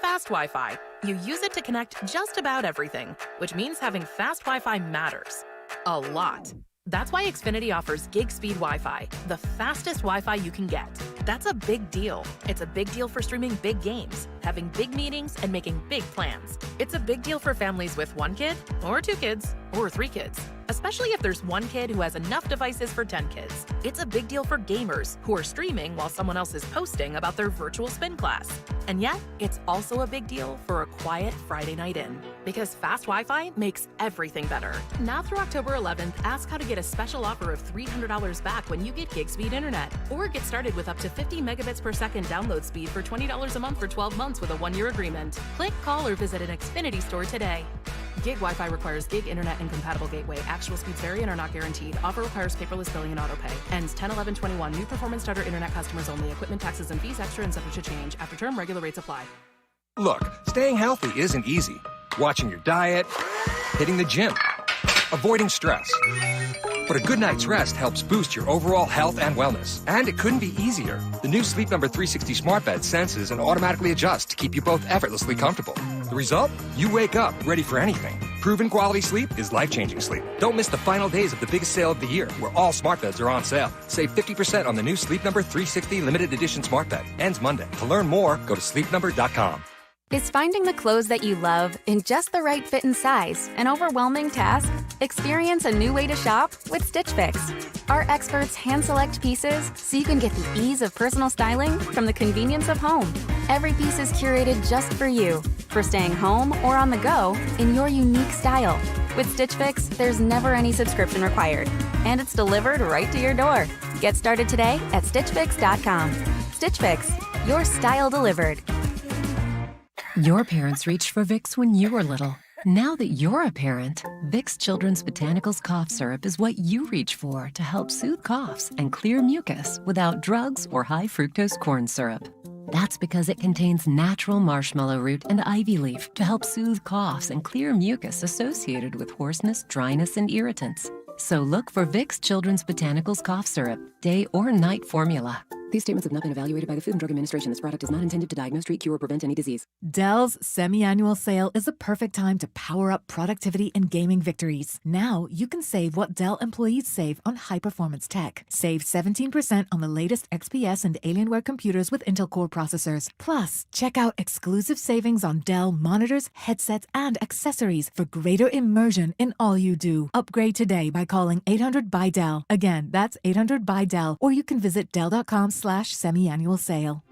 Fast Wi-Fi. You use it to connect just about everything, which means having fast Wi-Fi matters. A lot. That's why Xfinity offers gig speed Wi-Fi, the fastest Wi-Fi you can get. That's a big deal. It's a big deal for streaming big games, having big meetings, and making big plans. It's a big deal for families with 1 kid, or 2 kids, or 3 kids, especially if there's 1 kid who has enough devices for 10 kids. It's a big deal for gamers who are streaming while someone else is posting about their virtual spin class. And yet, it's also a big deal for a quiet Friday night in, because fast Wi-Fi makes everything better. Now through October 11th, ask how to get a special offer of $300 back when you get gig speed internet, or get started with up to 50 megabits per second download speed for $20 a month for 12 months with a 1-year agreement. Click, call, or visit an Xfinity store today. Gig Wi-Fi requires gig internet and compatible gateway. Actual speeds vary and are not guaranteed. Offer requires paperless billing and autopay. Ends 10/11/21. New performance starter internet customers only. Equipment taxes and fees extra and subject to change. After term, regular rates apply. Look, staying healthy isn't easy. Watching your diet, hitting the gym, avoiding stress. But a good night's rest helps boost your overall health and wellness. And it couldn't be easier. The new Sleep Number 360 smart bed senses and automatically adjusts to keep you both effortlessly comfortable. The result? You wake up ready for anything. Proven quality sleep is life-changing sleep. Don't miss the final days of the biggest sale of the year, where all smart beds are on sale. Save 50% on the new Sleep Number 360 limited edition smart bed. Ends Monday. To learn more, go to sleepnumber.com. Is finding the clothes that you love in just the right fit and size an overwhelming task? Experience a new way to shop with Stitch Fix. Our experts hand-select pieces so you can get the ease of personal styling from the convenience of home. Every piece is curated just for you, for staying home or on the go in your unique style. With Stitch Fix, there's never any subscription required, and it's delivered right to your door. Get started today at StitchFix.com. Stitch Fix, your style delivered. Your parents reached for Vicks when you were little. Now that you're a parent, Vicks Children's Botanicals Cough Syrup is what you reach for to help soothe coughs and clear mucus without drugs or high fructose corn syrup. That's because it contains natural marshmallow root and ivy leaf to help soothe coughs and clear mucus associated with hoarseness, dryness, and irritants. So look for Vicks Children's Botanicals Cough Syrup, day or night formula. These statements have not been evaluated by the Food and Drug Administration. This product is not intended to diagnose, treat, cure, or prevent any disease. Dell's semi-annual sale is a perfect time to power up productivity and gaming victories. Now you can save what Dell employees save on high-performance tech. Save 17% on the latest XPS and Alienware computers with Intel Core processors. Plus, check out exclusive savings on Dell monitors, headsets, and accessories for greater immersion in all you do. Upgrade today by calling 800-BY-DELL. Again, that's 800-BY-DELL, or you can visit Dell.com/semi-annual sale.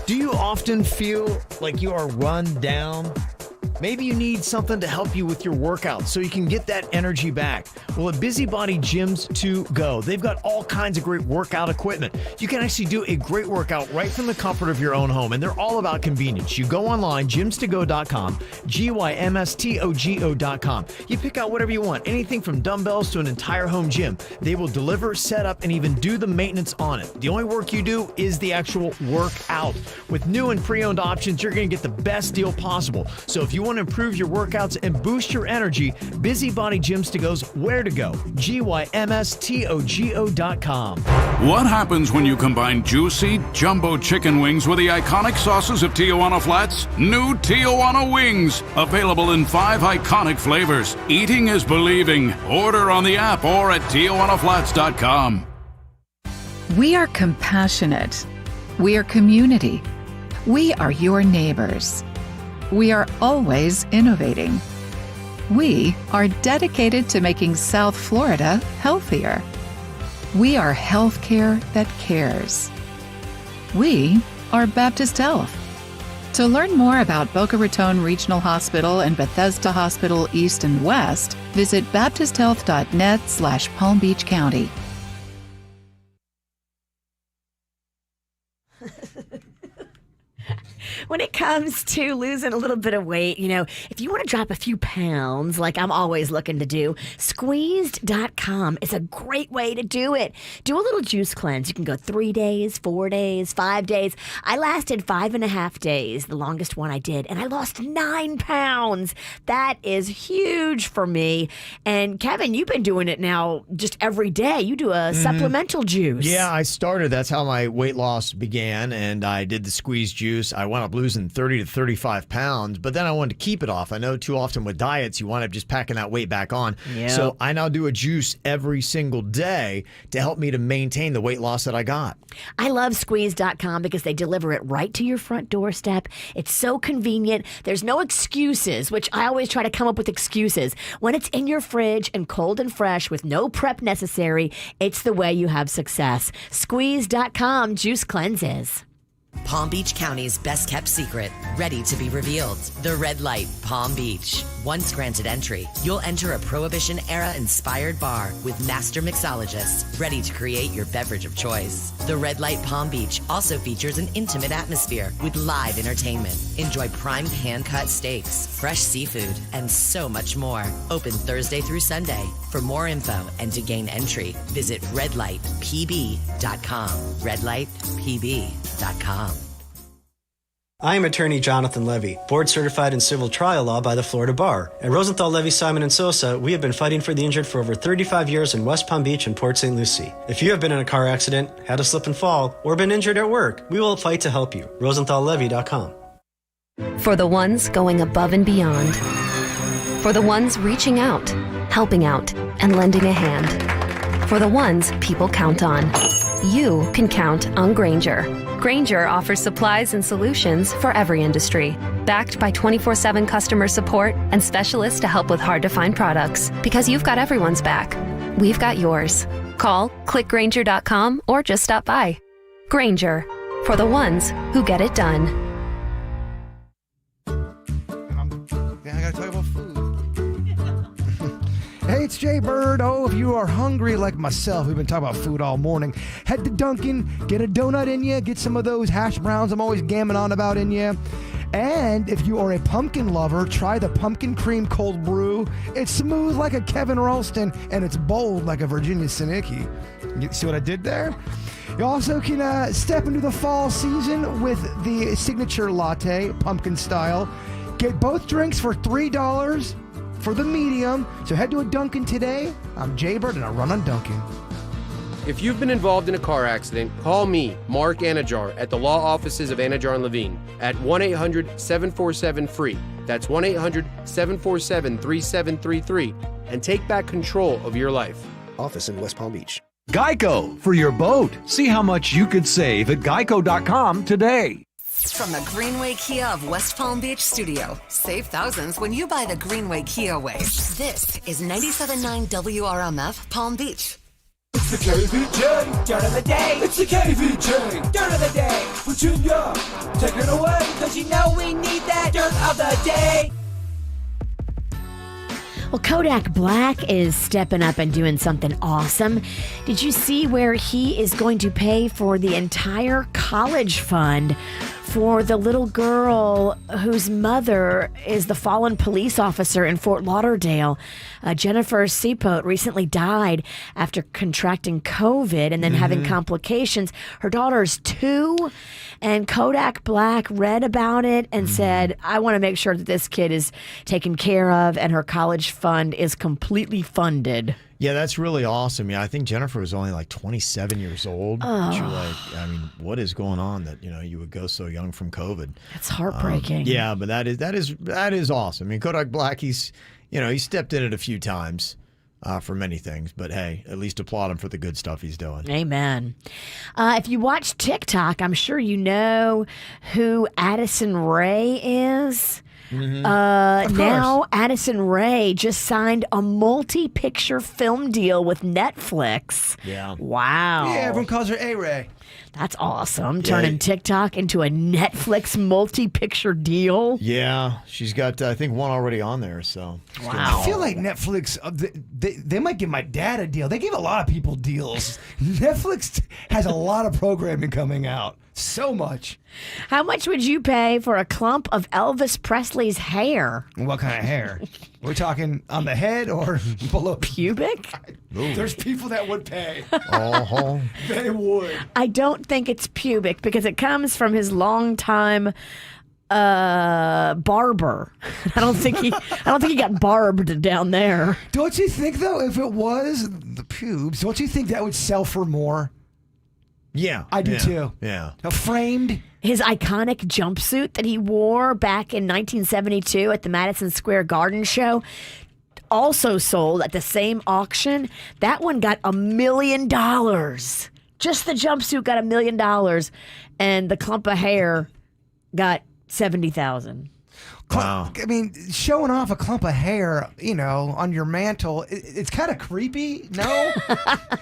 Do you often feel like you are run down? Maybe you need something to help you with your workout so you can get that energy back. Well, at Busybody Gyms to Go, they've got all kinds of great workout equipment. You can actually do a great workout right from the comfort of your own home, and they're all about convenience. You go online, gymstogo.com, gymstogo.com. You pick out whatever you want, anything from dumbbells to an entire home gym. They will deliver, set up, and even do the maintenance on it. The only work you do is the actual workout. With new and pre-owned options, you're going to get the best deal possible. So if you want to improve your workouts and boost your energy, Busybody Gyms to Go's where to go. gymstogo.com. What happens when you combine juicy jumbo chicken wings with the iconic sauces of Tijuana Flats? New Tijuana Wings, available in 5 iconic flavors. Eating is believing. Order on the app or at TijuanaFlats.com. We are compassionate. We are community. We are your neighbors. We are always innovating. We are dedicated to making South Florida healthier. We are healthcare that cares. We are Baptist Health. To learn more about Boca Raton Regional Hospital and Bethesda Hospital East and West, visit baptisthealth.net/Palm Beach County. When it comes to losing a little bit of weight, if you want to drop a few pounds, like I'm always looking to do, squeezed.com is a great way to do it. Do a little juice cleanse. You can go 3 days, 4 days, 5 days. I lasted 5.5 days, the longest one I did, and I lost 9 pounds. That is huge for me. And Kevin, you've been doing it now just every day. You do a supplemental juice. Yeah, I started. That's how my weight loss began, and I did the squeeze juice. I wound up losing 30 to 35 pounds, but then I wanted to keep it off. I know too often with diets, you wind up just packing that weight back on. Yep. So I now do a juice every single day to help me to maintain the weight loss that I got. I love squeeze.com because they deliver it right to your front doorstep. It's so convenient. There's no excuses, which I always try to come up with excuses. When it's in your fridge and cold and fresh with no prep necessary, it's the way you have success. Squeeze.com juice cleanses. Palm Beach County's best kept secret, ready to be revealed. The Red Light Palm Beach. Once granted entry, you'll enter a Prohibition-era inspired bar with master mixologists ready to create your beverage of choice. The Red Light Palm Beach also features an intimate atmosphere with live entertainment. Enjoy primed hand-cut steaks, fresh seafood, and so much more. Open Thursday through Sunday. For more info and to gain entry, visit redlightpb.com. redlightpb.com. I am attorney Jonathan Levy, board certified in civil trial law by the Florida Bar. At Rosenthal, Levy, Simon & Sosa, we have been fighting for the injured for over 35 years in West Palm Beach and Port St. Lucie. If you have been in a car accident, had a slip and fall, or been injured at work, we will fight to help you. RosenthalLevy.com. For the ones going above and beyond. For the ones reaching out, helping out, and lending a hand. For the ones people count on. You can count on Grainger. Grainger offers supplies and solutions for every industry, backed by 24/7 customer support and specialists to help with hard-to-find products. Because you've got everyone's back. We've got yours. Call, click Grainger.com, or just stop by. Grainger, for the ones who get it done. Yeah, I gotta talk about food. Hey, it's Jay Bird. Oh, if you are hungry like myself, we've been talking about food all morning. Head to Dunkin', get a donut in you, get some of those hash browns I'm always gamming on about in you. And if you are a pumpkin lover, try the pumpkin cream cold brew. It's smooth like a Kevin Ralston, and it's bold like a Virginia Sinicki. You see what I did there? You also can step into the fall season with the signature latte, pumpkin style. Get both drinks for $3 for the medium. So head to a Dunkin' today. I'm Jay Bird, and I run on Dunkin'. If you've been involved in a car accident, call me, Mark Anajar, at the law offices of Anajar and Levine at 1-800-747-FREE. That's 1-800-747-3733, and take back control of your life. Office in West Palm Beach. Geico for your boat. See how much you could save at geico.com today. From the Greenway Kia of West Palm Beach studio. Save thousands when you buy the Greenway Kia way. This is 97.9 WRMF Palm Beach. It's the KVJ Dirt of the Day. It's the KVJ Dirt of the Day. Virginia, take it away. Cause you know we need that Dirt of the Day. Well, Kodak Black is stepping up and doing something awesome. Did you see where he is going to pay for the entire college fund for the little girl whose mother is the fallen police officer in Fort Lauderdale? Jennifer Seapote recently died after contracting COVID and then having complications. Her daughter's 2, and Kodak Black read about it and said, I want to make sure that this kid is taken care of and her college fund is completely funded. Yeah, that's really awesome. Yeah, I think Jennifer was only like 27 years old. What is going on that you would go so young from COVID? It's heartbreaking. Yeah, but that is awesome. I mean, Kodak Black, he stepped in it a few times for many things, but hey, at least applaud him for the good stuff he's doing. Amen. If you watch TikTok, I'm sure you know who Addison Rae is. Now Addison Rae just signed a multi-picture film deal with Netflix. Yeah. Wow. Yeah, everyone calls her A-Ray. That's awesome. Turning TikTok into a Netflix multi-picture deal. Yeah, she's got, I think, one already on there. So wow. I feel like Netflix, they might give my dad a deal. They give a lot of people deals. Netflix has a lot of programming coming out. So much. How much would you pay for a clump of Elvis Presley's hair? What kind of hair? We're talking on the head or below? Pubic? There's people that would pay. Oh, they would. I don't think it's pubic because it comes from his longtime barber. I don't think he got barbed down there. Don't you think though, if it was the pubes, don't you think that would sell for more? Yeah. I do too. Yeah. Framed. His iconic jumpsuit that he wore back in 1972 at the Madison Square Garden show also sold at the same auction. That one got $1 million. Just the jumpsuit got $1 million, and the clump of hair got $70,000. Wow. I mean, showing off a clump of hair, on your mantle, it's kind of creepy, no?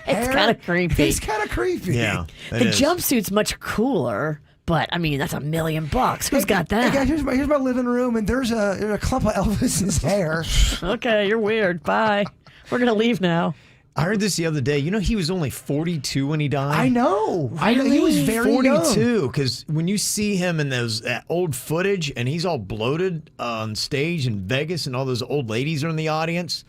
It's kind of creepy. It's kind of creepy. Yeah. The jumpsuit's much cooler, but I mean, that's $1 million. Who's got that? Hey guys, here's my living room, and there's a clump of Elvis's hair. Okay, you're weird. Bye. We're going to leave now. I heard this the other day. He was only 42 when he died. I know. I know. He was very 42. Because when you see him in that old footage, and he's all bloated on stage in Vegas, and all those old ladies are in the audience,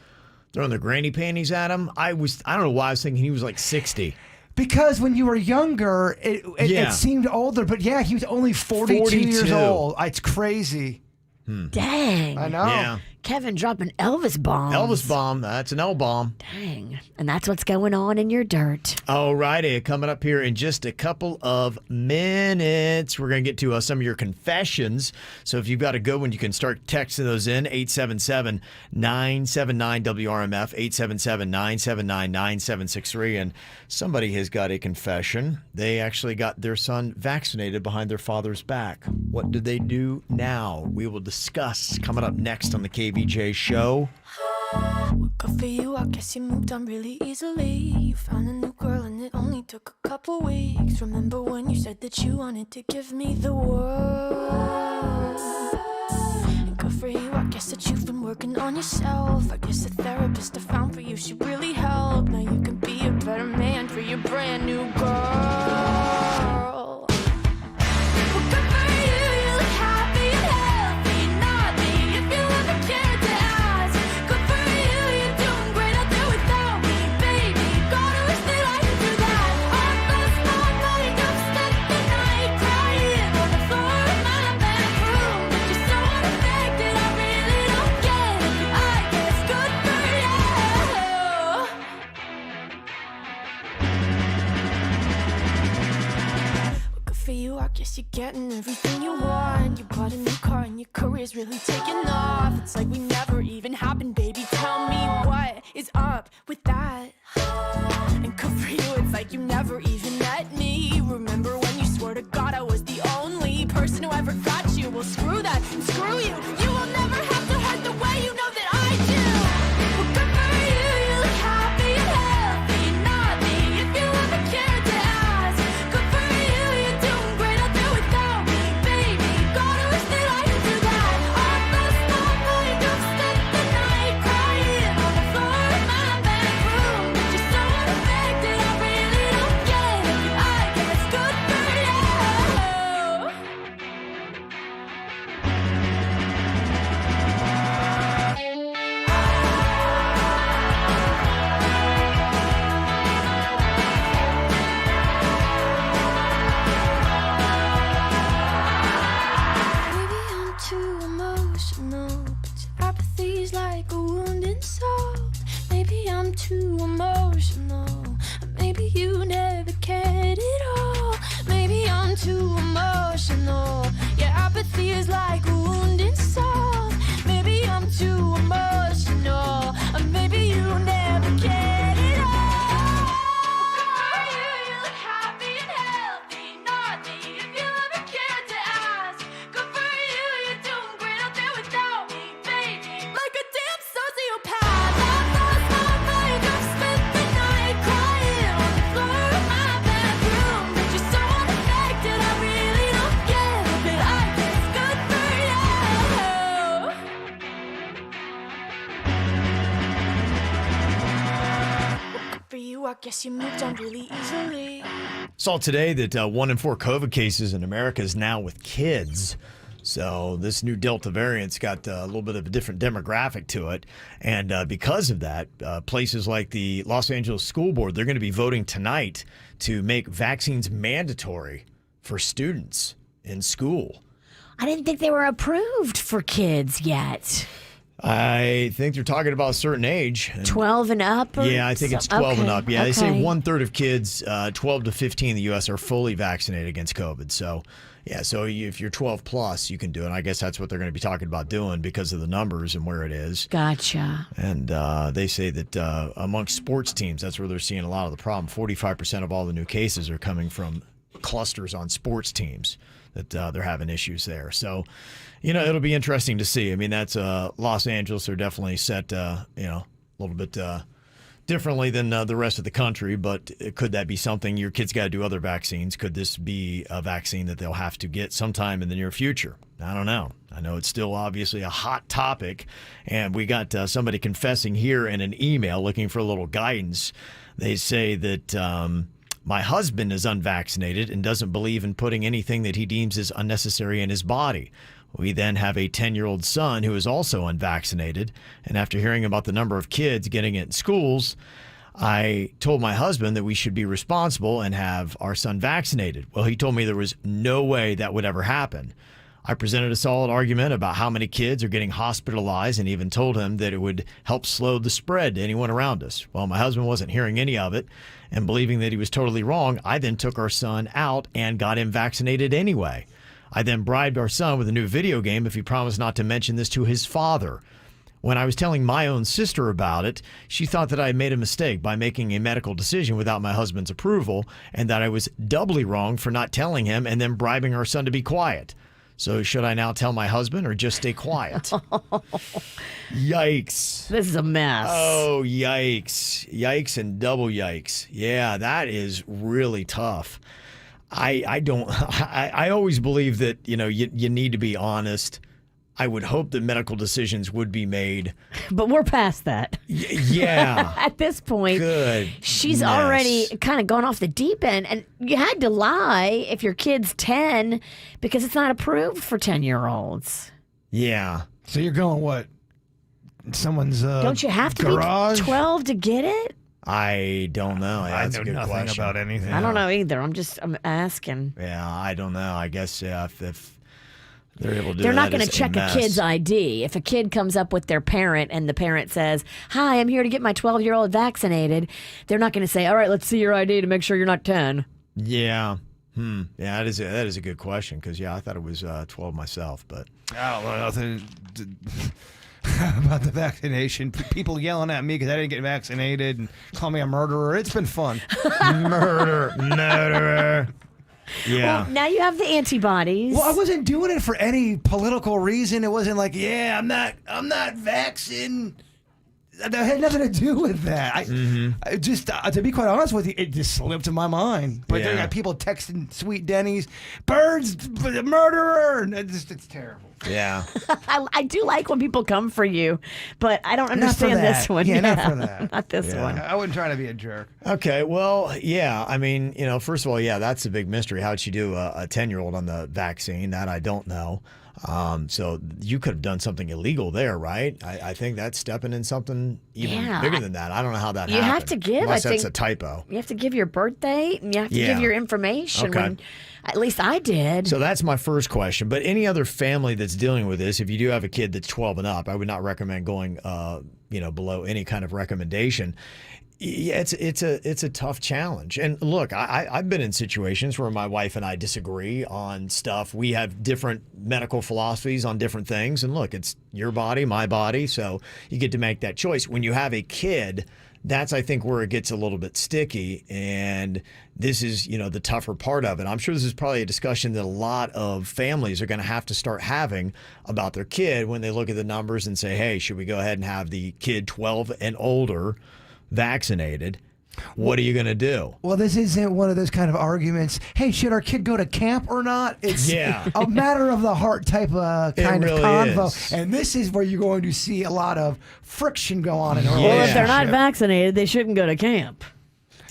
throwing their granny panties at him. I don't know why I was thinking he was like 60. Because when you were younger, it seemed older. But yeah, he was only 42 years old. It's crazy. Dang. I know. Yeah. Kevin dropping Elvis bombs. Elvis bomb. That's an L bomb. Dang. And that's what's going on in your dirt. All righty. Coming up here in just a couple of minutes, we're going to get to some of your confessions. So if you've got a good one, you can start texting those in. 877-979-WRMF, 877-979-9763. And somebody has got a confession. They actually got their son vaccinated behind their father's back. What do they do now? We will discuss coming up next on the KVJ show. Good for you, I guess you moved on really easily. You found a new girl and it only took a couple weeks. Remember when you said that you wanted to give me the world? And good for you, I guess that you've been working on yourself. I guess the therapist I found for you should really help. Now you can be a better man for your brand new girl. I guess you're getting everything you want. You bought a new car and your career's really taking off. It's like we never even happened, baby. Tell me what is up with that. And good for you, it's like you never even met me. Remember when you swore to God I was the only person who ever got you? Well, screw that and screw you. You will never have to hurt the way you know that I do. Well, good for you, you look happy and healthy and naughty. If you ever cared to ask, good for you, you're doing great. I'll do without me, baby. Gotta wish that I could do that. All last night, I've spent the night crying I guess you moved on really easily. Saw today that 1 in 4 COVID cases in America is now with kids. So this new Delta variant's got a little bit of a different demographic to it. And because of that, places like the Los Angeles School Board, they're going to be voting tonight to make vaccines mandatory for students in school. I didn't think they were approved for kids yet. I think they're talking about a certain age. 12 and up? Yeah, I think it's 12 and up. Yeah, they say okay. 1/3 of kids 12 to 15 in the U.S. are fully vaccinated against COVID. So, yeah, so if you're 12 plus, you can do it. I guess that's what they're going to be talking about doing because of the numbers and where it is. Gotcha. And they say that amongst sports teams, that's where they're seeing a lot of the problem. 45% of all the new cases are coming from clusters on sports teams that they're having issues there. So, it'll be interesting to see. I mean, that's Los Angeles. They're definitely set, a little bit differently than the rest of the country. But could that be something? Your kids got to do other vaccines. Could this be a vaccine that they'll have to get sometime in the near future? I don't know. I know it's still obviously a hot topic. And we got somebody confessing here in an email looking for a little guidance. They say that my husband is unvaccinated and doesn't believe in putting anything that he deems is unnecessary in his body. We then have a 10-year-old son who is also unvaccinated. And after hearing about the number of kids getting it in schools, I told my husband that we should be responsible and have our son vaccinated. Well, he told me there was no way that would ever happen. I presented a solid argument about how many kids are getting hospitalized and even told him that it would help slow the spread to anyone around us. Well, my husband wasn't hearing any of it, and believing that he was totally wrong, I then took our son out and got him vaccinated anyway. I then bribed our son with a new video game if he promised not to mention this to his father. When I was telling my own sister about it, she thought that I had made a mistake by making a medical decision without my husband's approval, and that I was doubly wrong for not telling him and then bribing our son to be quiet. So should I now tell my husband or just stay quiet? Yikes. This is a mess. Oh, yikes. Yikes and double yikes. Yeah, that is really tough. I always believe that, you need to be honest. I would hope that medical decisions would be made. But we're past that. Yeah. At this point, she's already kind of gone off the deep end. And you had to lie if your kid's 10 because it's not approved for 10-year-olds. Yeah. So you're going what? Someone's Don't you have to garage? be 12 to get it? I don't know. Yeah, I that's know a good nothing question. about anything. Yeah. I don't know either. I'm asking. Yeah, I don't know. I guess if they're able to do They're not that, going to it's check a mess. kid's ID. If a kid comes up with their parent and the parent says, "Hi, I'm here to get my 12-year-old vaccinated," they're not going to say, "All right, let's see your ID to make sure you're not 10." Yeah. Yeah, that is a good question because, I thought it was 12 myself, but I don't know nothing about the vaccination. People yelling at me because I didn't get vaccinated and call me a murderer. It's been fun. Murderer. Yeah. Well, now you have the antibodies. Well, I wasn't doing it for any political reason. It wasn't like, I'm not vaccinated. That had nothing to do with that. I just, to be quite honest with you, it just slipped in my mind. But there got people texting Sweet Denny's, birds, murderer. And it's terrible. Yeah. I do like when people come for you, but I don't understand this one. Yeah, not for that. Not this one. I wasn't trying to be a jerk. Okay, well, yeah. I mean, first of all, that's a big mystery. How'd she do a 10-year-old on the vaccine? That I don't know. So you could have done something illegal there, right? I think that's stepping in something even bigger than that. I don't know how that happened. You have to give, Unless I that's think, a typo. You have to give your birth date, and you have to give your information. Okay. When, at least I did. So that's my first question. But any other family that's dealing with this, if you do have a kid that's 12 and up, I would not recommend going, below any kind of recommendation. Yeah, it's a tough challenge. And look, I've been in situations where my wife and I disagree on stuff. We have different medical philosophies on different things. And look, it's your body, my body. So you get to make that choice. When you have a kid, that's, I think, where it gets a little bit sticky. And this is, the tougher part of it. I'm sure this is probably a discussion that a lot of families are going to have to start having about their kid when they look at the numbers and say, hey, should we go ahead and have the kid 12 and older vaccinated? What are you going to do? Well, this isn't one of those kind of arguments. Hey, should our kid go to camp or not? It's a matter of the heart type of kind of convo. Is. And this is where you're going to see a lot of friction go on in a relationship. Well, if they're not vaccinated, they shouldn't go to camp.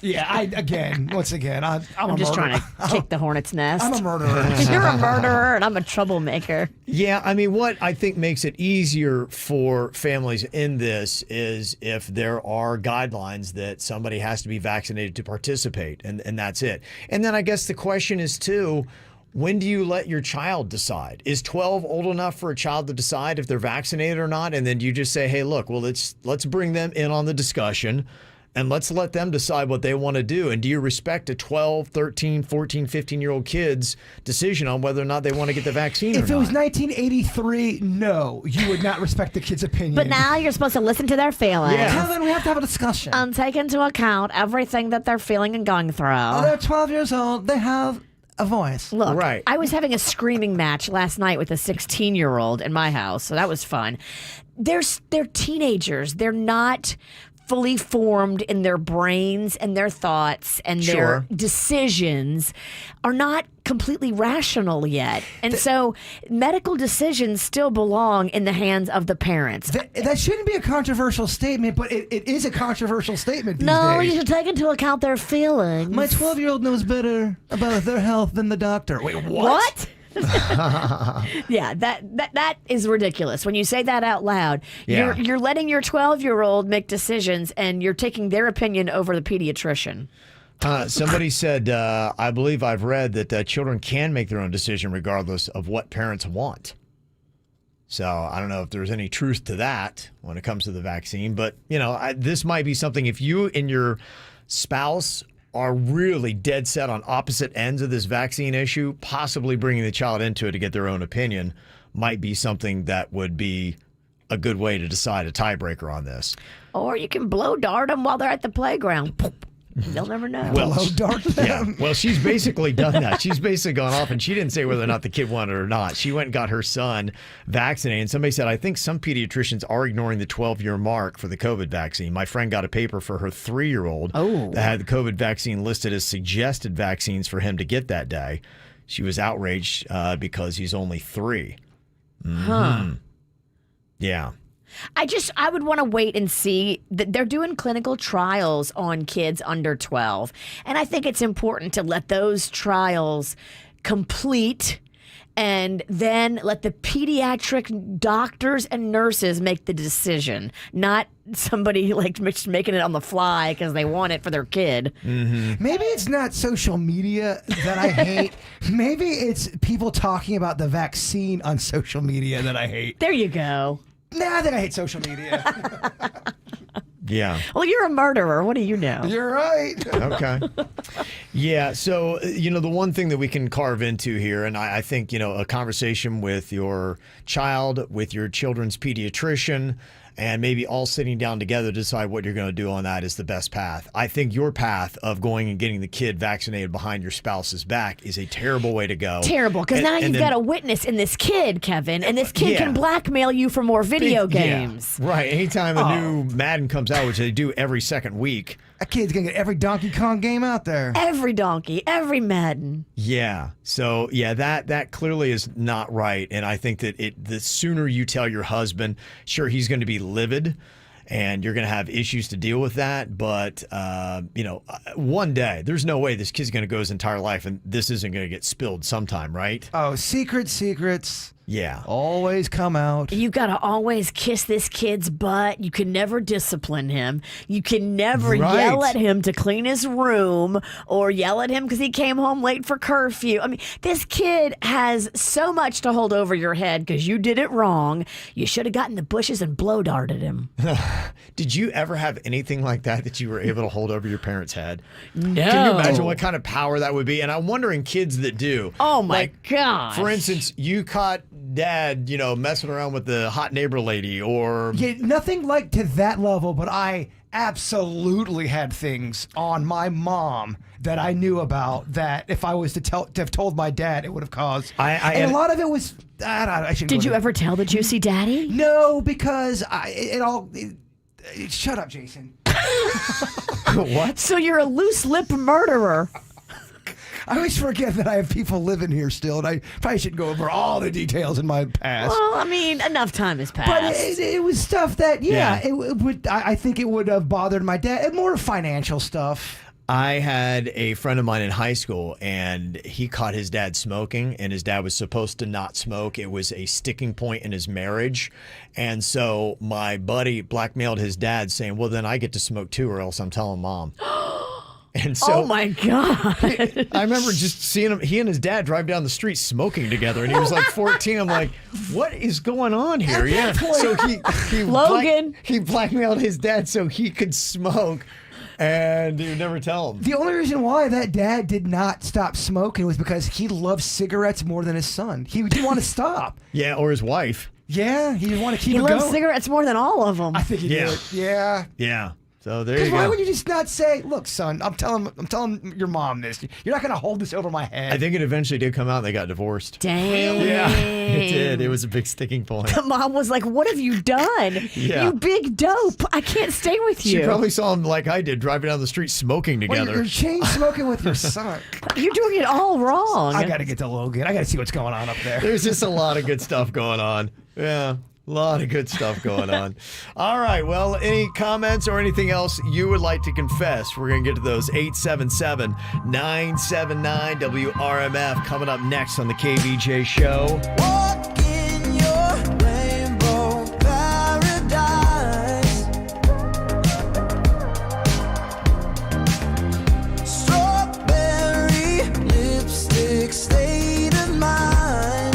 Once again, I'm just murderer. trying to kick the hornet's nest. I'm a murderer. You're a murderer, and I'm a troublemaker. Yeah, I mean, what I think makes it easier for families in this is if there are guidelines that somebody has to be vaccinated to participate, and that's it. And then I guess the question is, too, when do you let your child decide? Is 12 old enough for a child to decide if they're vaccinated or not? And then do you just say, hey, look, well, let's bring them in on the discussion and let's let them decide what they want to do. And do you respect a 12, 13, 14, 15-year-old kid's decision on whether or not they want to get the vaccine or not? If it was 1983, no, you would not respect the kid's opinion. But now you're supposed to listen to their feelings. Well, then we have to have a discussion. And take into account everything that they're feeling and going through. They're 12 years old. They have a voice. Look, right. I was having a screaming match last night with a 16-year-old in my house, so that was fun. They're teenagers. They're not fully formed in their brains and their thoughts, and their decisions are not completely rational yet. And so medical decisions still belong in the hands of the parents. That shouldn't be a controversial statement, but it is a controversial statement these No, days. you should take into account their feelings. My 12-year-old knows better about their health than the doctor. Wait, What? Yeah, that is ridiculous. When you say that out loud, you're letting your 12-year-old make decisions, and you're taking their opinion over the pediatrician. Somebody said, I believe I've read that children can make their own decision regardless of what parents want. So I don't know if there's any truth to that when it comes to the vaccine, but this might be something if you and your spouse are really dead set on opposite ends of this vaccine issue, possibly bringing the child into it to get their own opinion might be something that would be a good way to decide a tiebreaker on this. Or you can blow dart them while they're at the playground. They'll never know. Well, she's basically done that. She's basically gone off, and she didn't say whether or not the kid wanted it or not. She went and got her son vaccinated. And somebody said, I think some pediatricians are ignoring the 12-year mark for the COVID vaccine. My friend got a paper for her 3-year-old that had the COVID vaccine listed as suggested vaccines for him to get that day. She was outraged because he's only 3. Huh. Yeah. I would want to wait and see that they're doing clinical trials on kids under 12. And I think it's important to let those trials complete and then let the pediatric doctors and nurses make the decision, not somebody just making it on the fly because they want it for their kid. Mm-hmm. Maybe it's not social media that I hate. Maybe it's people talking about the vaccine on social media that I hate. There you go. Nah, I think I hate social media. Yeah. Well, you're a murderer. What do you know? You're right. Okay. Yeah. So, the one thing that we can carve into here, and I think, a conversation with your child, with your children's pediatrician, and maybe all sitting down together to decide what you're going to do on that is the best path. I think your path of going and getting the kid vaccinated behind your spouse's back is a terrible way to go. Terrible, because now you've got a witness in this kid, Kevin, and this kid can blackmail you for more video games. Yeah, right. Anytime a new Madden comes out, which they do every second week. That kid's going to get every Donkey Kong game out there. Every Donkey, every Madden. Yeah. So, that clearly is not right. And I think that the sooner you tell your husband, sure, he's going to be livid and you're going to have issues to deal with that. But, one day, there's no way this kid's going to go his entire life and this isn't going to get spilled sometime, right? Oh, secrets. Yeah. Always come out. You got to always kiss this kid's butt. You can never discipline him. You can never yell at him to clean his room or yell at him because he came home late for curfew. I mean, this kid has so much to hold over your head because you did it wrong. You should have gotten the bushes and blow darted him. Did you ever have anything like that you were able to hold over your parents' head? No. Can you imagine what kind of power that would be? And I'm wondering kids that do. Oh, my gosh. For instance, you caught Dad, messing around with the hot neighbor lady or... Yeah, nothing like to that level, but I absolutely had things on my mom that I knew about that if I was to have told my dad, it would have caused... and a lot of it was... I shouldn't Did you ever tell the juicy daddy? No, because shut up, Jason. What? So you're a loose-lipped murderer. I always forget that I have people living here still, and I probably shouldn't go over all the details in my past. Well, I mean, enough time has passed. But it was stuff that, it would. I think it would have bothered my dad. More financial stuff. I had a friend of mine in high school, and he caught his dad smoking, and his dad was supposed to not smoke. It was a sticking point in his marriage. And so my buddy blackmailed his dad saying, well, then I get to smoke too, or else I'm telling mom. And so, oh my God. I remember just seeing him, he and his dad drive down the street smoking together, and he was like 14. I'm like, what is going on here? Yeah. So he blackmailed his dad so he could smoke, and he would never tell him. The only reason why that dad did not stop smoking was because he loved cigarettes more than his son. He didn't want to stop. Yeah, or his wife. Yeah, he didn't want to keep it going. He loves cigarettes more than all of them. I think he did. Yeah. Yeah. So there you go. Why would you just not say, look, son, I'm telling your mom this. You're not going to hold this over my head. I think it eventually did come out and they got divorced. Dang. Yeah, it did. It was a big sticking point. The mom was like, what have you done? Yeah. You big dope. I can't stay with you. She probably saw him like I did, driving down the street smoking together. Well, you're chain smoking with your son. You're doing it all wrong. I got to get to Logan. I got to see what's going on up there. There's just a lot of good stuff going on. Yeah. A lot of good stuff going on. All right. Well, any comments or anything else you would like to confess? We're going to get to those. 877-979-WRMF coming up next on the KVJ Show. Walk in your rainbow paradise. Strawberry lipstick state of mind.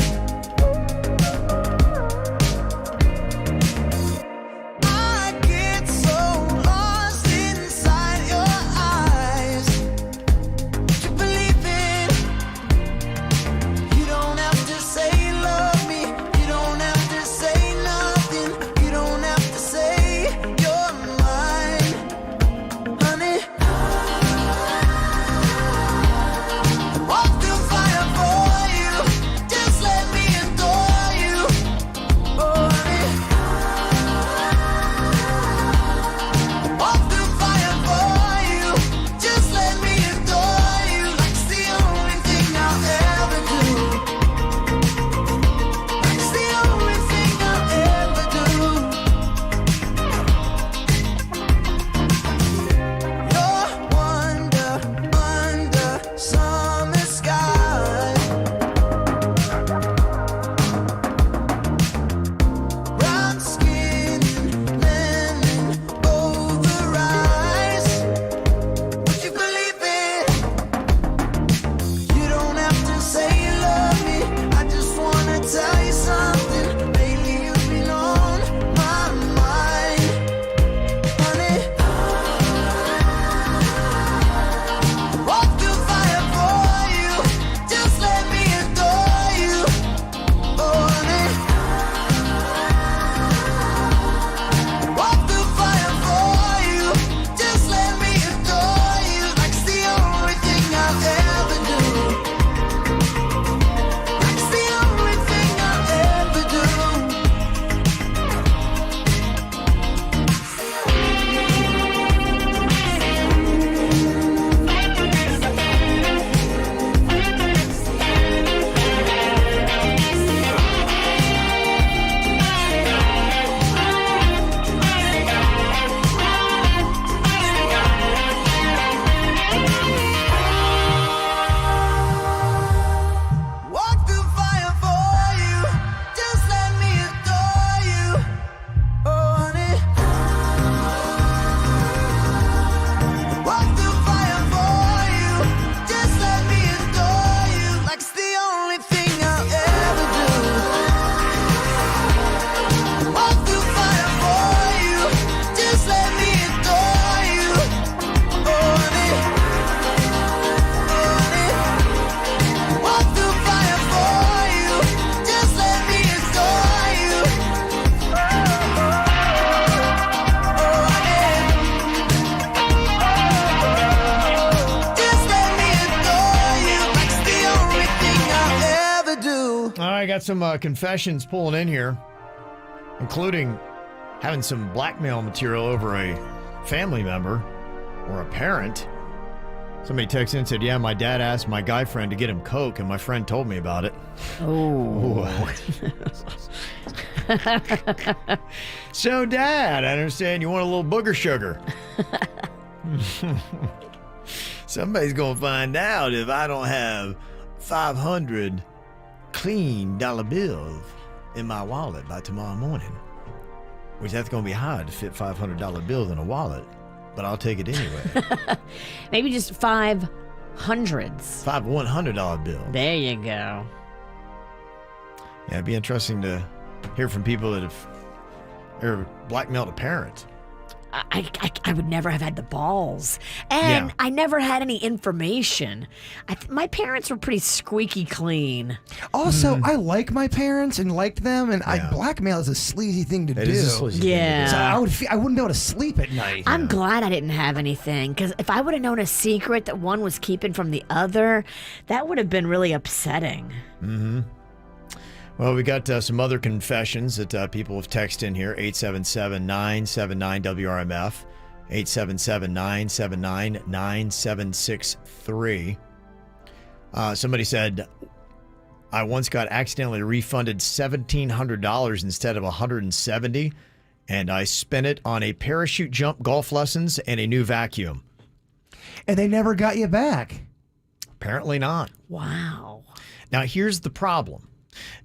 I got some confessions pulling in here, including having some blackmail material over a family member or a parent. Somebody texted in and said, yeah, my dad asked my guy friend to get him Coke, and my friend told me about it. Oh. So, Dad, I understand you want a little booger sugar. Somebody's going to find out if I don't have 500 clean dollar bills in my wallet by tomorrow morning. Which that's going to be hard to fit $500 bills in a wallet, but I'll take it anyway. Maybe just 500s. 5 $100 bills. There you go. Yeah, it'd be interesting to hear from people that have ever blackmailed a parent. I would never have had the balls. And I never had any information. My parents were pretty squeaky clean. Also, I like my parents and liked them, and blackmail is a sleazy thing to do. It is a sleazy thing to do. So I wouldn't be able to sleep at night. I'm glad I didn't have anything, because if I would have known a secret that one was keeping from the other, that would have been really upsetting. Mm-hmm. Well, we got some other confessions that people have texted in here. 877-979-WRMF. 877-979-9763. Somebody said, I once got accidentally refunded $1,700 instead of $170, and I spent it on a parachute jump, golf lessons, and a new vacuum. And they never got you back? Apparently not. Wow. Now, here's the problem.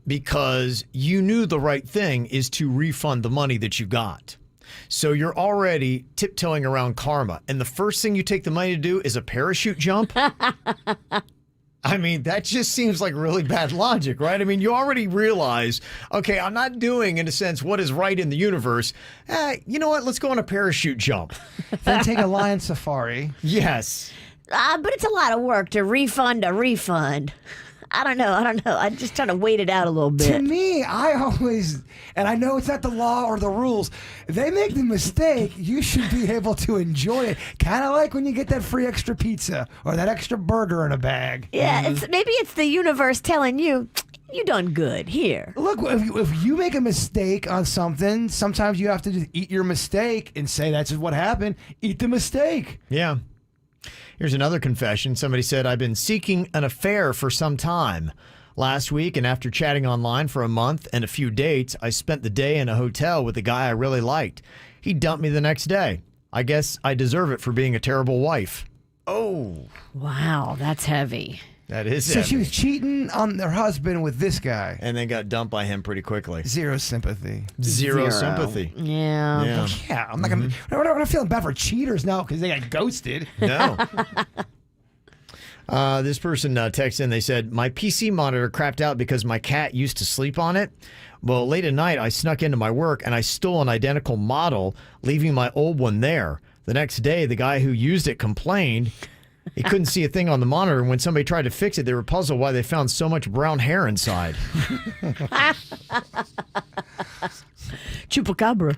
Because you knew the right thing is to refund the money that you got. So you're already tiptoeing around karma. And the first thing you take the money to do is a parachute jump? I mean, that just seems like really bad logic, right? I mean, you already realize, okay, I'm not doing, in a sense, what is right in the universe. You know what? Let's go on a parachute jump. Then take a lion safari. Yes. But it's a lot of work to refund a refund. I don't know. I'm just trying to wait it out a little bit. To me, I always, and I know it's not the law or the rules, if they make the mistake, you should be able to enjoy it. Kind of like when you get that free extra pizza or that extra burger in a bag. Yeah, maybe it's the universe telling you, you done good here. Look, if you make a mistake on something, sometimes you have to just eat your mistake and say that's just what happened. Eat the mistake. Yeah. Here's another confession. Somebody said, I've been seeking an affair for some time. Last week, and after chatting online for a month and a few dates, I spent the day in a hotel with a guy I really liked. He dumped me the next day. I guess I deserve it for being a terrible wife. Oh. Wow, that's heavy. That is So heavy. she was cheating on her husband with this guy. And then got dumped by him pretty quickly. Zero sympathy. Zero sympathy. Yeah. Yeah, I'm not gonna. We're not feeling bad for cheaters now because they got ghosted. No. This person texted in. They said, my PC monitor crapped out because my cat used to sleep on it. Well, late at night, I snuck into my work and I stole an identical model, leaving my old one there. The next day, the guy who used it complained he couldn't see a thing on the monitor, and when somebody tried to fix it, they were puzzled why they found so much brown hair inside. Chupacabra.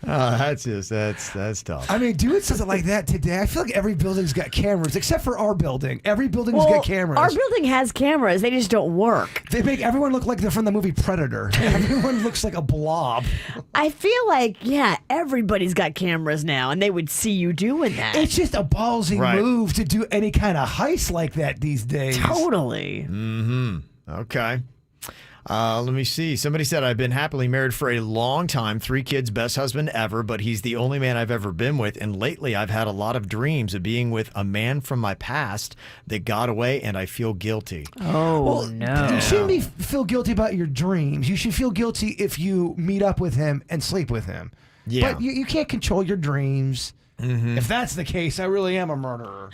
That's tough. I mean, doing something like that today, I feel like every building's got cameras, except for our building. Every building's got cameras. Our building has cameras. They just don't work. They make everyone look like they're from the movie Predator. Everyone looks like a blob. I feel like, everybody's got cameras now, and they would see you doing that. It's just a ballsy move to do any kind of heist like that these days. Totally. Mm-hmm. Okay. Let me see. Somebody said, I've been happily married for a long time, 3 kids, best husband ever, but he's the only man I've ever been with. And lately I've had a lot of dreams of being with a man from my past that got away, and I feel guilty. Oh, no. You shouldn't feel guilty about your dreams. You should feel guilty if you meet up with him and sleep with him. Yeah. But you can't control your dreams. Mm-hmm. If that's the case, I really am a murderer.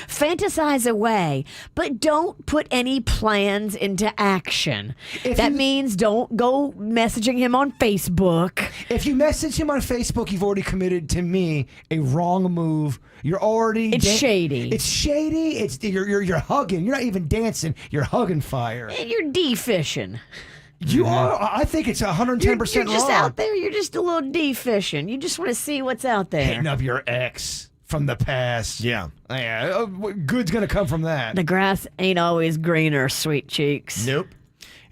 Fantasize away, but don't put any plans into action. That means don't go messaging him on Facebook. If you message him on Facebook, you've already committed to me a wrong move. You're already It's shady. It's shady. It's you're hugging. You're not even dancing. You're hugging fire. And you're de-fishing. You are. I think it's 110% You're wrong. just out there. You're just a little de-fishing. You just want to see what's out there. Hitting up your ex from the past. Yeah. Yeah. Good's gonna come from that. The grass ain't always greener, sweet cheeks. Nope.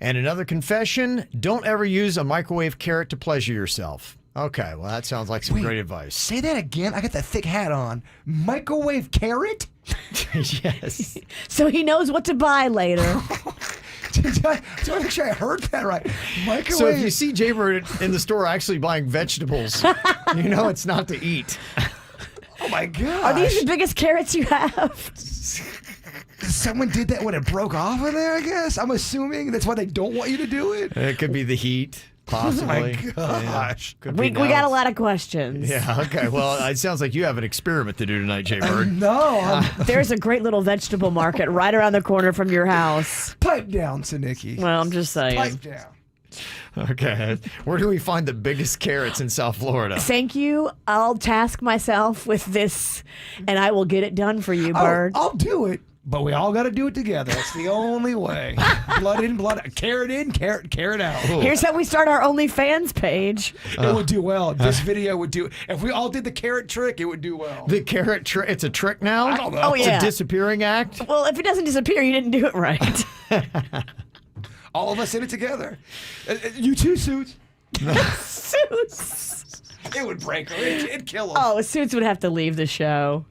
And another confession, don't ever use a microwave carrot to pleasure yourself. Okay, well, that sounds like some great advice. Say that again. I got that thick hat on. Microwave carrot? Yes. So he knows what to buy later. I want to make sure I heard that right. Microwave. So if you see Jaybird in the store actually buying vegetables, you know it's not to eat. Oh my gosh. Are these the biggest carrots you have? Someone did that when it broke off of there, I guess. I'm assuming that's why they don't want you to do it. It could be the heat, possibly. Oh my gosh. Yeah. We got a lot of questions. Yeah, okay. Well, it sounds like you have an experiment to do tonight, Jay Bird. No. There's a great little vegetable market right around the corner from your house. Pipe down, Sanicki. Well, I'm just saying. Pipe down. Okay. Where do we find the biggest carrots in South Florida? Thank you. I'll task myself with this, and I will get it done for you, Bird. I'll do it, but we all got to do it together. It's the only way. Blood in, blood out. Carrot in, carrot out. Here's how we start our OnlyFans page. It would do well. This video would do. If we all did the carrot trick, it would do well. The carrot trick? It's a trick now? I don't know. Oh, yeah. It's a disappearing act? Well, if it doesn't disappear, you didn't do it right. All of us in it together. You too, Suits. Suits. It would break her. It'd kill her. Oh, Suits would have to leave the show.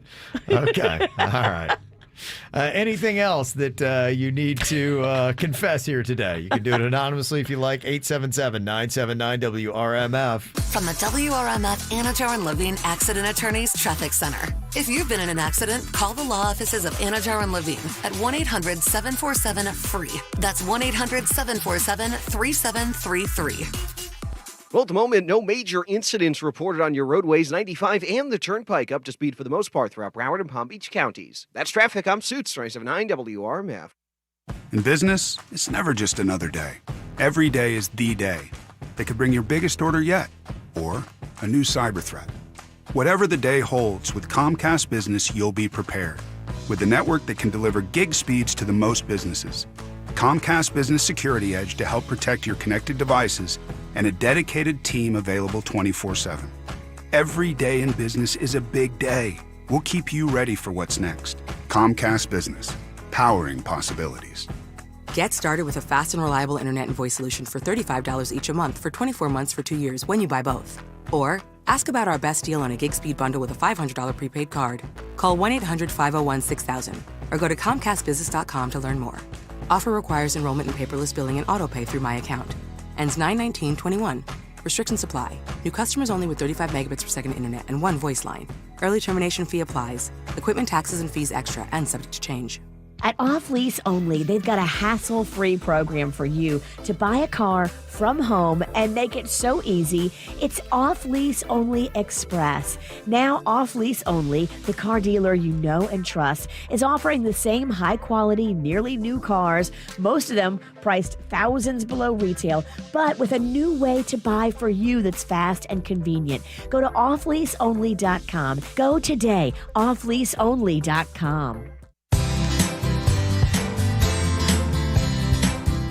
Okay. All right. Anything else that you need to confess here today? You can do it anonymously if you like. 877-979-WRMF. From the WRMF Anajar and Levine Accident Attorneys Traffic Center. If you've been in an accident, call the law offices of Anajar and Levine at 1-800-747-FREE. That's 1-800-747-3733. Well, at the moment, no major incidents reported on your roadways. 95 and the Turnpike up to speed for the most part throughout Broward and Palm Beach counties. That's traffic. I'm Suits, 97.9 WRMF. In business, it's never just another day. Every day is the day. That could bring your biggest order yet, or a new cyber threat. Whatever the day holds, with Comcast Business, you'll be prepared. With a network that can deliver gig speeds to the most businesses. Comcast Business Security Edge to help protect your connected devices, and a dedicated team available 24/7. Every day in business is a big day. We'll keep you ready for what's next. Comcast Business, powering possibilities. Get started with a fast and reliable internet and voice solution for $35 each a month for 24 months for 2 years when you buy both. Or ask about our best deal on a gig speed bundle with a $500 prepaid card. Call 1-800-501-6000 or go to ComcastBusiness.com to learn more. Offer requires enrollment in paperless billing and autopay through My Account. Ends 9/19/21. Restrictions apply. New customers only with 35 megabits per second internet and one voice line. Early termination fee applies. Equipment taxes and fees extra and subject to change. At Off Lease Only, they've got a hassle-free program for you to buy a car from home and make it so easy. It's Off Lease Only Express. Now, Off Lease Only, the car dealer you know and trust, is offering the same high-quality, nearly new cars, most of them priced thousands below retail, but with a new way to buy for you that's fast and convenient. Go to offleaseonly.com. Go today, offleaseonly.com.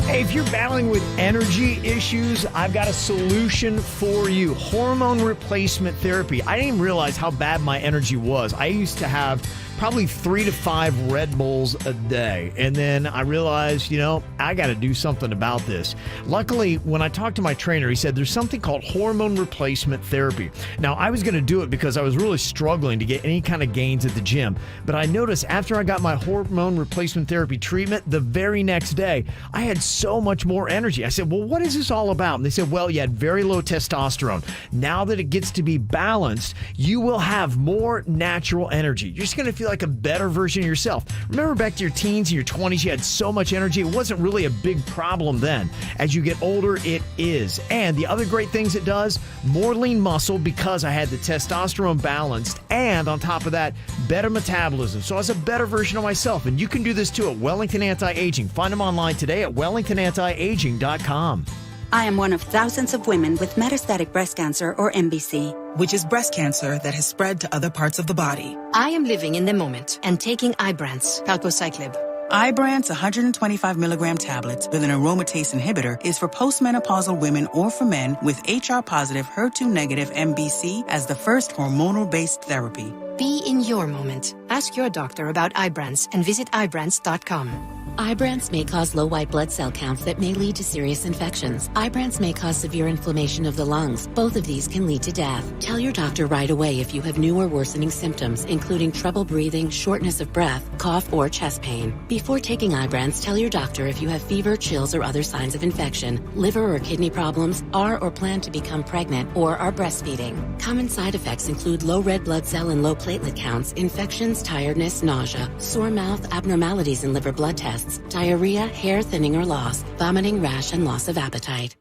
Hey, if you're battling with energy issues, I've got a solution for you. Hormone replacement therapy. I didn't even realize how bad my energy was. I used to have probably 3 to 5 Red Bulls a day. And then I realized, I got to do something about this. Luckily, when I talked to my trainer, he said there's something called hormone replacement therapy. Now, I was going to do it because I was really struggling to get any kind of gains at the gym. But I noticed after I got my hormone replacement therapy treatment, the very next day, I had so much more energy. I said, well, what is this all about? And they said, well, you had very low testosterone. Now that it gets to be balanced, you will have more natural energy. You're just going to feel like a better version of yourself. Remember back to your teens and your 20s, you had so much energy. It wasn't really a big problem then. As you get older, it is. And the other great things it does, more lean muscle because I had the testosterone balanced. And on top of that, better metabolism. So I was a better version of myself. And you can do this too at Wellington Anti-Aging. Find them online today at wellingtonantiaging.com. I am one of thousands of women with metastatic breast cancer, or MBC, which is breast cancer that has spread to other parts of the body. I am living in the moment and taking Ibrance, palbociclib. Ibrance 125 milligram tablets with an aromatase inhibitor is for postmenopausal women or for men with HR-positive, HER2-negative MBC as the first hormonal-based therapy. Be in your moment. Ask your doctor about Ibrance and visit Ibrance.com. Ibrance may cause low white blood cell counts that may lead to serious infections. Ibrance may cause severe inflammation of the lungs. Both of these can lead to death. Tell your doctor right away if you have new or worsening symptoms, including trouble breathing, shortness of breath, cough, or chest pain. Before taking Ibrance, tell your doctor if you have fever, chills, or other signs of infection, liver or kidney problems, are or plan to become pregnant, or are breastfeeding. Common side effects include low red blood cell and low platelet counts, infections, tiredness, nausea, sore mouth, abnormalities in liver blood tests, diarrhea, hair thinning or loss, vomiting, rash, and loss of appetite.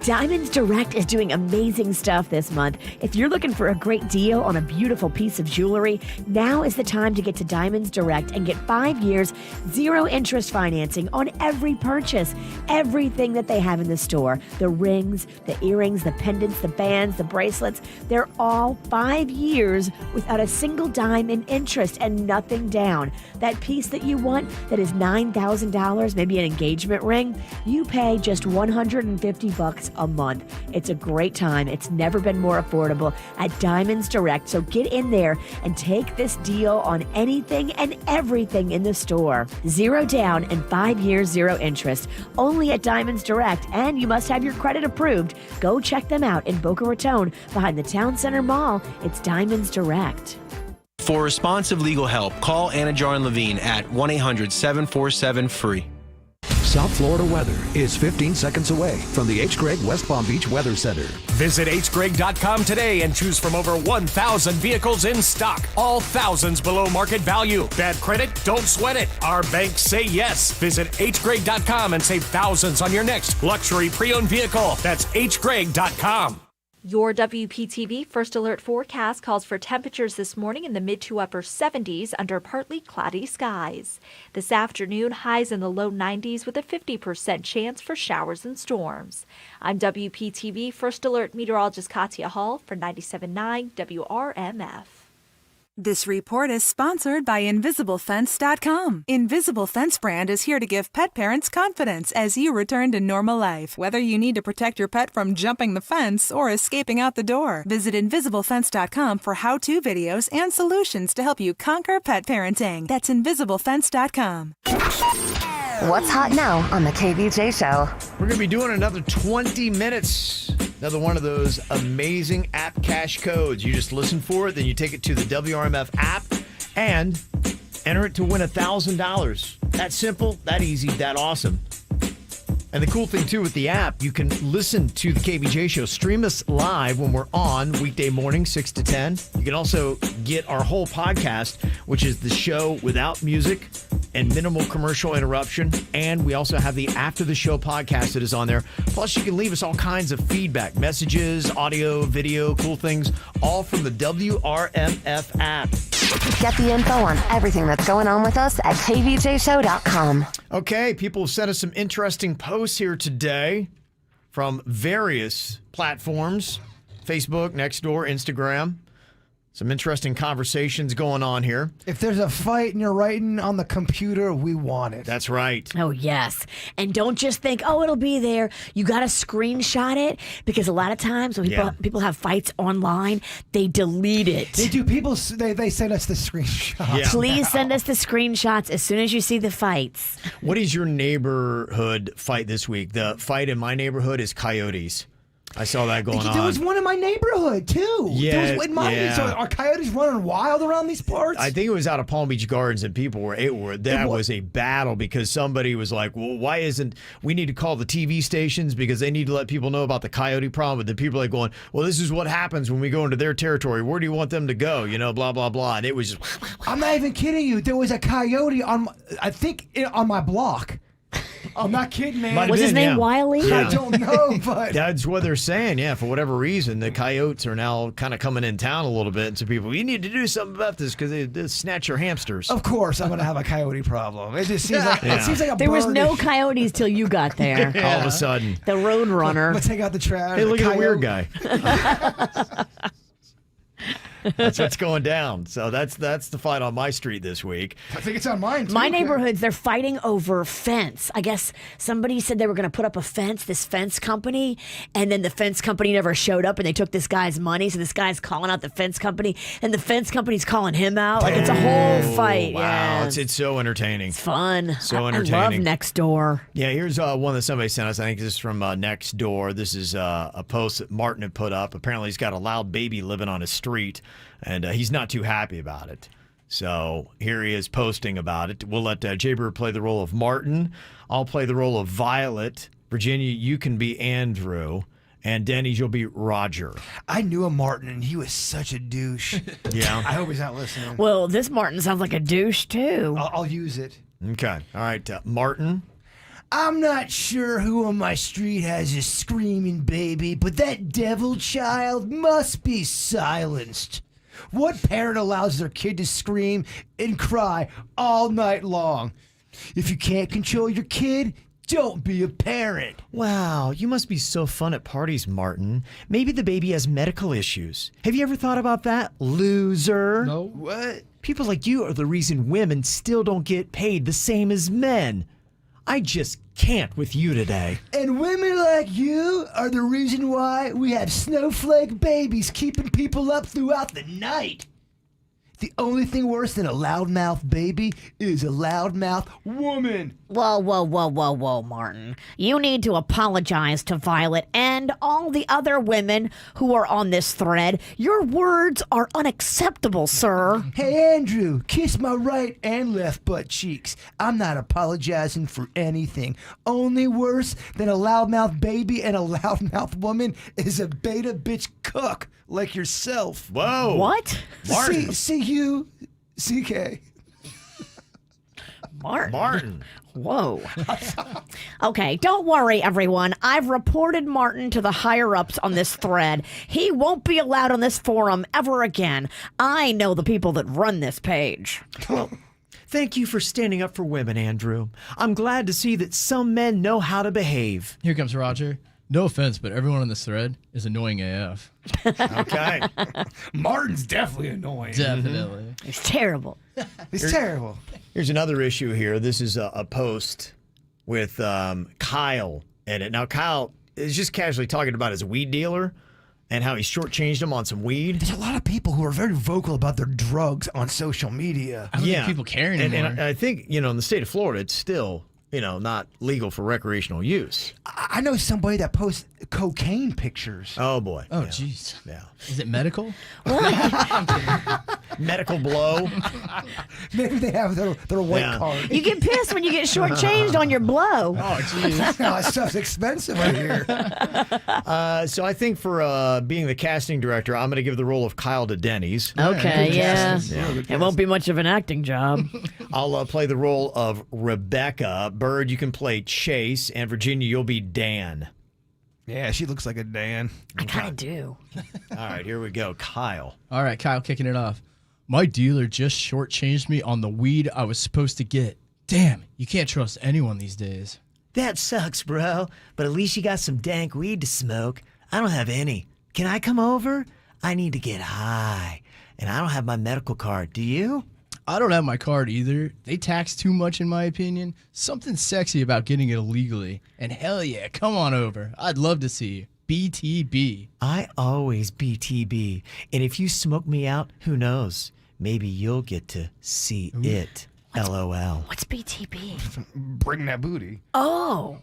Diamonds Direct is doing amazing stuff this month. If you're looking for a great deal on a beautiful piece of jewelry, now is the time to get to Diamonds Direct and get 5 years, 0 interest financing on every purchase. Everything that they have in the store, the rings, the earrings, the pendants, the bands, the bracelets, they're all 5 years without a single dime in interest and nothing down. That piece that you want that is $9,000, maybe an engagement ring, you pay just $150 a month. It's a great time. It's never been more affordable at Diamonds Direct. So get in there and take this deal on anything and everything in the store. 0 down and 5 years, 0 interest. Only at Diamonds Direct, and you must have your credit approved. Go check them out in Boca Raton behind the Town Center Mall. It's Diamonds Direct. For responsive legal help, call Anna Jar and Levine at 1-800-747-FREE. South Florida weather is 15 seconds away from the H. Gregg West Palm Beach Weather Center. Visit hgregg.com today and choose from over 1,000 vehicles in stock. All thousands below market value. Bad credit? Don't sweat it. Our banks say yes. Visit hgregg.com and save thousands on your next luxury pre-owned vehicle. That's hgregg.com. Your WPTV First Alert forecast calls for temperatures this morning in the mid to upper 70s under partly cloudy skies. This afternoon, highs in the low 90s with a 50% chance for showers and storms. I'm WPTV First Alert meteorologist Katya Hall for 97.9 WRMF. This report is sponsored by InvisibleFence.com. Invisible Fence brand is here to give pet parents confidence as you return to normal life. Whether you need to protect your pet from jumping the fence or escaping out the door, visit InvisibleFence.com for how-to videos and solutions to help you conquer pet parenting. That's InvisibleFence.com. What's hot now on the KVJ Show? We're going to be doing another 20 minutes. Another one of those amazing app cash codes. You just listen for it, then you take it to the WRMF app and enter it to win $1,000. That simple, that easy, that awesome. And the cool thing, too, with the app, you can listen to the KVJ Show. Stream us live when we're on weekday morning, 6 to 10. You can also get our whole podcast, which is the show without music and minimal commercial interruption. And we also have the After the Show podcast that is on there. Plus, you can leave us all kinds of feedback, messages, audio, video, cool things, all from the WRMF app. Get the info on everything that's going on with us at kvjshow.com. Okay, people have sent us some interesting posts here today from various platforms, Facebook, Nextdoor, Instagram. Some interesting conversations going on here. If there's a fight and you're writing on the computer, we want it. That's right. Oh, yes. And don't just think, oh, it'll be there. You got to screenshot it, because a lot of times when people have fights online, they delete it. They do. People, they send us the screenshots. Yeah. Please send us the screenshots as soon as you see the fights. What is your neighborhood fight this week? The fight in my neighborhood is coyotes. I saw that going on. There was one in my neighborhood, too. Yeah, So are coyotes running wild around these parts? I think it was out of Palm Beach Gardens, and people were, that was a battle, because somebody was like, well, why isn't, we need to call the TV stations because they need to let people know about the coyote problem. But the people are like going, well, this is what happens when we go into their territory. Where do you want them to go? You know, blah, blah, blah. And it was just... I'm not even kidding you. There was a coyote on my block. I'm not kidding, man. Was his name Wiley? Yeah. I don't know, but... That's what they're saying, yeah. For whatever reason, the coyotes are now kind of coming in town a little bit. And so people, you need to do something about this because they snatch your hamsters. Of course I'm going to have a coyote problem. It just seems like, it seems like a There was no bird. coyotes till you got there. All of a sudden. The road runner. Let's take out the trash. Hey, look at the weird guy. That's what's going down. So that's the fight on my street this week. I think it's on mine, too. My neighborhoods, they're fighting over fence. I guess somebody said they were going to put up a fence, this fence company, and then the fence company never showed up, and they took this guy's money, so this guy's calling out the fence company, and the fence company's calling him out. Like, it's a whole fight. Wow, Yeah. it's so entertaining. It's fun. So I entertaining. love Next Door. Yeah, here's one that somebody sent us. I think this is from Next Door. This is a post that Martin had put up. Apparently, he's got a loud baby living on his street, and he's not too happy about it. So here he is posting about it. We'll let Jaybird play the role of Martin. I'll play the role of Violet. Virginia, you can be Andrew. And Denny's, you'll be Roger. I knew a Martin, and he was such a douche. Yeah. I hope he's not listening. Well, this Martin sounds like a douche, too. I'll use it. Okay. All right, Martin. I'm not sure who on my street has a screaming baby, but that devil child must be silenced. What parent allows their kid to scream and cry all night long? If you can't control your kid, don't be a parent. Wow, you must be so fun at parties, Martin. Maybe the baby has medical issues. Have you ever thought about that, loser? No. What? People like you are the reason women still don't get paid the same as men. I just can't with you today. And women like you are the reason why we have snowflake babies keeping people up throughout the night. The only thing worse than a loudmouth baby is a loudmouth woman. Whoa, Martin. You need to apologize to Violet and all the other women who are on this thread. Your words are unacceptable, sir. Hey, Andrew, kiss my right and left butt cheeks. I'm not apologizing for anything. Only worse than a loudmouth baby and a loudmouth woman is a beta bitch cook like yourself. Whoa. What? Martin. C-U-C-K. Martin. Whoa. Okay, don't worry, everyone. I've reported Martin to the higher-ups on this thread. He won't be allowed on this forum ever again. I know the people that run this page. Well, thank you for standing up for women, Andrew. I'm glad to see that some men know how to behave. Here comes Roger. No offense, but everyone on this thread is annoying AF. Okay. Martin's definitely annoying. Definitely. He's terrible. He's terrible. Here's another issue here. This is a post with Kyle in it. Now, Kyle is just casually talking about his weed dealer and how he shortchanged him on some weed. There's a lot of people who are very vocal about their drugs on social media. I don't think people care anymore. And I think, in the state of Florida, it's still, not legal for recreational use. I know somebody that posts cocaine pictures. Oh, boy. Oh, jeez. Yeah. Is it medical? Medical blow. Maybe they have their white card. You get pissed when you get shortchanged on your blow. Oh, jeez. That stuff's expensive right here. So I think for being the casting director, I'm going to give the role of Kyle to Denny's. Okay, yeah. It won't be much of an acting job. I'll play the role of Rebecca. Bird, you can play Chase, and Virginia, you'll be Dan. Yeah, she looks like a Dan. I kind of do. All right, here we go. Kyle. All right, Kyle, kicking it off. My dealer just shortchanged me on the weed I was supposed to get. Damn, you can't trust anyone these days. That sucks, bro. But at least you got some dank weed to smoke. I don't have any. Can I come over? I need to get high. And I don't have my medical card. Do you? I don't have my card either. They tax too much in my opinion. Something sexy about getting it illegally. And hell yeah, come on over. I'd love to see you. BTB. I always BTB. And if you smoke me out, who knows? Maybe you'll get to see it. LOL. What's BTB? Bring that booty. Oh.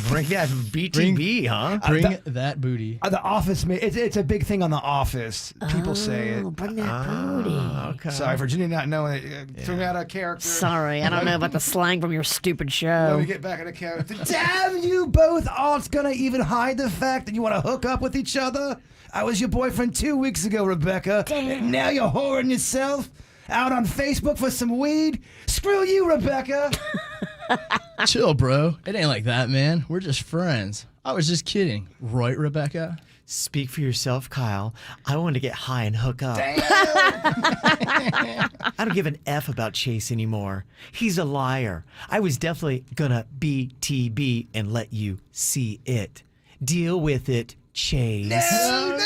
Bring that BTB, huh? Bring that booty. The Office, it's a big thing on The Office. People say it. Bring that booty. Okay. Sorry, Virginia not knowing it. Threw me out of character. Sorry, I don't know about the slang from your stupid show. Let me get back in the character. Damn you both! All it's gonna even hide the fact that you want to hook up with each other? I was your boyfriend 2 weeks ago, Rebecca. Damn. And now you're whoring yourself out on Facebook for some weed? Screw you, Rebecca! Chill, bro. It ain't like that, man. We're just friends. I was just kidding. Right, Rebecca? Speak for yourself, Kyle. I want to get high and hook up. Damn. I don't give an F about Chase anymore. He's a liar. I was definitely gonna BTB and let you see it. Deal with it, Chase. No!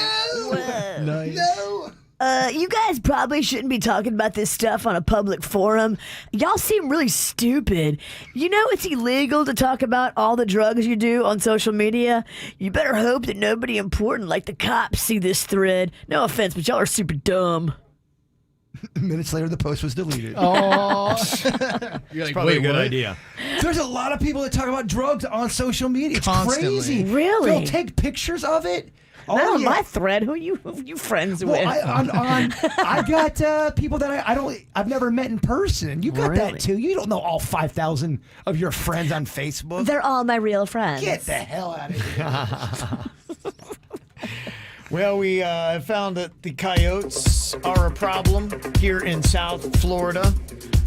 Nice. No! You guys probably shouldn't be talking about this stuff on a public forum. Y'all seem really stupid. You know it's illegal to talk about all the drugs you do on social media? You better hope that nobody important like the cops see this thread. No offense, but y'all are super dumb. Minutes later, the post was deleted. Oh, You're like, probably a good idea. There's a lot of people that talk about drugs on social media. It's Constantly. crazy. Really? They'll take pictures of it. Not on my thread. Who you friends with? I got people that I've never met in person. You got that too. You don't know all 5,000 of your friends on Facebook. They're all my real friends. Get the hell out of here. Well, we found that the coyotes are a problem here in South Florida.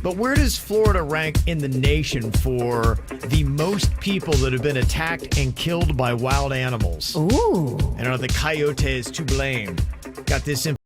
But where does Florida rank in the nation for the most people that have been attacked and killed by wild animals? Ooh. And are the coyotes to blame? Got this information.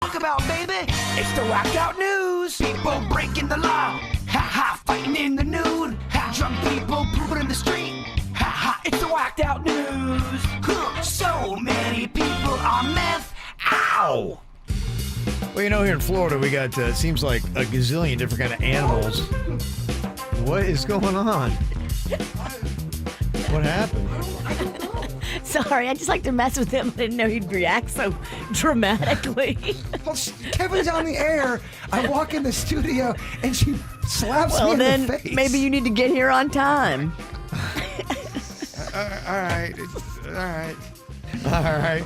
Talk about, baby, it's the whacked out news. People breaking the law, ha ha, fighting in the nude, ha, drunk people pooping in the street, ha ha, it's the whacked out news. So many people on meth, ow. Well, you know, here in Florida, we got, seems like a gazillion different kind of animals. What is going on? What happened? Sorry, I just like to mess with him. I didn't know he'd react so dramatically. Well, Kevin's on the air. I walk in the studio and she slaps me in then the face. maybe you need to get here on time. All right. All right.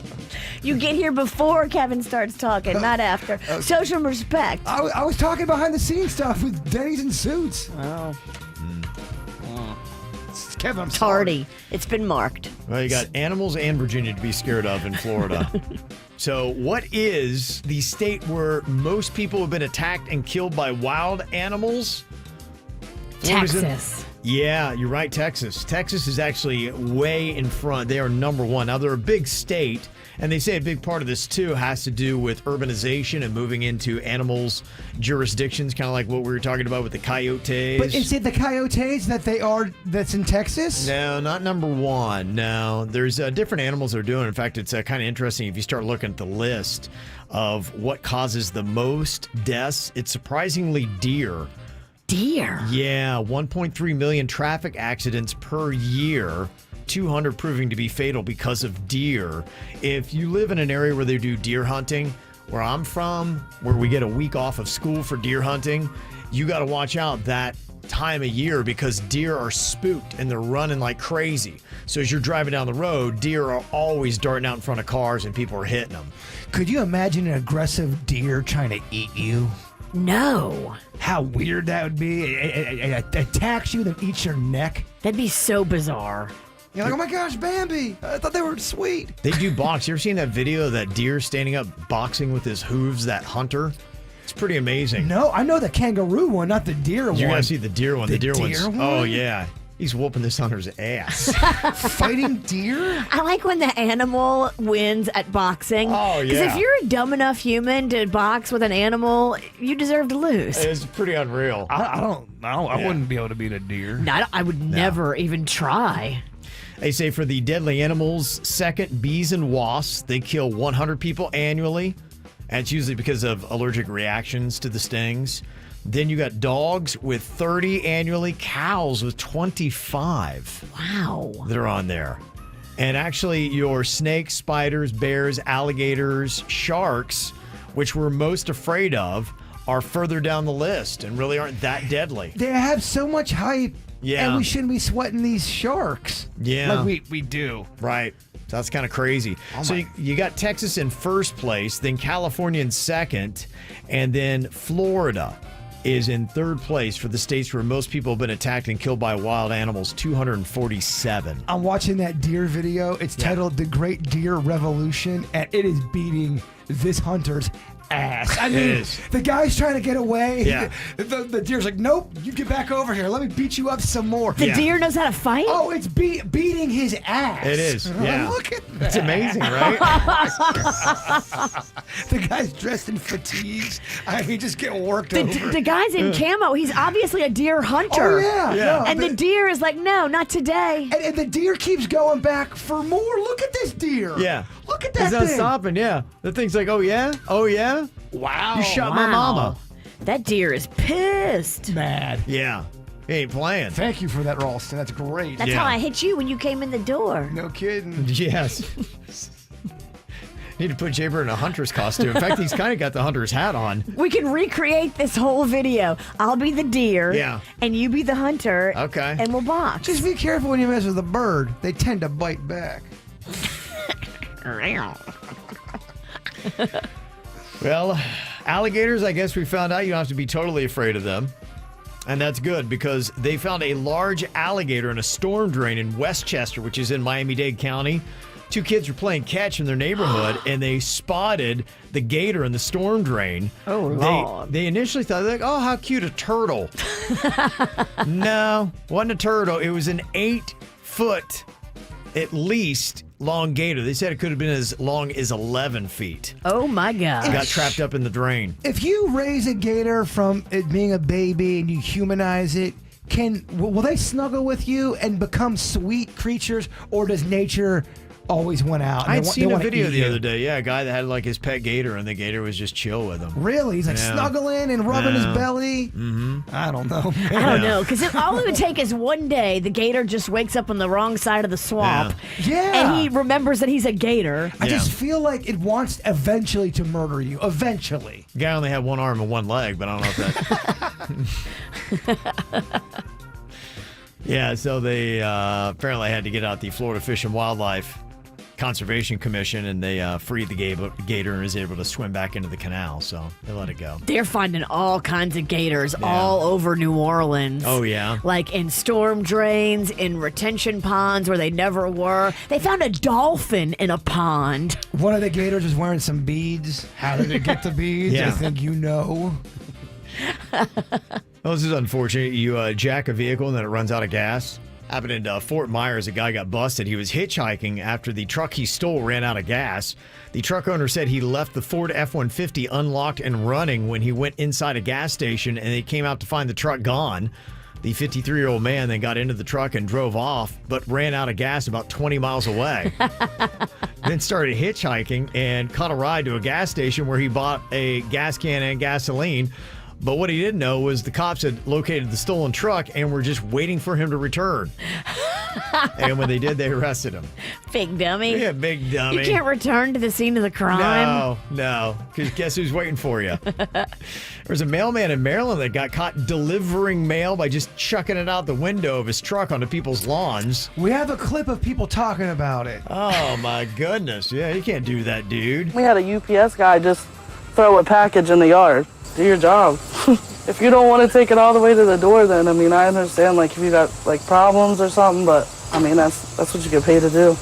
You get here before Kevin starts talking, not after. Show some respect. I was talking behind the scenes stuff with Denny's and Suits. Oh. Kevin, I'm tardy. It's been marked. Well, you got animals and Virginia to be scared of in Florida. So, what is the state where most people have been attacked and killed by wild animals? Texas. Yeah, you're right, Texas. Texas is actually way in front. They are number one. Now, they're a big state, and they say a big part of this, too, has to do with urbanization and moving into animals' jurisdictions, kind of like what we were talking about with the coyotes. But is it the coyotes that's in Texas? No, not number one. No, there's different animals they're doing. In fact, it's kind of interesting if you start looking at the list of what causes the most deaths. It's surprisingly deer. Deer? Yeah, 1.3 million traffic accidents per year, 200 proving to be fatal because of deer. If you live in an area where they do deer hunting, where I'm from, where we get a week off of school for deer hunting, you got to watch out that time of year because deer are spooked and they're running like crazy. So as you're driving down the road, deer are always darting out in front of cars and people are hitting them. Could you imagine an aggressive deer trying to eat you? No. How weird that would be. It attacks you, then eats your neck. That'd be so bizarre. You're like, oh my gosh, Bambi. I thought they were sweet. They do box. You ever seen that video of that deer standing up boxing with his hooves, that hunter? It's pretty amazing. No, I know the kangaroo one, not the deer one. You gotta see the deer one. The deer one's. one? Oh, yeah. He's whooping this hunter's ass. Fighting deer? I like when the animal wins at boxing. Oh, yeah. Because if you're a dumb enough human to box with an animal, you deserve to lose. It's pretty unreal. I wouldn't be able to beat a deer. No, I would never even try. They say for the deadly animals, second, bees and wasps. They kill 100 people annually. And it's usually because of allergic reactions to the stings. Then you got dogs with 30 annually, cows with 25. Wow. That are on there. And actually, your snakes, spiders, bears, alligators, sharks, which we're most afraid of, are further down the list and really aren't that deadly. They have so much hype. Yeah. And we shouldn't be sweating these sharks. Yeah. Like we do. Right. So that's kind of crazy. So you got Texas in first place, then California in second, and then Florida is in third place for the states where most people have been attacked and killed by wild animals, 247. I'm watching that deer video. It's titled The Great Deer Revolution, and it is beating this hunter's ass. I mean, the guy's trying to get away. Yeah. The deer's like, nope, you get back over here. Let me beat you up some more. The deer knows how to fight? Oh, it's beating his ass. It is, yeah. Look at that. It's amazing, right? The guy's dressed in fatigues. He just get worked over. The guy's in camo. He's obviously a deer hunter. Oh, yeah. No, and the deer is like, no, not today. And the deer keeps going back for more. Look at this deer. Yeah. Look at that He's not thing. stopping, yeah. The thing's like, oh, yeah? Oh, yeah? Wow. You shot my mama. That deer is pissed. Mad. Yeah. He ain't playing. Thank you for that, Ralston. That's great. That's how I hit you when you came in the door. No kidding. Yes. Need to put Jaber in a hunter's costume. In fact, he's kind of got the hunter's hat on. We can recreate this whole video. I'll be the deer. Yeah. And you be the hunter. Okay. And we'll box. Just be careful when you mess with a bird. They tend to bite back. Well, alligators, I guess we found out you don't have to be totally afraid of them. And that's good because they found a large alligator in a storm drain in Westchester, which is in Miami-Dade County. 2 kids were playing catch in their neighborhood, and they spotted the gator in the storm drain. Oh, Lord. They initially thought, like, oh, how cute, a turtle. No, wasn't a turtle. It was an 8-foot, at least, long gator. They said it could have been as long as 11 feet. Oh, my God. It got trapped up in the drain. If you raise a gator from it being a baby and you humanize it, will they snuggle with you and become sweet creatures, or does nature always went out. I'd seen a video the other day. Yeah, a guy that had like his pet gator, and the gator was just chill with him. Really? He's like snuggling and rubbing his belly. Mm-hmm. I don't know. I don't know, because all it would take is one day the gator just wakes up on the wrong side of the swamp. Yeah. And he remembers that he's a gator. I just feel like it wants eventually to murder you. Eventually. The guy only had one arm and one leg, but I don't know if that. Yeah, so they apparently had to get out the Florida Fish and Wildlife Conservation Commission, and they freed the gator and was able to swim back into the canal, so they let it go. They're finding all kinds of gators all over New Orleans. Oh, yeah? Like in storm drains, in retention ponds where they never were. They found a dolphin in a pond. One of the gators was wearing some beads. How did it get the beads? Yeah. I think you know. Well, this is unfortunate. You jack a vehicle and then it runs out of gas. Happened in Fort Myers. A guy got busted. He was hitchhiking after the truck he stole ran out of gas. The truck owner said he left the Ford F-150 unlocked and running when he went inside a gas station, and they came out to find the truck gone. The 53-year-old man then got into the truck and drove off, but ran out of gas about 20 miles away. Then started hitchhiking and caught a ride to a gas station where he bought a gas can and gasoline. But what he didn't know was the cops had located the stolen truck and were just waiting for him to return. And when they did, they arrested him. Big dummy. Yeah, big dummy. You can't return to the scene of the crime. No. Because guess who's waiting for you? There was a mailman in Maryland that got caught delivering mail by just chucking it out the window of his truck onto people's lawns. We have a clip of people talking about it. Oh, my goodness. Yeah, you can't do that, dude. We had a UPS guy just throw a package in the yard. Do your job. If you don't want to take it all the way to the door, then, I mean, I understand, like, if you got, like, problems or something, but, I mean, that's what you get paid to do.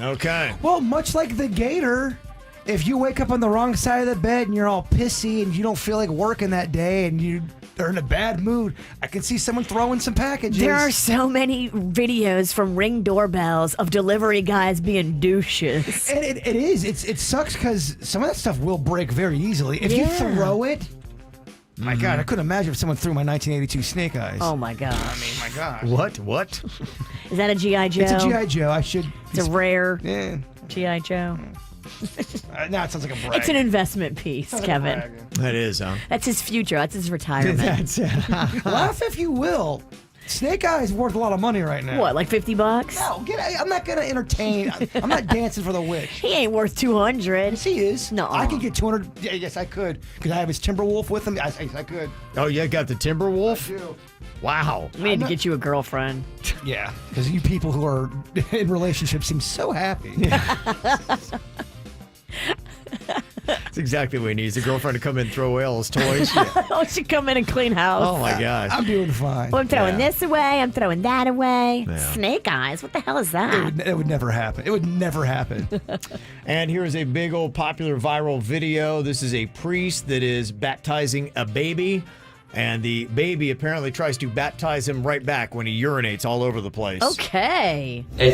Okay. Well, much like the gator, if you wake up on the wrong side of the bed and you're all pissy and you don't feel like working that day and you are in a bad mood, I can see someone throwing some packages. There are so many videos from Ring doorbells of delivery guys being douches. And it is. It sucks because some of that stuff will break very easily. If you throw it, my God, I couldn't imagine if someone threw my 1982 Snake Eyes. Oh, my God. I mean, my God. What? Is that a G.I. Joe? It's a G.I. Joe. I should. It's a rare G.I. Joe. Now it sounds like a brag. It's an investment piece, Kevin. That is, huh? That's his future. That's his retirement. Laugh if you will. Snake Eyes worth a lot of money right now. What, like $50? No, I'm not going to entertain. I'm not dancing for the witch. He ain't worth $200. Yes, he is. No. I could get 200. Yeah, yes, I could. Because I have his Timberwolf with him. I could. Oh, yeah, got the Timberwolf? I do. Wow. We need to get you a girlfriend. Yeah, because you people who are in relationships seem so happy. That's exactly what he needs. A girlfriend to come in and throw away all his toys. Oh, she come in and clean house. Oh, my gosh. I'm doing fine. Well, I'm throwing this away. I'm throwing that away. Yeah. Snake Eyes. What the hell is that? It would never happen. It would never happen. And here is a big old popular viral video. This is a priest that is baptizing a baby. And the baby apparently tries to baptize him right back when he urinates all over the place. Okay. I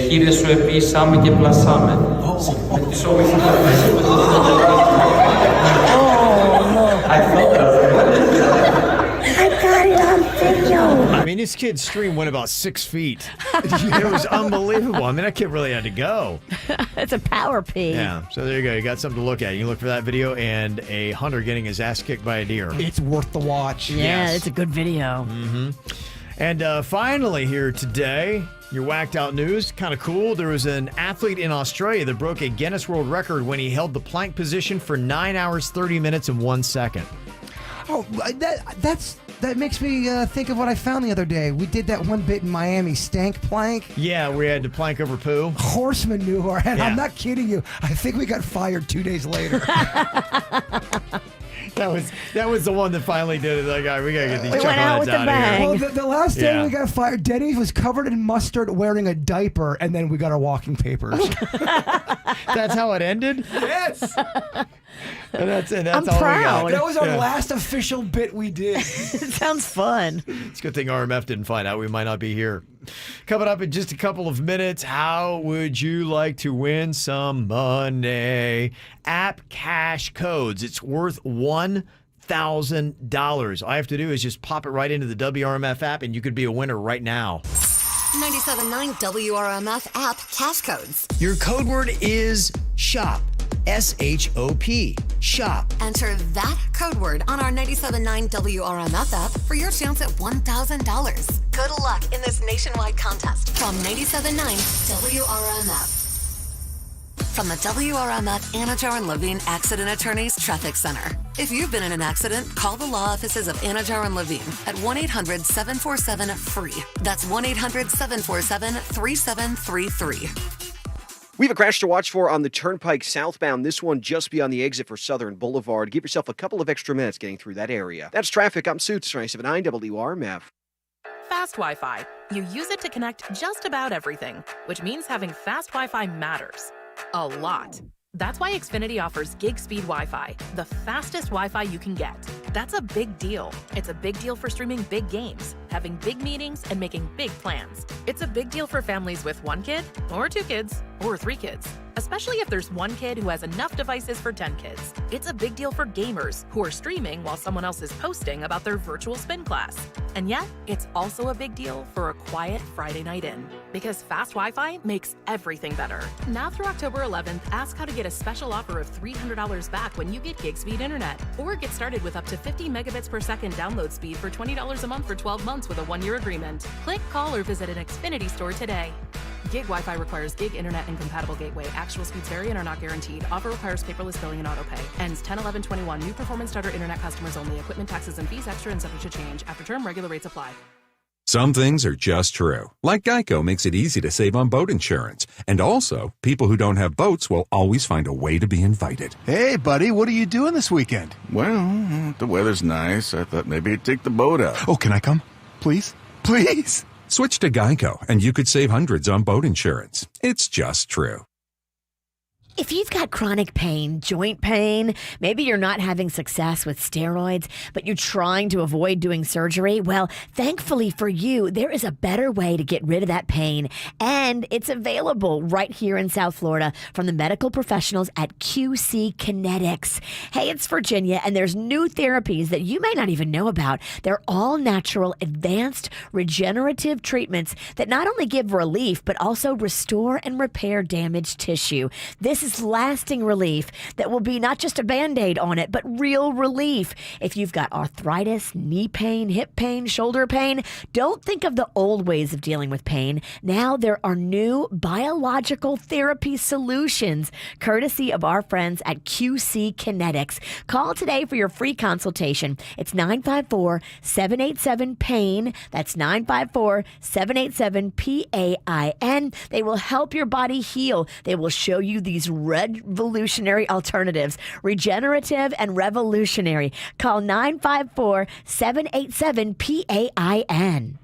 got it on video. I mean, this kid's stream went about 6 feet. It was unbelievable. I mean, that kid really had to go. It's a power pee. Yeah, so there you go. You got something to look at. You can look for that video and a hunter getting his ass kicked by a deer. It's worth the watch. Yeah, it's a good video. Mm-hmm. And finally here today, your whacked out news, kind of cool. There was an athlete in Australia that broke a Guinness World Record when he held the plank position for 9 hours, 30 minutes, and 1 second. Oh, that makes me think of what I found the other day. We did that one bit in Miami, stank plank. Yeah, we had to plank over poo. Horse manure, and Yeah. I'm not kidding you. I think we got fired 2 days later. That was the one that finally did it. Like, all right, we gotta get these We went out with chuckleheads the out of here. Well, the last day Yeah. we got fired, Denny was covered in mustard wearing a diaper, and then we got our walking papers. That's how it ended? Yes. And that's it. I'm That's all proud. we got. That was our Yeah. last official bit we did. It sounds fun. It's a good thing RMF didn't find out. We might not be here. Coming up in just a couple of minutes, how would you like to win some money? App Cash Codes. It's worth $1,000. All I have to do is just pop it right into the WRMF app, and you could be a winner right now. 97.9 WRMF app cash codes. Your code word is SHOP. SHOP. SHOP. Enter that code word on our 97.9 WRMF app for your chance at $1,000. Good luck in this nationwide contest from 97.9 WRMF. From the WRMF Anajar and Levine Accident Attorneys Traffic Center. If you've been in an accident, call the law offices of Anajar and Levine at 1-800-747-FREE. That's 1-800-747-3733. We have a crash to watch for on the Turnpike southbound. This one just beyond the exit for Southern Boulevard. Give yourself a couple of extra minutes getting through that area. That's traffic. I'm Suits, 97.9 WRMF. Fast Wi-Fi. You use it to connect just about everything, which means having fast Wi-Fi matters. A lot. That's why Xfinity offers gig speed Wi-Fi, the fastest Wi-Fi you can get. That's a big deal. It's a big deal for streaming big games, having big meetings, and making big plans. It's a big deal for families with 1 kid, or 2 kids, or 3 kids, especially if there's 1 kid who has enough devices for 10 kids. It's a big deal for gamers who are streaming while someone else is posting about their virtual spin class. And yet, it's also a big deal for a quiet Friday night in, because fast Wi-Fi makes everything better. Now through October 11th, ask how to get a special offer of $300 back when you get gig speed internet, or get started with up to 50 megabits per second download speed for $20 a month for 12 months with a 1-year agreement. Click, call, or visit an Xfinity store today. Gig Wi-Fi requires gig internet and compatible gateway. Actual speeds vary and are not guaranteed. Offer requires paperless billing and autopay. Ends 10/11/21. New performance starter internet customers only. Equipment taxes and fees extra and subject to change. After term, regular rates apply. Some things are just true. Like Geico makes it easy to save on boat insurance. And also, people who don't have boats will always find a way to be invited. Hey, buddy, what are you doing this weekend? Well, the weather's nice. I thought maybe you'd take the boat out. Oh, can I come? Please? Please? Switch to Geico, and you could save hundreds on boat insurance. It's just true. If you've got chronic pain, joint pain, maybe you're not having success with steroids, but you're trying to avoid doing surgery, well, thankfully for you, there is a better way to get rid of that pain, and it's available right here in South Florida from the medical professionals at QC Kinetics. Hey, it's Virginia, and there's new therapies that you may not even know about. They're all natural, advanced, regenerative treatments that not only give relief, but also restore and repair damaged tissue. This is lasting relief that will be not just a Band-Aid on it, but real relief. If you've got arthritis, knee pain, hip pain, shoulder pain, don't think of the old ways of dealing with pain. Now there are new biological therapy solutions, courtesy of our friends at QC Kinetics. Call today for your free consultation. It's 954-787-PAIN. That's 954-787-PAIN. They will help your body heal. They will show you these revolutionary alternatives, regenerative and revolutionary. Call 954-787-PAIN.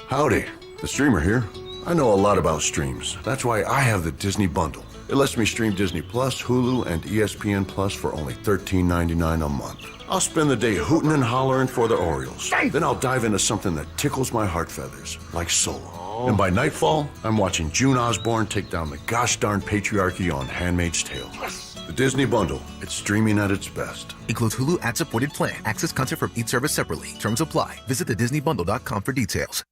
Howdy, the streamer here. I know a lot about streams. That's why I have the Disney Bundle. It lets me stream Disney Plus, Hulu, and ESPN Plus for only $13.99 a month. I'll spend the day hooting and hollering for the Orioles. Then I'll dive into something that tickles my heart feathers, like Solo. And by nightfall, I'm watching June Osborne take down the gosh darn patriarchy on Handmaid's Tale. The Disney Bundle. It's streaming at its best. Includes Hulu ad-supported plan. Access content from each service separately. Terms apply. Visit thedisneybundle.com for details.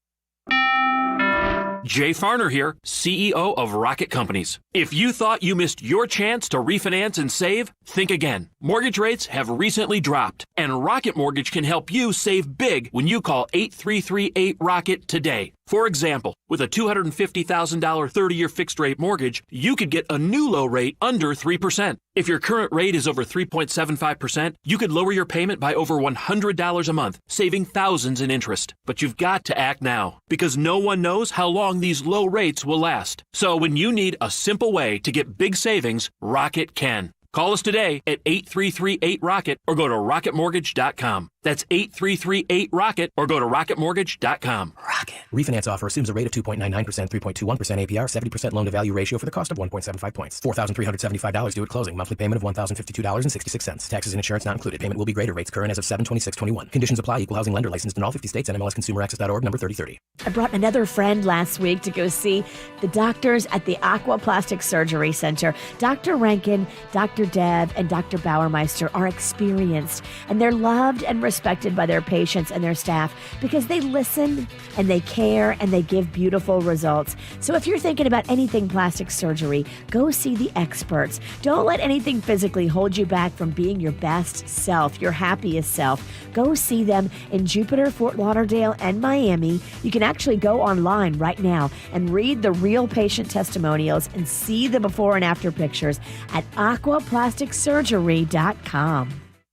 Jay Farner here, CEO of Rocket Companies. If you thought you missed your chance to refinance and save, think again. Mortgage rates have recently dropped, and Rocket Mortgage can help you save big when you call 8338-ROCKET today. For example, with a $250,000 30-year fixed-rate mortgage, you could get a new low rate under 3%. If your current rate is over 3.75%, you could lower your payment by over $100 a month, saving thousands in interest. But you've got to act now, because no one knows how long these low rates will last. So when you need a simple way to get big savings, Rocket can. Call us today at 8338-ROCKET or go to rocketmortgage.com. That's 8338-ROCKET or go to rocketmortgage.com. Rocket. Refinance offer assumes a rate of 2.99%, 3.21% APR, 70% loan-to-value ratio for the cost of 1.75 points. $4,375 due at closing. Monthly payment of $1,052.66. Taxes and insurance not included. Payment will be greater. Rates current as of 7/26/21. Conditions apply. Equal housing lender licensed in all 50 states and MLSConsumerAccess.org number 3030. I brought another friend last week to go see the doctors at the Aquaplastic Surgery Center. Dr. Rankin, Dr. Deb, and Dr. Bauermeister are experienced, and they're loved and respected by their patients and their staff because they listen and they care and they give beautiful results. So if you're thinking about anything plastic surgery, go see the experts. Don't let anything physically hold you back from being your best self, your happiest self. Go see them in Jupiter, Fort Lauderdale, and Miami. You can actually go online right now and read the real patient testimonials and see the before and after pictures at aquaplasticsurgery.com.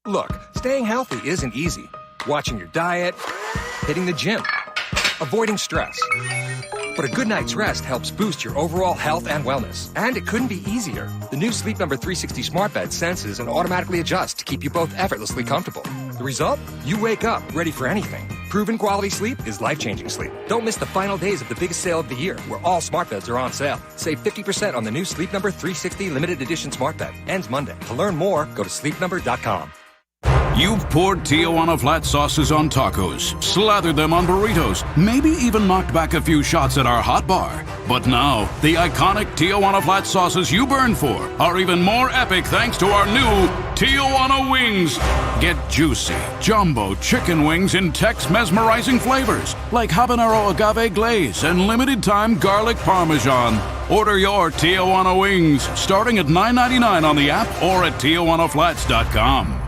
Look, staying healthy isn't easy. Watching your diet, hitting the gym, avoiding stress. But a good night's rest helps boost your overall health and wellness. And it couldn't be easier. The new Sleep Number 360 smart bed senses and automatically adjusts to keep you both effortlessly comfortable. The result? You wake up ready for anything. Proven quality sleep is life-changing sleep. Don't miss the final days of the biggest sale of the year, where all smart beds are on sale. Save 50% on the new Sleep Number 360 limited edition smart bed. Ends Monday. To learn more, go to sleepnumber.com. You've poured Tijuana flat sauces on tacos, slathered them on burritos, maybe even knocked back a few shots at our hot bar. But now, the iconic Tijuana flat sauces you burn for are even more epic thanks to our new Tijuana wings. Get juicy, jumbo chicken wings in Tex mesmerizing flavors like habanero agave glaze and limited time garlic parmesan. Order your Tijuana wings starting at $9.99 on the app or at TijuanaFlats.com.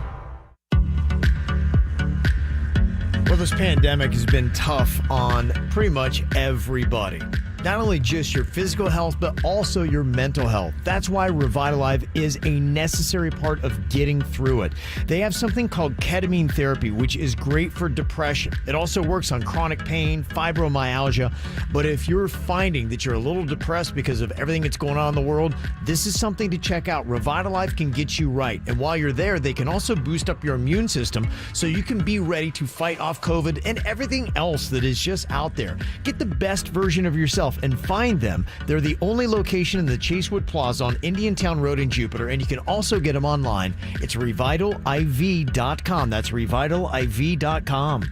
Well, this pandemic has been tough on pretty much everybody. Not only just your physical health, but also your mental health. That's why Revitalive is a necessary part of getting through it. They have something called ketamine therapy, which is great for depression. It also works on chronic pain, fibromyalgia. But if you're finding that you're a little depressed because of everything that's going on in the world, this is something to check out. Revitalive can get you right. And while you're there, they can also boost up your immune system so you can be ready to fight off COVID and everything else that is just out there. Get the best version of yourself and find them. They're the only location in the Chasewood Plaza on Indiantown Road in Jupiter, and you can also get them online. It's revitaliv.com. That's revitaliv.com.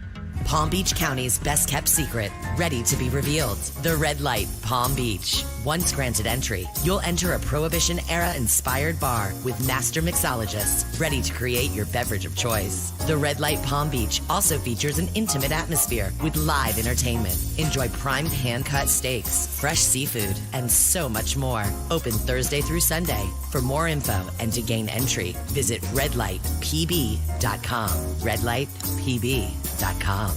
Palm Beach County's best kept secret, ready to be revealed. The Red Light Palm Beach. Once granted entry, you'll enter a Prohibition-era inspired bar with master mixologists ready to create your beverage of choice. The Red Light Palm Beach also features an intimate atmosphere with live entertainment. Enjoy primed hand-cut steaks, fresh seafood, and so much more. Open Thursday through Sunday. For more info and to gain entry, visit redlightpb.com. redlightpb.com.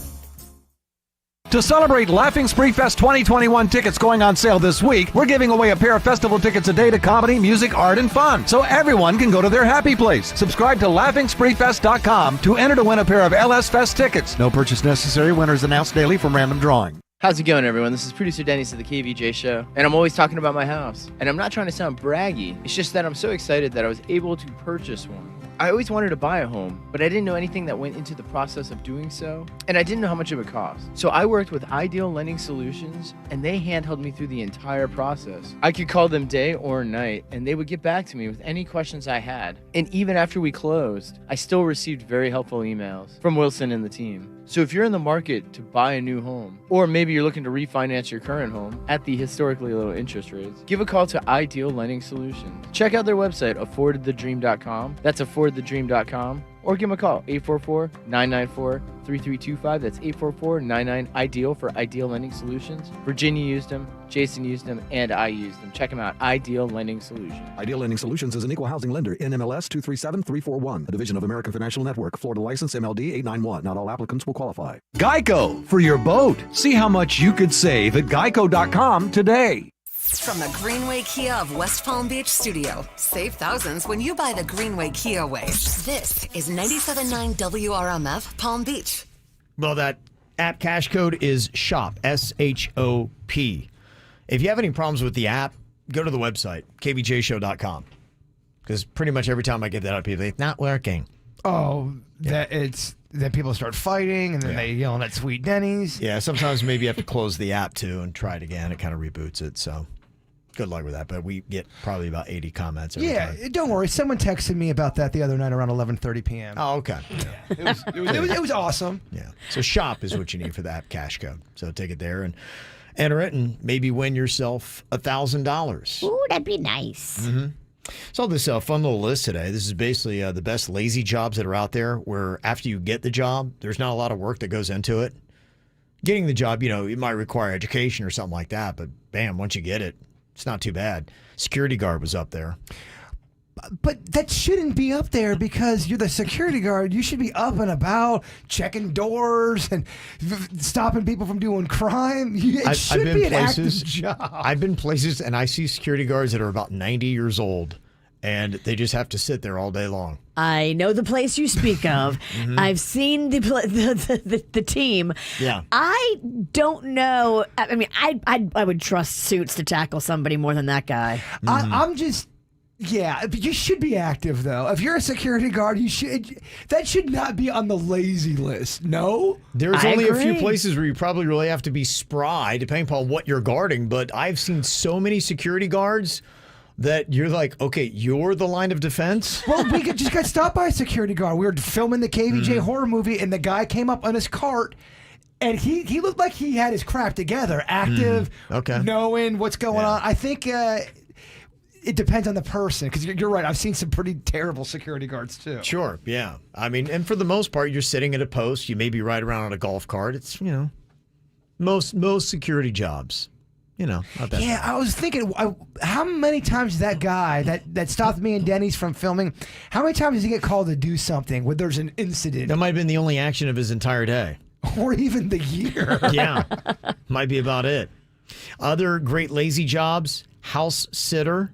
To celebrate Laughing Spree Fest 2021 tickets going on sale this week, we're giving away a pair of festival tickets a day to comedy, music, art, and fun, so everyone can go to their happy place. Subscribe to LaughingSpreeFest.com to enter to win a pair of LS Fest tickets. No purchase necessary. Winners announced daily from random drawing. How's it going, everyone? This is producer Dennis of the KVJ Show, and I'm always talking about my house. And I'm not trying to sound braggy. It's just that I'm so excited that I was able to purchase one. I always wanted to buy a home, but I didn't know anything that went into the process of doing so, and I didn't know how much it would cost. So I worked with Ideal Lending Solutions, and they handheld me through the entire process. I could call them day or night, and they would get back to me with any questions I had. And even after we closed, I still received very helpful emails from Wilson and the team. So if you're in the market to buy a new home, or maybe you're looking to refinance your current home at the historically low interest rates, give a call to Ideal Lending Solutions. Check out their website, affordthedream.com. That's affordthedream.com. Or give them a call, 844-994-3325. That's 844-99-IDEAL for Ideal Lending Solutions. Virginia used them, Jason used them, and I used them. Check them out, Ideal Lending Solutions. Ideal Lending Solutions is an equal housing lender, NMLS 237341, a division of American Financial Network, Florida license MLD 891. Not all applicants will qualify. Geico, for your boat. See how much you could save at geico.com today. From the Greenway Kia of West Palm Beach studio. Save thousands when you buy the Greenway Kia way. This is 97.9 WRMF Palm Beach. Well, that app cash code is SHOP, S-H-O-P. If you have any problems with the app, go to the website, kvjshow.com. Because pretty much every time I get that up, people say, it's not working. Oh, that people start fighting, and then they yelling at Sweet Denny's. Yeah, sometimes maybe you have to close the app, too, and try it again. It kind of reboots it, so good luck with that. But we get probably about 80 comments every time. Don't worry. Someone texted me about that the other night around 11:30 p.m. Oh, okay. Yeah. It was awesome. Yeah. So SHOP is what you need for that cash code. So take it there and enter it and maybe win yourself $1,000. Ooh, that'd be nice. Mm-hmm. Saw this fun little list today. This is basically the best lazy jobs that are out there, where after you get the job, there's not a lot of work that goes into it. Getting the job, it might require education or something like that, but bam, once you get it, it's not too bad. Security guard was up there. But that shouldn't be up there because you're the security guard. You should be up and about, checking doors and stopping people from doing crime. It should be an active job. I've been places and I see security guards that are about 90 years old, and they just have to sit there all day long. I know the place you speak of. I've seen the team. Yeah. I don't know. I mean, I would trust Suits to tackle somebody more than that guy. I'm just. Yeah, but you should be active though. If you're a security guard, that should not be on the lazy list. No, there's only a few places where you probably really have to be spry, depending upon what you're guarding. But I've seen so many security guards that you're like, okay, you're the line of defense. Well, we just got stopped by a security guard. We were filming the KVJ horror movie, and the guy came up on his cart. And he looked like he had his crap together, active, knowing what's going on. I think it depends on the person, because you're right. I've seen some pretty terrible security guards too. Sure, yeah. I mean, and for the most part, you're sitting at a post. You maybe ride around on a golf cart. It's most security jobs. Not that bad. I was thinking, how many times that guy that stopped me and Denny's from filming, how many times does he get called to do something when there's an incident? That might have been the only action of his entire day. Or even the year. Yeah, might be about it. Other great lazy jobs, house sitter.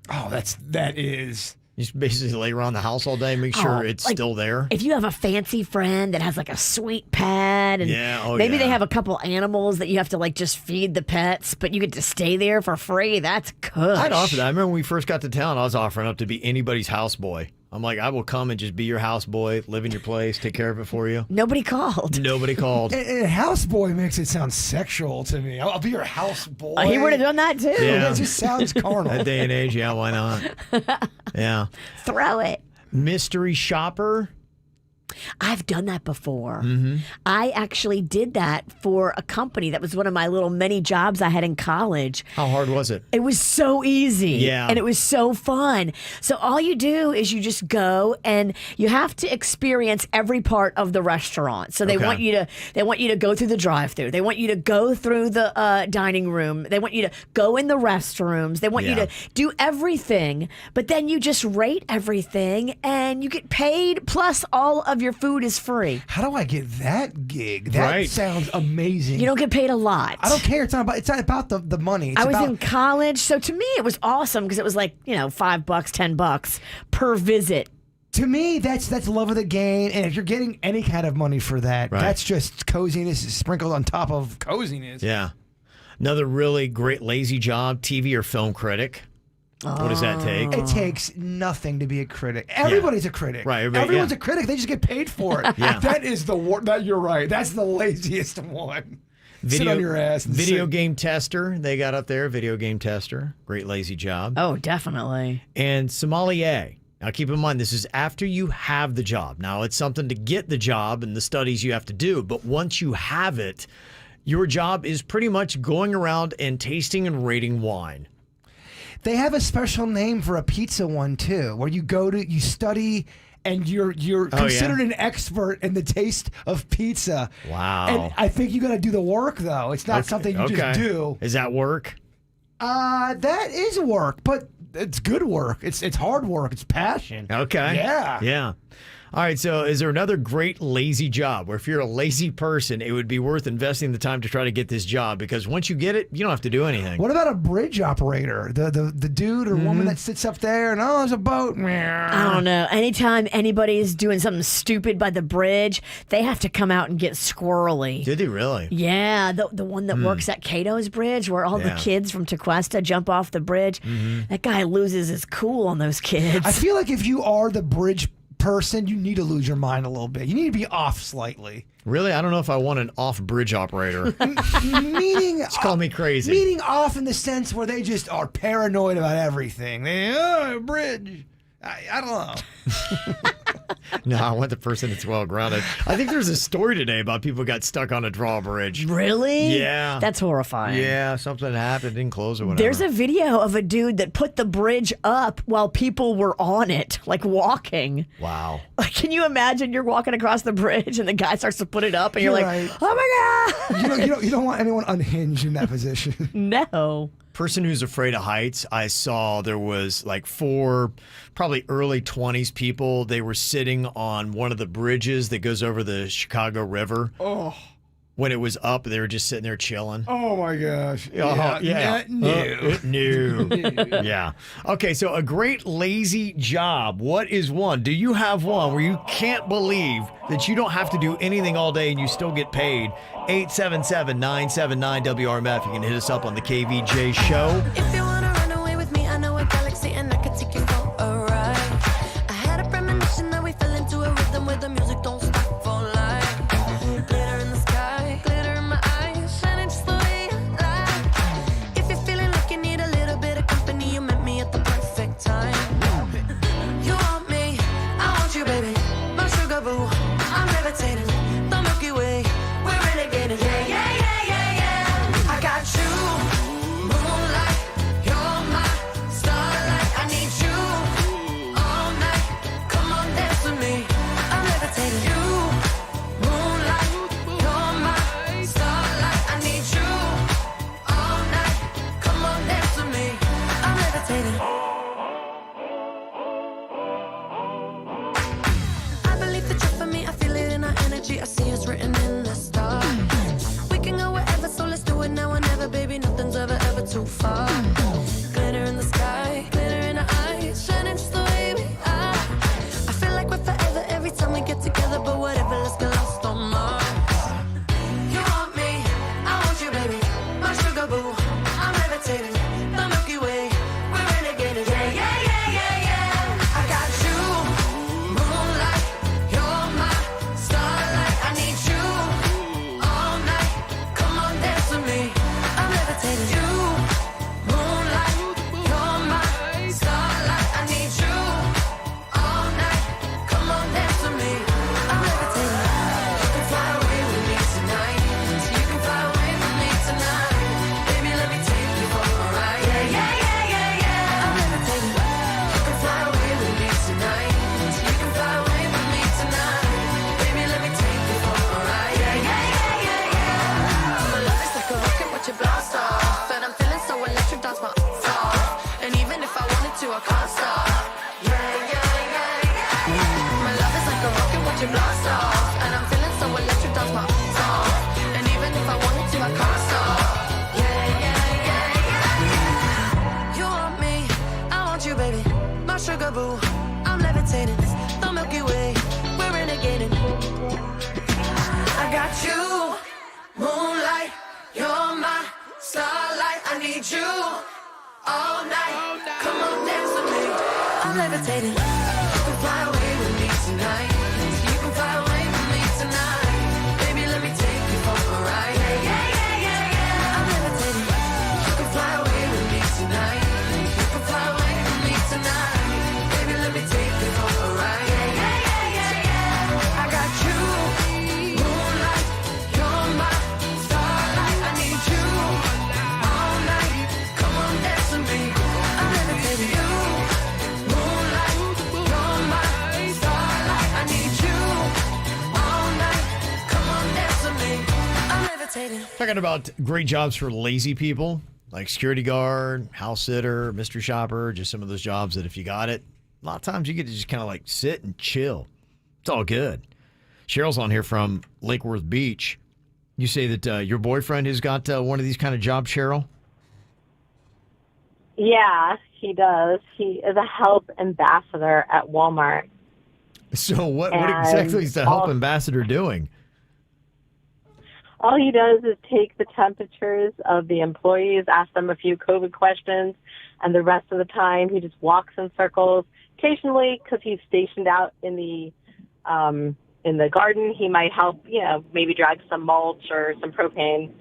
Oh, that is. You just basically lay around the house all day, make sure it's still there. If you have a fancy friend that has like a sweet pet, and maybe they have a couple animals that you have to just feed the pets, but you get to stay there for free. That's good. I'd offer that. I remember when we first got to town, I was offering up to be anybody's houseboy. I'm like, I will come and just be your houseboy, live in your place, take care of it for you. Nobody called. Nobody called. And houseboy makes it sound sexual to me. I'll be your houseboy. He would have done that too. Yeah. That just sounds carnal. That day and age, yeah, why not? Yeah. Throw it. Mystery shopper. I've done that before. I actually did that for a company. That was one of my little mini jobs I had in college. How hard was it? It was so easy. Yeah. And it was so fun. So all you do is you just go and you have to experience every part of the restaurant. So they want you to go through the drive-thru. They want you to go through the dining room. They want you to go in the restrooms. They want you to do everything. But then you just rate everything and you get paid, plus all of your food is free. How do I get that gig? That sounds amazing. You don't get paid a lot. I don't care. It's not about the money. I was in college, so to me it was awesome because it was like, $5, $10 per visit. To me, that's love of the game, and if you're getting any kind of money for that, that's just coziness sprinkled on top of coziness. Yeah. Another really great lazy job, TV or film critic. What does that take? It takes nothing to be a critic. Everybody's a critic. Right. Everyone's a critic. They just get paid for it. That is you're right. That's the laziest one. Sit on your ass. Video game tester. They got up there. Video game tester. Great lazy job. Oh, definitely. And sommelier. Now, keep in mind, this is after you have the job. Now, it's something to get the job and the studies you have to do. But once you have it, your job is pretty much going around and tasting and rating wine. They have a special name for a pizza one too, where you study and you're considered an expert in the taste of pizza. Wow. And I think you got to do the work though. It's not something you just do. Is that work? That is work, but it's good work. It's hard work. It's passion. Okay. Yeah. Yeah. All right, so is there another great lazy job where if you're a lazy person, it would be worth investing the time to try to get this job? Because once you get it, you don't have to do anything. What about a bridge operator? The dude or woman that sits up there and, there's a boat. I don't know. Anytime anybody is doing something stupid by the bridge, they have to come out and get squirrely. Did he really? Yeah, the one that works at Cato's Bridge where all the kids from Tequesta jump off the bridge. That guy loses his cool on those kids. I feel like if you are the bridge person, you need to lose your mind a little bit. You need to be off slightly. Really? I don't know if I want an off-bridge operator. Meaning... Just call me crazy. Meaning off in the sense where they just are paranoid about everything. Bridge. I don't know. No, I want the person that's well grounded. I think there's a story today about people who got stuck on a drawbridge. Really? Yeah. That's horrifying. Yeah, something happened, didn't close or whatever. There's a video of a dude that put the bridge up while people were on it, like walking. Wow. Like, can you imagine you're walking across the bridge and the guy starts to put it up and you're like, right. oh my God. You don't want anyone unhinged in that position. No. Person who's afraid of heights, I saw there was like 4 probably early 20s people. They were sitting on one of the bridges that goes over the Chicago River. Oh. When it was up, they were just sitting there chilling. Oh my gosh. Yeah. No. Yeah. Okay, so a great lazy job. What is one? Do you have one where you can't believe that you don't have to do anything all day and you still get paid? 877-979-WRMF. You can hit us up on the KVJ show. If you wanna run away with me, I know a galaxy and I could take you for a ride. I had a premonition that we fell into a rhythm where the music don't stop for life. Glitter in the sky, glitter in my eyes, shining just the way you like. If you're feeling like you need a little bit of company, you met me at the perfect time. You want me, I want you, baby, my sugar boo. I'm levitating, the Milky Way, we're renegading, yeah, yeah, yeah, yeah, yeah. I got you, moonlight, you're my starlight. I need you all night. Come on, dance with me. I'm levitating. You, moonlight, you're my starlight. I need you all night. Come on, dance with me. I'm levitating. I believe that you're for me. I feel it in our energy. I see it's written in the stars. We can go wherever, so let's do it now or never, baby. Nothing's ever too far. Glitter in the sky, glitter in our eyes, shining just the way we are. I feel like we're forever every time we get together, but whatever, let's get lost on Mars. You want me, I want you, baby, my sugar boo. I'm levitating, the Milky Way, we're renegading, yeah, yeah, yeah, yeah, yeah. I got you, moonlight, you're my starlight. I need you all night. Come on, dance with me. I'm levitating. You, moonlight, you're my starlight. I need you all night. Come on, dance with me. I'm levitating. You can fly away with me tonight. You can fly away with me tonight. Baby, let me take you for a ride. Yeah, yeah, yeah, yeah, yeah. I'm levitating. You can fly away with me tonight. You can fly away with me tonight. Baby, let me take you for a ride. Yeah, yeah, yeah, yeah, yeah. My love is like a rocket, watch it blast off. And I'm feeling so electric, dance my ass off. And even if I wanted to, I can't stop. Yeah, yeah, yeah, yeah. My love is like a rocket, watch it blast off. And I'm feeling so electric, dance my ass off. And even if I wanted to, I can't stop. Yeah, yeah, yeah, yeah. You want me, I want you, baby, my sugar boo. I'm levitating, the Milky Way, we're renegading. I got you, moonlight, you're my starlight. I need you all night. Come on, dance with me. I'm levitating. You can fly away with me tonight. You can fly away with me tonight. Baby, let me take you for a ride. Yeah, yeah, yeah, yeah, yeah. I'm levitating. You can fly away with me tonight. You can fly away with me tonight. Baby, let me take you for a ride. Yeah, yeah, yeah, yeah, yeah. I got you, moonlight, you're my starlight. I need you all night. Come on, dance with me. I'm levitating. You, moonlight, you're my starlight. I need you all night. Come on, dance with me. I'm levitating. Talking about great jobs for lazy people, like security guard, house sitter, mystery shopper, just some of those jobs that if you got it, a lot of times you get to just kind of like sit and chill. It's all good. Cheryl's on here from Lake Worth Beach. You say that your boyfriend has got one of these kind of jobs, Cheryl? Yeah, he does. He is a health ambassador at Walmart. So what And exactly is the health all- ambassador doing? All he does is take the temperatures of the employees, ask them a few COVID questions, and the rest of the time he just walks in circles. Occasionally, because he's stationed out in the garden, he might help, maybe drag some mulch or some propane.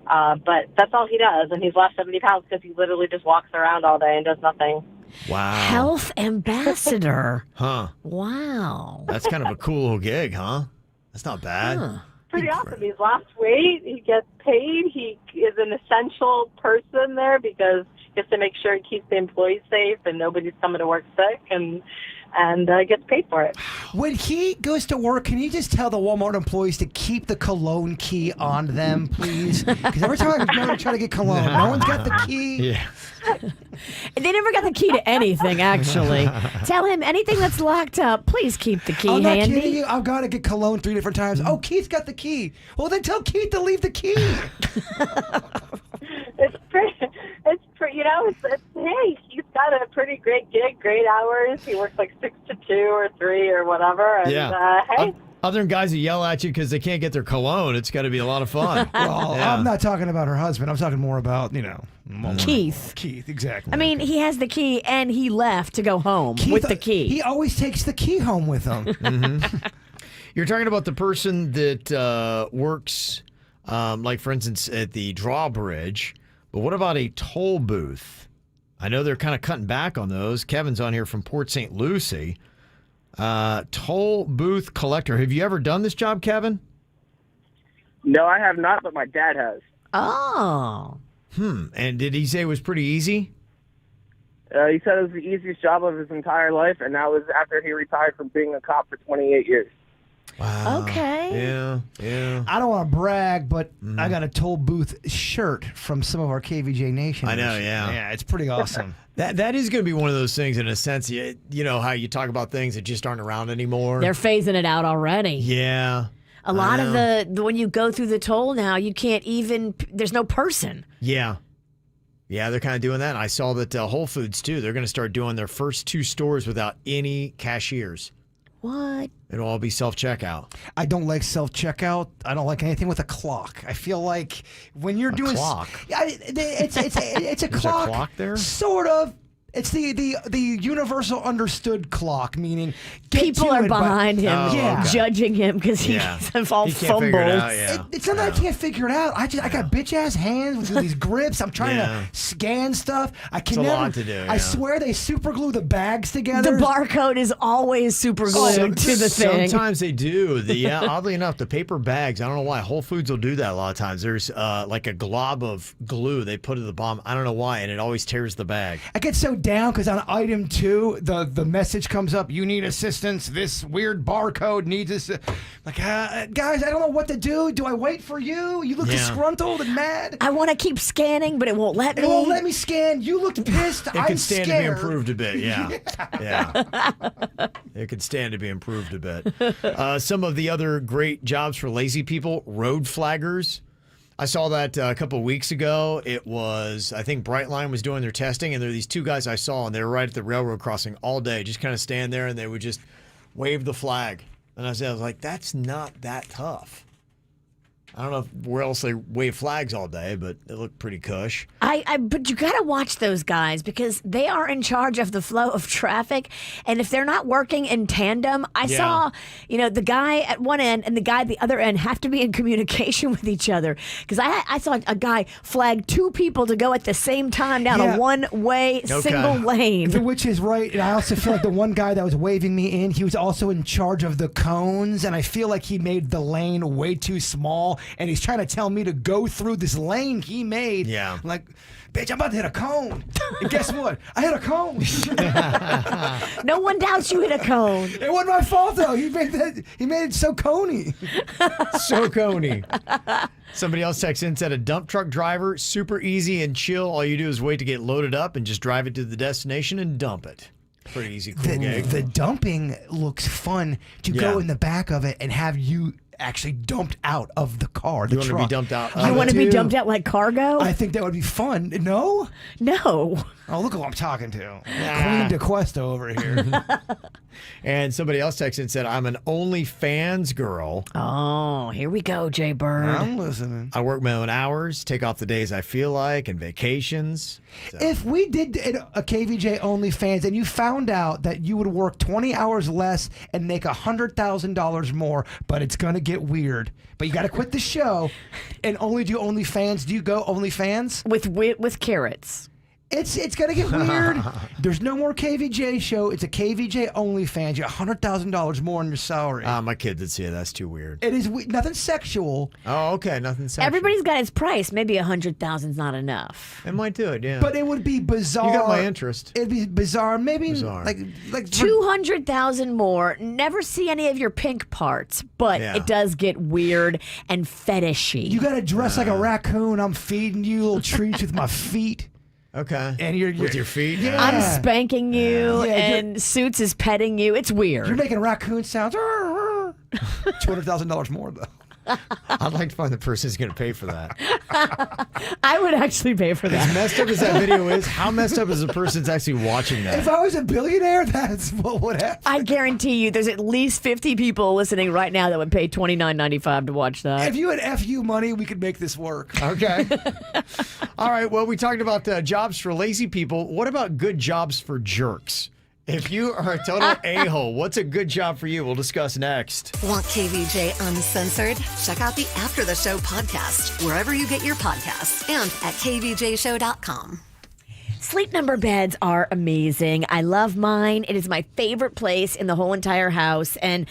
But that's all he does, and he's lost 70 pounds because he literally just walks around all day and does nothing. Wow. Health ambassador. Huh. Wow. That's kind of a cool little gig, huh? That's not bad. Huh. Pretty awesome. He's lost weight. He gets paid. He is an essential person there because he has to make sure he keeps the employees safe and nobody's coming to work sick, and gets paid for it. When he goes to work, can you just tell the Walmart employees to keep the cologne key on them, please? Because every time I try to get cologne, no one's got the key. Yeah. They never got the key to anything, actually. Tell him anything that's locked up, please keep the key I'm not handy. kidding you. I've got to get cologne 3 different times. Oh, Keith's got the key. Well, then tell Keith to leave the key. It's hey, he's got a pretty great gig, great hours. He works like 6 to 2 or 3 or whatever. And, hey. Other than guys who yell at you because they can't get their cologne, it's got to be a lot of fun. Well, Yeah. I'm not talking about her husband. I'm talking more about, Keith. Keith, exactly. I mean, he has the key and he left to go home with the key. He always takes the key home with him. Mm-hmm. You're talking about the person that works, like, for instance, at the drawbridge. But what about a toll booth? I know they're kind of cutting back on those. Kevin's on here from Port St. Lucie. Toll booth collector. Have you ever done this job, Kevin? No, I have not, but my dad has. Oh. And did he say it was pretty easy? He said it was the easiest job of his entire life, and that was after he retired from being a cop for 28 years. Wow. Okay. Yeah. I don't want to brag, but I got a toll booth shirt from some of our KVJ Nation. I know, yeah. Yeah, it's pretty awesome. That is going to be one of those things in a sense, you know, how you talk about things that just aren't around anymore. They're phasing it out already. Yeah. A lot of the when you go through the toll now, you can't even, there's no person. Yeah. Yeah, they're kind of doing that. I saw that Whole Foods, too, they're going to start doing their first 2 stores without any cashiers. What? It'll all be self-checkout. I don't like self-checkout. I don't like anything with a clock. I feel like when you're doing clock? Yeah, it's a There's clock. a clock there? Sort of. It's the universal understood clock, meaning People are behind him, yeah. judging him because he all He can't fumbles. figure it out, yeah. It's not that I can't figure it out. I got bitch ass hands with these grips. I'm trying to scan stuff. I can It's a never. lot to do, I yeah. swear they super glue the bags together. The barcode is always super glued to the thing. Sometimes they do. Oddly enough, the paper bags, I don't know why. Whole Foods will do that a lot of times. There's like a glob of glue they put at the bottom. I don't know why, and it always tears the bag. I get so down because on item 2, the message comes up, you need assistance. This weird barcode needs us. Like, guys, I don't know what to do. Do I wait for you? You look disgruntled and mad. I want to keep scanning, but it won't let me. It won't let me scan. You looked pissed. It I'm could stand scared. to be improved a bit, yeah. It could stand to be improved a bit. Some of the other great jobs for lazy people, road flaggers. I saw that a couple of weeks ago. It was, I think Brightline was doing their testing, and there were these 2 guys I saw, and they were right at the railroad crossing all day, just kind of stand there, and they would just wave the flag. And I was like, that's not that tough. I don't know where else they wave flags all day, but it looked pretty cush. But you got to watch those guys because they are in charge of the flow of traffic. And if they're not working in tandem, I saw, the guy at one end and the guy at the other end have to be in communication with each other. Because I saw a guy flag 2 people to go at the same time down a one-way single lane. Which is right. And I also feel like the one guy that was waving me in, he was also in charge of the cones. And I feel like he made the lane way too small. And he's trying to tell me to go through this lane he made. Yeah. I'm like, bitch, I'm about to hit a cone. And guess what? I hit a cone. No one doubts you hit a cone. It wasn't my fault, though. He made it so coney. So coney. Somebody else texted in and said a dump truck driver, super easy and chill. All you do is wait to get loaded up and just drive it to the destination and dump it. Pretty easy, cool gig. The dumping looks fun to go in the back of it and have you actually dumped out of the car. You want to be dumped out? You want to be dumped out like cargo? I think that would be fun. No? No. Oh, look who I'm talking to. Queen DeQuesta over here. And somebody else texted and said, I'm an OnlyFans girl. Oh, here we go, Jay Bird. I'm listening. I work my own hours, take off the days I feel like, and vacations. So. If we did a KVJ OnlyFans and you found out that you would work 20 hours less and make $100,000 more, but it's going to get weird, but you got to quit the show and only do OnlyFans, do you go OnlyFans? With carrots. It's going to get weird. There's no more KVJ show. It's a KVJ OnlyFans. You get $100,000 more on your salary. My kid did say that's too weird. It is nothing sexual. Oh, okay. Nothing sexual. Everybody's got his price. Maybe 100,000's not enough. It might do it, yeah. But it would be bizarre. You got my interest. It'd be bizarre. Maybe like 200,000 more. Never see any of your pink parts, but it does get weird and fetishy. You got to dress like a raccoon. I'm feeding you little treats with my feet. Okay. And you're with your feet? Yeah. I'm spanking you, and Suits is petting you. It's weird. You're making raccoon sounds. $200,000 more, though. I'd like to find the person who's going to pay for that. I would actually pay for that. As messed up as that video is, how messed up is the person that's actually watching that? If I was a billionaire, that's what would happen. I guarantee you there's at least 50 people listening right now that would pay $29.95 to watch that. If you had FU money, we could make this work. Okay. All right. Well, we talked about jobs for lazy people. What about good jobs for jerks? If you are a total a-hole, what's a good job for you? We'll discuss next. Want KVJ uncensored? Check out the After the Show podcast, wherever you get your podcasts, and at kvjshow.com. Sleep Number beds are amazing. I love mine. It is my favorite place in the whole entire house. And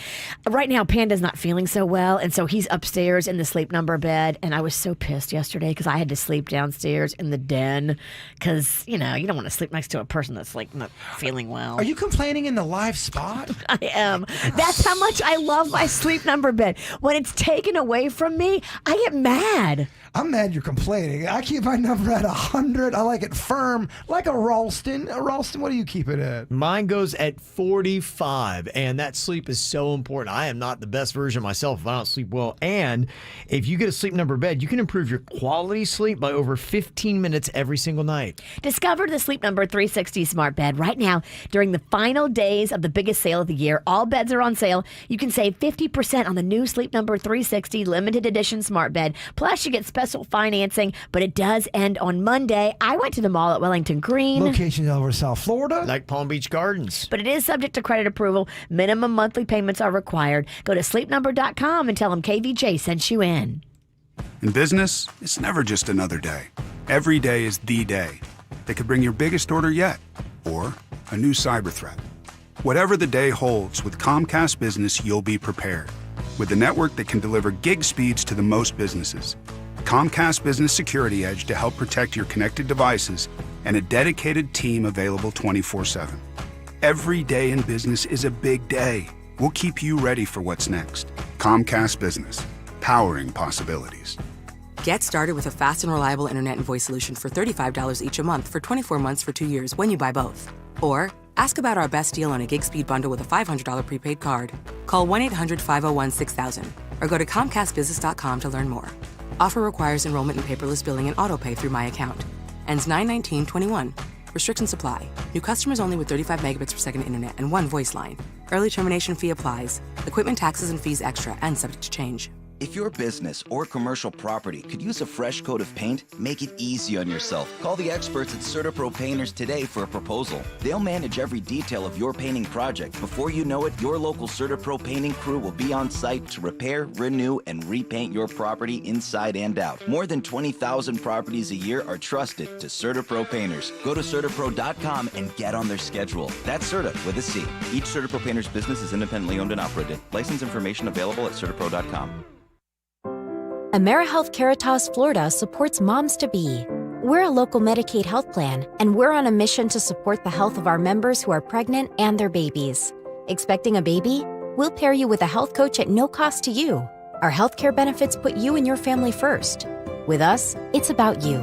right now, Panda's not feeling so well. And so he's upstairs in the Sleep Number bed. And I was so pissed yesterday because I had to sleep downstairs in the den because, you know, you don't want to sleep next to a person that's like not feeling well. Are you complaining in the live spot? I am. That's how much I love my Sleep Number bed. When it's taken away from me, I get mad. I'm mad you're complaining. I keep my number at 100. I like it firm, like a Ralston. Ralston, what do you keep it at? Mine goes at 45, and that sleep is so important. I am not the best version of myself if I don't sleep well. And if you get a Sleep Number bed, you can improve your quality sleep by over 15 minutes every single night. Discover the Sleep Number 360 smart bed right now during the final days of the biggest sale of the year. All beds are on sale. You can save 50% on the new Sleep Number 360 limited edition smart bed. Plus, you get special financing, but it does end on Monday. I went to the mall at Wellington Green. Locations over South Florida. Like Palm Beach Gardens. But it is subject to credit approval. Minimum monthly payments are required. Go to sleepnumber.com and tell them KVJ sent you in. In business, it's never just another day. Every day is the day. That could bring your biggest order yet, or a new cyber threat. Whatever the day holds, with Comcast Business, you'll be prepared. With a network that can deliver gig speeds to the most businesses. Comcast Business Security Edge to help protect your connected devices, and a dedicated team available 24/7. Every day in business is a big day. We'll keep you ready for what's next. Comcast Business, powering possibilities. Get started with a fast and reliable internet and voice solution for $35 each a month for 24 months for 2 years when you buy both. Or ask about our best deal on a gig speed bundle with a $500 prepaid card. Call 1-800-501-6000 or go to ComcastBusiness.com to learn more. Offer requires enrollment in paperless billing and autopay through My Account. Ends 9/19/21. Restrictions apply. New customers only with 35 megabits per second internet and one voice line. Early termination fee applies. Equipment taxes and fees extra and subject to change. If your business or commercial property could use a fresh coat of paint, make it easy on yourself. Call the experts at CertaPro Painters today for a proposal. They'll manage every detail of your painting project. Before you know it, your local CertaPro painting crew will be on site to repair, renew, and repaint your property inside and out. More than 20,000 properties a year are trusted to CertaPro Painters. Go to CertaPro.com and get on their schedule. That's Certa with a C. Each CertaPro Painters business is independently owned and operated. License information available at CertaPro.com. AmeriHealth Caritas Florida supports moms-to-be. We're a local Medicaid health plan, and we're on a mission to support the health of our members who are pregnant and their babies. Expecting a baby? We'll pair you with a health coach at no cost to you. Our healthcare benefits put you and your family first. With us, it's about you.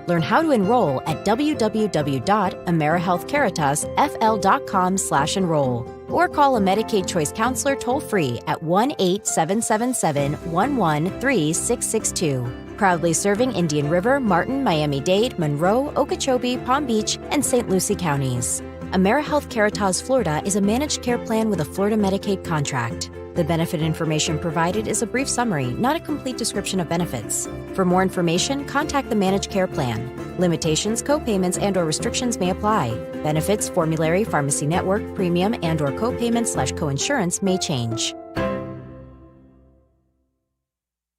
Learn how to enroll at www.amerihealthcaritasfl.com/enroll or call a Medicaid Choice Counselor toll-free at 1-877-713-6662. Proudly serving Indian River, Martin, Miami-Dade, Monroe, Okeechobee, Palm Beach, and St. Lucie counties. AmeriHealth Caritas Florida is a managed care plan with a Florida Medicaid contract. The benefit information provided is a brief summary, not a complete description of benefits. For more information, contact the managed care plan. Limitations, co-payments, and/or restrictions may apply. Benefits, formulary, pharmacy network, premium, and/or co-payment/coinsurance may change.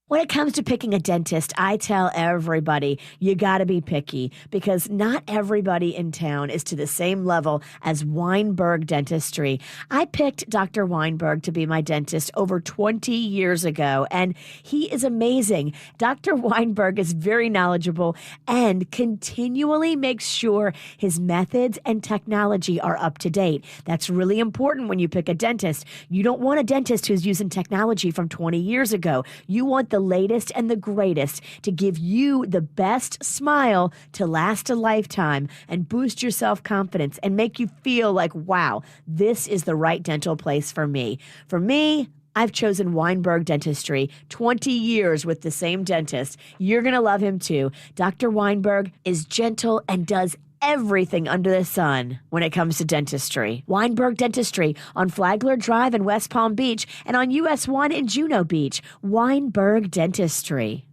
When it comes to picking a dentist, I tell everybody, you got to be picky because not everybody in town is to the same level as Weinberg Dentistry. I picked Dr. Weinberg to be my dentist over 20 years ago, and he is amazing. Dr. Weinberg is very knowledgeable and continually makes sure his methods and technology are up to date. That's really important when you pick a dentist. You don't want a dentist who's using technology from 20 years ago. You want the latest and the greatest to give you the best smile to last a lifetime and boost your self-confidence and make you feel like, wow, this is the right dental place for me. For me, I've chosen Weinberg Dentistry, 20 years with the same dentist. You're going to love him too. Dr. Weinberg is gentle and does everything under the sun when it comes to dentistry. Weinberg Dentistry on Flagler Drive in West Palm Beach and on US 1 in Juno Beach. Weinberg Dentistry.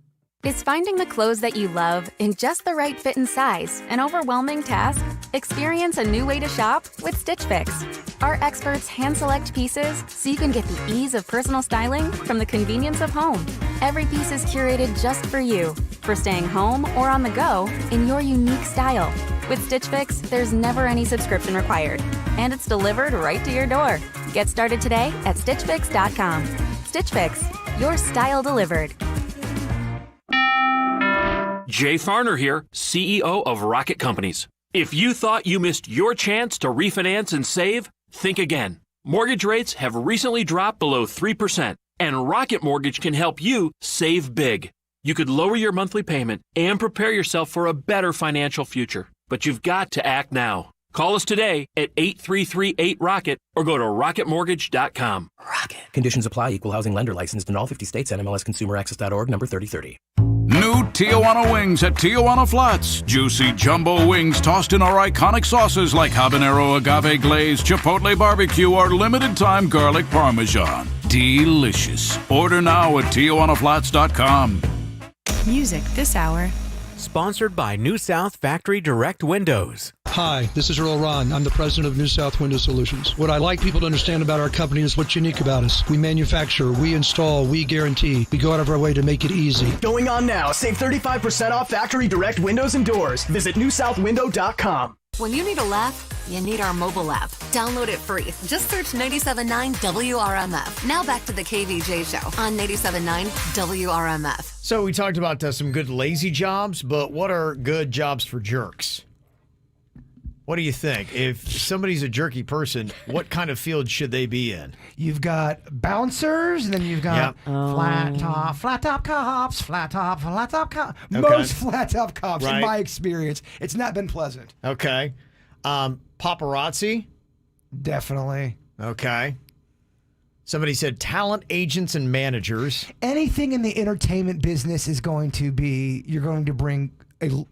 Is finding the clothes that you love in just the right fit and size an overwhelming task? Experience a new way to shop with Stitch Fix. Our experts hand-select pieces so you can get the ease of personal styling from the convenience of home. Every piece is curated just for you, for staying home or on the go in your unique style. With Stitch Fix, there's never any subscription required, and it's delivered right to your door. Get started today at StitchFix.com. Stitch Fix, your style delivered. Jay Farner here, CEO of Rocket Companies. If you thought you missed your chance to refinance and save, think again. Mortgage rates have recently dropped below 3%, and Rocket Mortgage can help you save big. You could lower your monthly payment and prepare yourself for a better financial future. But you've got to act now. Call us today at 833-8-ROCKET or go to rocketmortgage.com. Rocket. Conditions apply. Equal housing lender licensed in all 50 states. NMLSConsumerAccess.org number 3030. New Tijuana wings at Tijuana Flats. Juicy jumbo wings tossed in our iconic sauces like habanero, agave glaze, chipotle barbecue, or limited time garlic parmesan. Delicious. Order now at TijuanaFlats.com. Music this hour. Sponsored by New South Factory Direct Windows. Hi, this is Earl Ron. I'm the president of New South Window Solutions. What I like people to understand about our company is what's unique about us. We manufacture, we install, we guarantee. We go out of our way to make it easy. Going on now. Save 35% off Factory Direct Windows and Doors. Visit newsouthwindow.com. When you need a laugh, you need our mobile app. Download it free. Just search 97.9 WRMF. Now back to the KVJ show on 97.9 WRMF. So we talked about some good lazy jobs, but what are good jobs for jerks? What do you think? If somebody's a jerky person, what kind of field should they be in? You've got bouncers, and then you've got flat top cops, flat top cops. Okay. Most flat top cops, Right. in my experience, it's not been pleasant. Okay. Paparazzi? Definitely. Okay. Somebody said talent agents and managers. Anything in the entertainment business is going to be, you're going to bring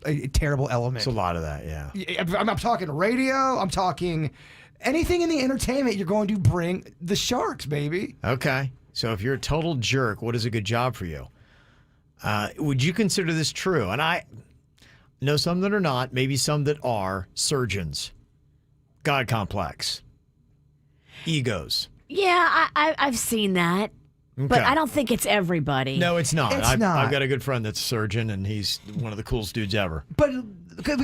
a terrible element. It's a lot of that, yeah. I'm talking radio. I'm talking anything in the entertainment. You're going to bring the sharks, baby. Okay. So if you're a total jerk, what is a good job for you? Would you consider this true? And I know some that are not, maybe some that are surgeons. God complex. Egos. Yeah, I've seen that. But Okay. I don't think it's everybody. No, it's not. It's not. I've got a good friend that's a surgeon, and he's one of the coolest dudes ever. But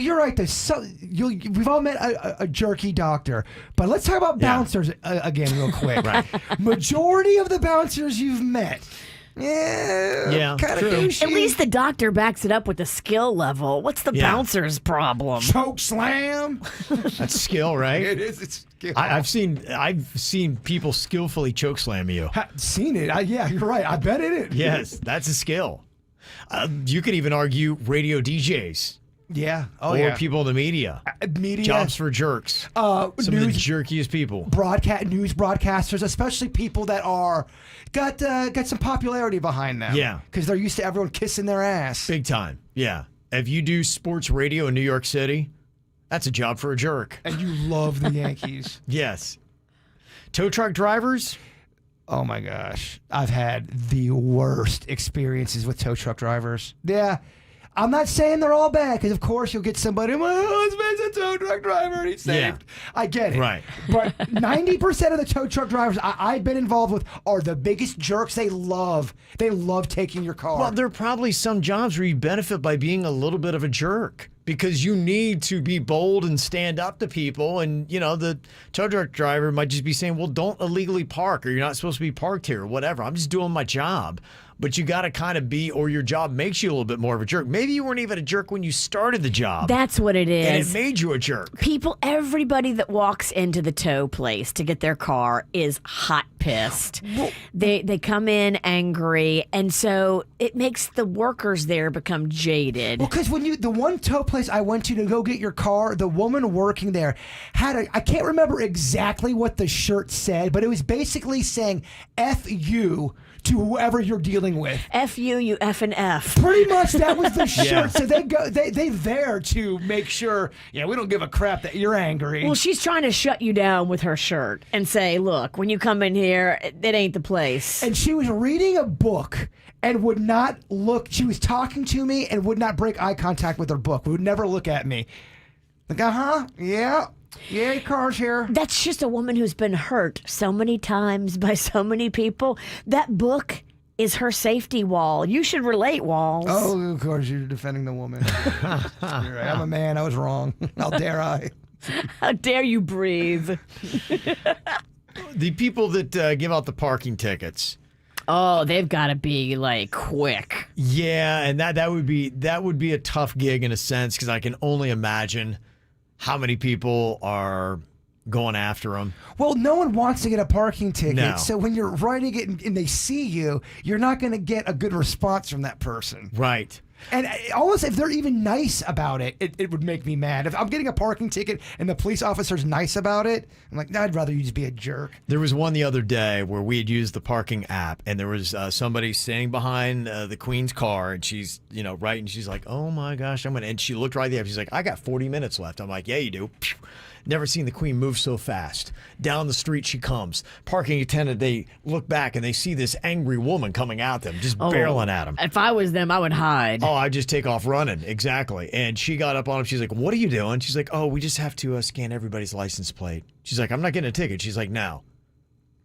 you're right. We've all met a jerky doctor. But let's talk about bouncers again real quick. Right. Majority of the bouncers you've met. Yeah, kind of douchey. At least the doctor backs it up with the skill level. What's the bouncer's problem? Choke slam. That's skill, right? It is. It's skill. I've seen people skillfully choke slam you. Seen it. Yeah, you're right. I bet it is. Yes, that's a skill. You could even argue radio DJs. Yeah. Or people in the media. Media. Jobs for jerks. Some of the jerkiest people. News broadcasters, especially people that are got some popularity behind them. Yeah. Because they're used to everyone kissing their ass. Big time. Yeah. If you do sports radio in New York City, that's a job for a jerk. And you love the Yankees. Yes. Tow truck drivers? Oh my gosh. I've had the worst experiences with tow truck drivers. Yeah. I'm not saying they're all bad, because of course you'll get somebody, my husband's a tow truck driver and he's saved. I get it. Right. But 90% of the tow truck drivers I've been involved with are the biggest jerks. They love taking your car. Well, there are probably some jobs where you benefit by being a little bit of a jerk, because you need to be bold and stand up to people. And, the tow truck driver might just be saying, well, don't illegally park, or you're not supposed to be parked here, or whatever. I'm just doing my job. But you got to kind of be, or your job makes you a little bit more of a jerk. Maybe you weren't even a jerk when you started the job. That's what it is. And it made you a jerk. Everybody that walks into the tow place to get their car is hot pissed. They come in angry, and so it makes the workers there become jaded. Well, because the one tow place I went to go get your car, the woman working there had I can't remember exactly what the shirt said, but it was basically saying F you to whoever you're dealing with. F you effing F. Pretty much that was the shirt. So they there to make sure, we don't give a crap that you're angry. Well, she's trying to shut you down with her shirt and say, look, when you come in here, it ain't the place. And she was reading a book and would not look. She was talking to me and would not break eye contact with her book. Would never look at me. Like, yeah, your car's here. That's just a woman who's been hurt so many times by so many people. That book is her safety wall. You should relate, Walls. Oh, of course, you're defending the woman. You're right. I'm a man. I was wrong. How dare I? How dare you breathe? The people that give out the parking tickets. Oh, they've got to be quick. Yeah, and that would be a tough gig in a sense, because I can only imagine how many people are going after them. Well, no one wants to get a parking ticket. No. So when you're writing it and they see you, you're not going to get a good response from that person. Right. And almost if they're even nice about it, it would make me mad. If I'm getting a parking ticket and the police officer's nice about it, I'm like, I'd rather you just be a jerk. There was one the other day where we had used the parking app, and there was somebody standing behind the Queen's car, and she's, right, and she's like, oh my gosh, and she looked right at the app. She's like, I got 40 minutes left. I'm like, yeah, you do. Never seen the Queen move so fast. Down the street she comes. Parking attendant, they look back and they see this angry woman coming at them, just barreling at them. If I was them, I would hide. Oh, I'd just take off running. Exactly. And she got up on him. She's like, what are you doing? She's like, oh, we just have to scan everybody's license plate. She's like, I'm not getting a ticket. She's like, no.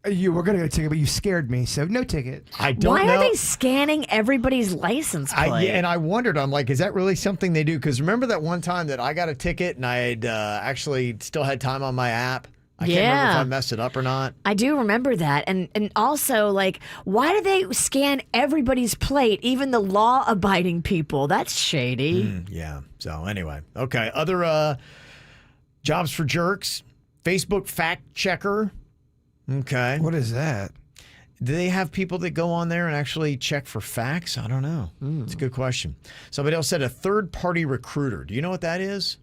You were going to get a ticket, but you scared me, so no ticket. I don't know. Why are they scanning everybody's license plate? And I wondered, I'm like, is that really something they do? Because remember that one time that I got a ticket and I had actually still had time on my app? I can't remember if I messed it up or not. I do remember that. And also, why do they scan everybody's plate, even the law-abiding people? That's shady. Yeah. So anyway, okay. Other jobs for jerks. Facebook fact checker. Okay. What is that? Do they have people that go on there and actually check for facts? I don't know. It's a good question. Somebody else said a third-party recruiter. Do you know what that is?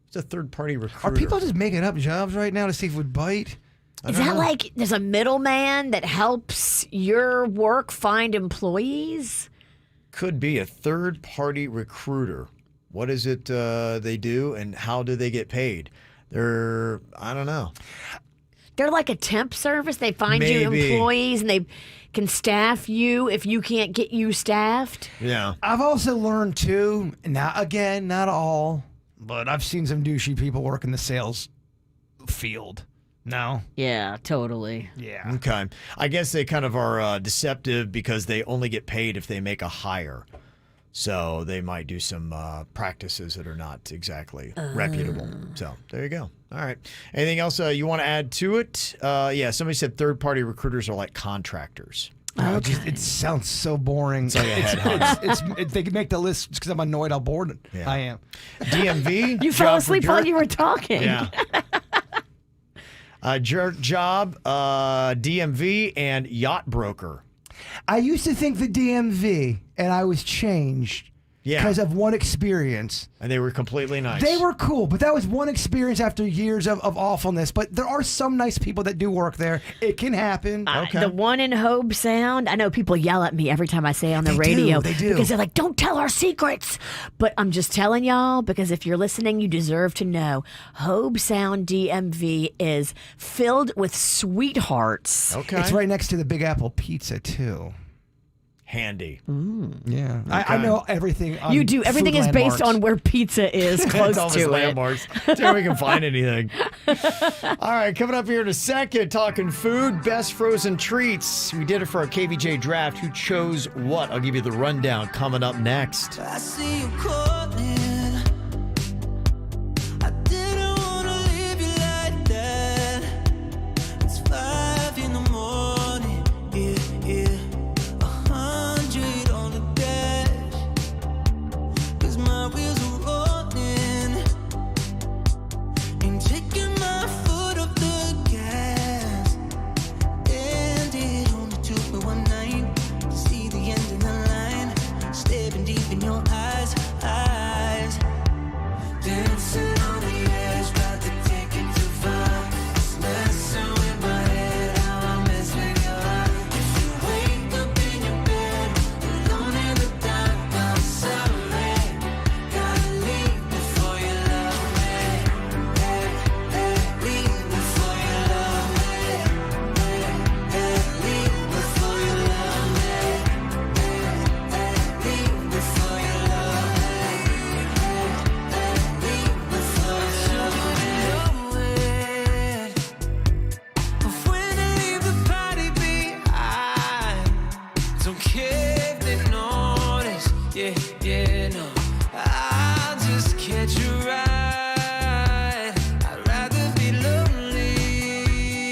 It's a third-party recruiter. Are people just making up jobs right now to see if it would bite? Is that there's a middleman that helps your work find employees? Could be a third-party recruiter. What is it they do, and how do they get paid? I don't know. They're like a temp service. They find you employees and they can staff you if you can't get you staffed. Yeah. I've also learned too, not all, but I've seen some douchey people work in the sales field. No? Yeah, totally. Yeah. Okay. I guess they kind of are deceptive because they only get paid if they make a hire. So they might do some practices that are not exactly reputable. So there you go. All right. Anything else you want to add to it? Yeah, somebody said third-party recruiters are like contractors. It sounds so boring. It's like a headhunt. They can make the list because I'm annoyed how bored I am. DMV. You fell asleep while you were talking. Yeah. Job, DMV, and yacht broker. I used to think the DMV, and I was changed because of one experience. And they were completely nice. They were cool, but that was one experience after years of awfulness. But there are some nice people that do work there. It can happen. The one in Hobe Sound, I know people yell at me every time I say it on the radio. They do. Because they're like, don't tell our secrets. But I'm just telling y'all, because if you're listening, you deserve to know. Hobe Sound DMV is filled with sweethearts. Okay. It's right next to the Big Apple Pizza, too. handy. Yeah. I know everything. On You do. Everything food is based landmarks. on where pizza is close It's to it. landmarks. See if we can find anything. All right, coming up here in a second, talking food, best frozen treats. We did it for our KVJ draft. Who chose what? I'll give you the rundown coming up next. I see you calling. I didn't wanna leave you like that. It's 5 in the morning. Yeah. 100 on the dash. 'Cause my wheels are rolling. Ain't taking my foot off the gas. And it only took me one night to see the end of the line. Staring deep in your eyes. Dancing on the edge, about to take it too far. It's messing with my head, how I mess with your heart. If you wake up in your bed, alone in the dark, I'm sorry. Gotta leave before you love me. Leave before you love me. Leave before you love me. Leave before you love me. When I leave the party behind, don't care if they notice. Yeah, no. I'll just catch a ride. I'd rather be lonely,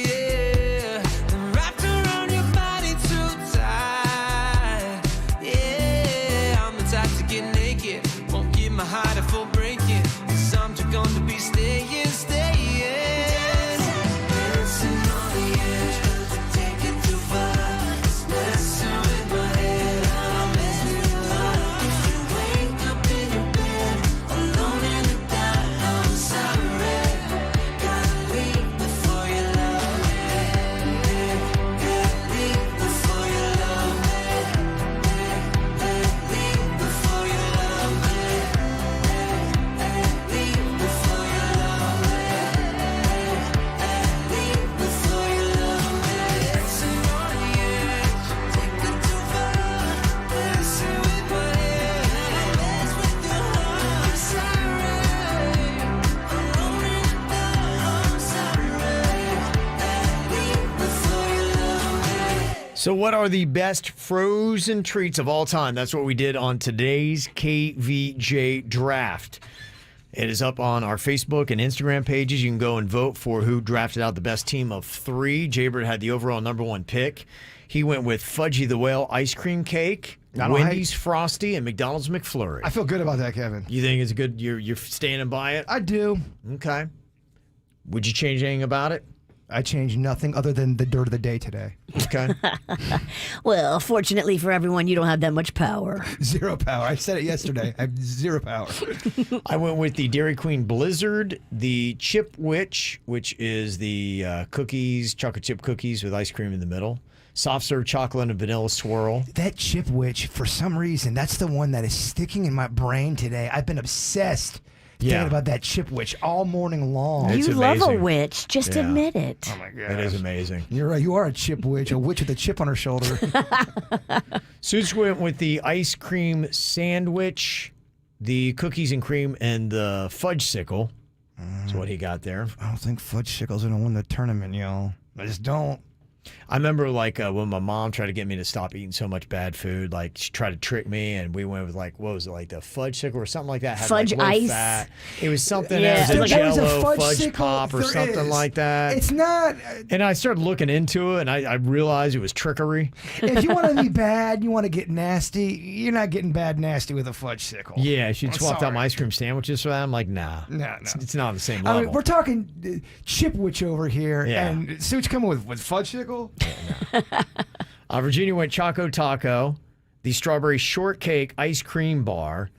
yeah, than wrapped around your body too tight. Yeah, I'm the type to get naked, won't give my heart a full breaking. 'Cause I'm just gonna be staying. Dancing on the edge, take it too far. It's messing with my head, how I mess with your heart. If you wake up in your bed, alone in the dark, I'm sorry. Gotta leave before you love me. Leave before you love me. Leave before you love me. Leave before you love me. Leave before you love me. Dancing on the edge, take it too far. Messing with my head, how I mess with your heart. I'm sorry. Alone in the dark, I'm sorry. Leave before you love me. So, what are the best frozen treats of all time? That's what we did on today's KVJ draft. It is up on our Facebook and Instagram pages. You can go and vote for who drafted out the best team of 3. Jaybird had the overall number 1 pick. He went with Fudgy the Whale ice cream cake, I don't Wendy's Frosty, and McDonald's McFlurry. I feel good about that, Kevin. You think it's good? You're standing by it? I do. Okay. Would you change anything about it? I changed nothing other than the dirt of the day today. Okay. Well, fortunately for everyone, you don't have that much power. Zero power. I said it yesterday. I have zero power. I went with the Dairy Queen Blizzard, the Chip Witch, which is the cookies, chocolate chip cookies with ice cream in the middle. Soft serve chocolate and vanilla swirl. That Chip Witch, for some reason, that's the one that is sticking in my brain today. I've been obsessed thinking about that Chip Witch all morning long. It's You love a amazing. witch. Just Yeah. admit it. Oh my god, It is amazing. You're right. You are a Chip Witch, a witch with a chip on her shoulder. Suits went with the ice cream sandwich, the cookies and cream, and the fudge sickle. That's what he got there. I don't think Fudge Sickle's gonna win the tournament, y'all. I just don't. I remember when my mom tried to get me to stop eating so much bad food, like she tried to trick me, and we went with what was it, like the fudge sickle or something like that? Had Fudge low ice. Fat. It was something Yeah. that was a There was a Jell-O fudge sickle. pop or There something is. like that. It's not. And I started looking into it, and I realized it was trickery. If you want to be bad, you want to get nasty. You're not getting bad nasty with a Fudge Sickle. Yeah, she I'm swapped out sorry. my ice cream sandwiches for that. I'm like, nah. No. It's not on the same I level. mean, we're talking Chip Witch over here, Yeah. and see what you coming with Fudge Sickle. Virginia went Choco Taco, the strawberry shortcake ice cream bar,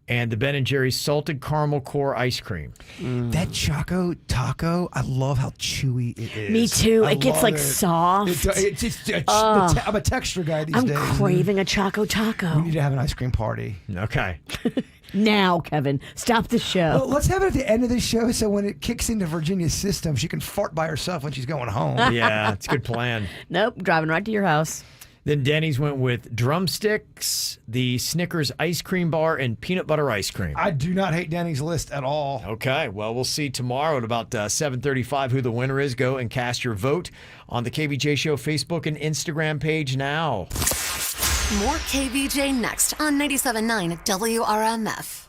and the Ben & Jerry's salted caramel core ice cream. That Choco Taco, I love how chewy it is. Me too. I It gets love like it. soft. It's just, Ugh. I'm a texture guy these I'm days. craving a Choco Taco. We need to have an ice cream party. Okay. Now, Kevin, stop the show. Well, let's have it at the end of the show so when it kicks into Virginia's system, she can fart by herself when she's going home. Yeah, it's a good plan. Nope, driving right to your house. Then Denny's went with drumsticks, the Snickers ice cream bar, and peanut butter ice cream. I do not hate Denny's list at all. Okay, well, we'll see tomorrow at about 7:35 who the winner is. Go and cast your vote on the KVJ Show Facebook and Instagram page now. More KVJ next on 97.9 WRMF.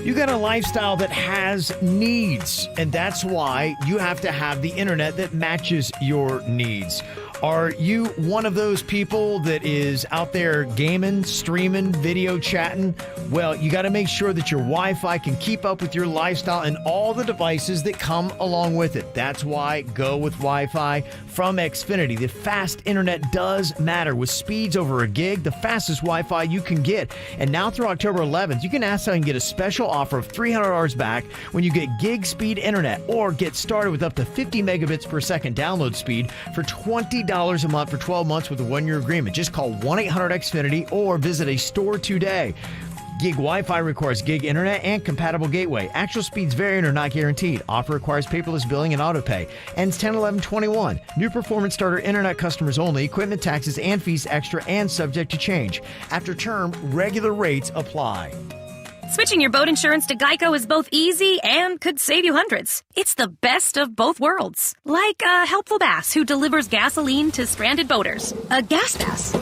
You got a lifestyle that has needs, and that's why you have to have the internet that matches your needs. Are you one of those people that is out there gaming, streaming, video chatting? Well, you got to make sure that your Wi-Fi can keep up with your lifestyle and all the devices that come along with it. That's why go with Wi-Fi from Xfinity. The fast internet does matter. With speeds over a gig, the fastest Wi-Fi you can get. And now through October 11th, you can ask how you can get a special offer of $300 back when you get gig speed internet, or get started with up to 50 megabits per second download speed for $20 a month for 12 months with a 1-year agreement. Just call 1-800-XFINITY or visit a store today. Gig Wi-Fi requires gig internet and compatible gateway. Actual speeds vary and are not guaranteed. Offer requires paperless billing and autopay. Ends 10/11/21. New performance starter internet customers only. Equipment taxes and fees extra and subject to change. After term, regular rates apply. Switching your boat insurance to Geico is both easy and could save you hundreds. It's the best of both worlds. Like a helpful bass who delivers gasoline to stranded boaters. A gas bass.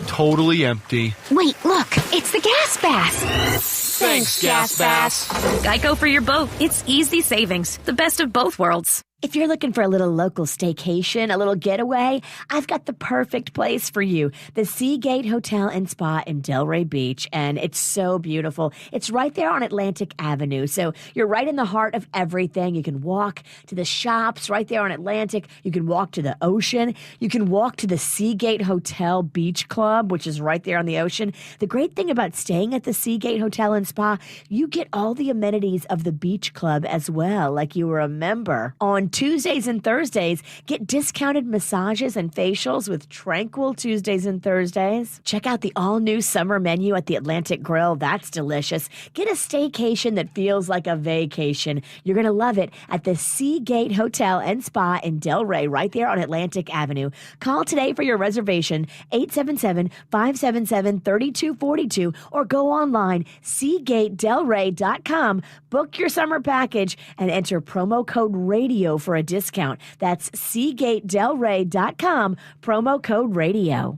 Totally empty. Wait, look, it's the gas bass. Thanks, gas bass. Geico for your boat. It's easy savings. The best of both worlds. If you're looking for a little local staycation, a little getaway, I've got the perfect place for you. The Seagate Hotel and Spa in Delray Beach, and it's so beautiful. It's right there on Atlantic Avenue, so you're right in the heart of everything. You can walk to the shops right there on Atlantic. You can walk to the ocean. You can walk to the Seagate Hotel Beach Club, which is right there on the ocean. The great thing about staying at the Seagate Hotel and Spa, you get all the amenities of the beach club as well, like you were a member. On Tuesdays and Thursdays, get discounted massages and facials with Tranquil Tuesdays and Thursdays. Check out the all-new summer menu at the Atlantic Grill. That's delicious. Get a staycation that feels like a vacation. You're going to love it at the Seagate Hotel and Spa in Delray, right there on Atlantic Avenue. Call today for your reservation, 877-577-3242, or go online, SeagateDelray.com. Book your summer package and enter promo code RADIO for a discount. That's SeagateDelray.com, promo code RADIO.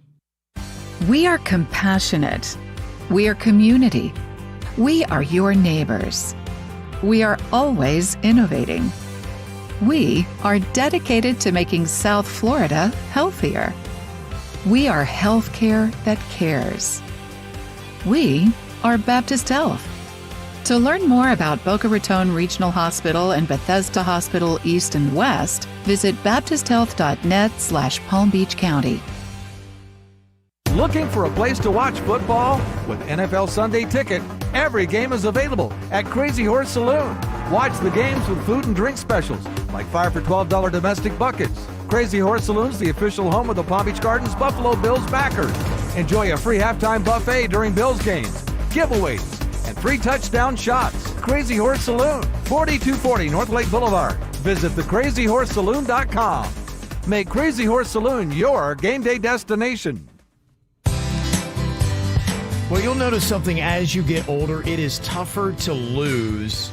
We are compassionate. We are community. We are your neighbors. We are always innovating. We are dedicated to making South Florida healthier. We are healthcare that cares. We are Baptist Health. To learn more about Boca Raton Regional Hospital and Bethesda Hospital East and West, visit baptisthealth.net/Palm Beach County. Looking for a place to watch football? With NFL Sunday Ticket, every game is available at Crazy Horse Saloon. Watch the games with food and drink specials, like 5 for $12 domestic buckets. Crazy Horse Saloon's the official home of the Palm Beach Gardens Buffalo Bills backers. Enjoy a free halftime buffet during Bills games, giveaways, and free touchdown shots. Crazy Horse Saloon, 4240 North Lake Boulevard. Visit thecrazyhorsesaloon.com. Make Crazy Horse Saloon your game day destination. Well, you'll notice something as you get older. It is tougher to lose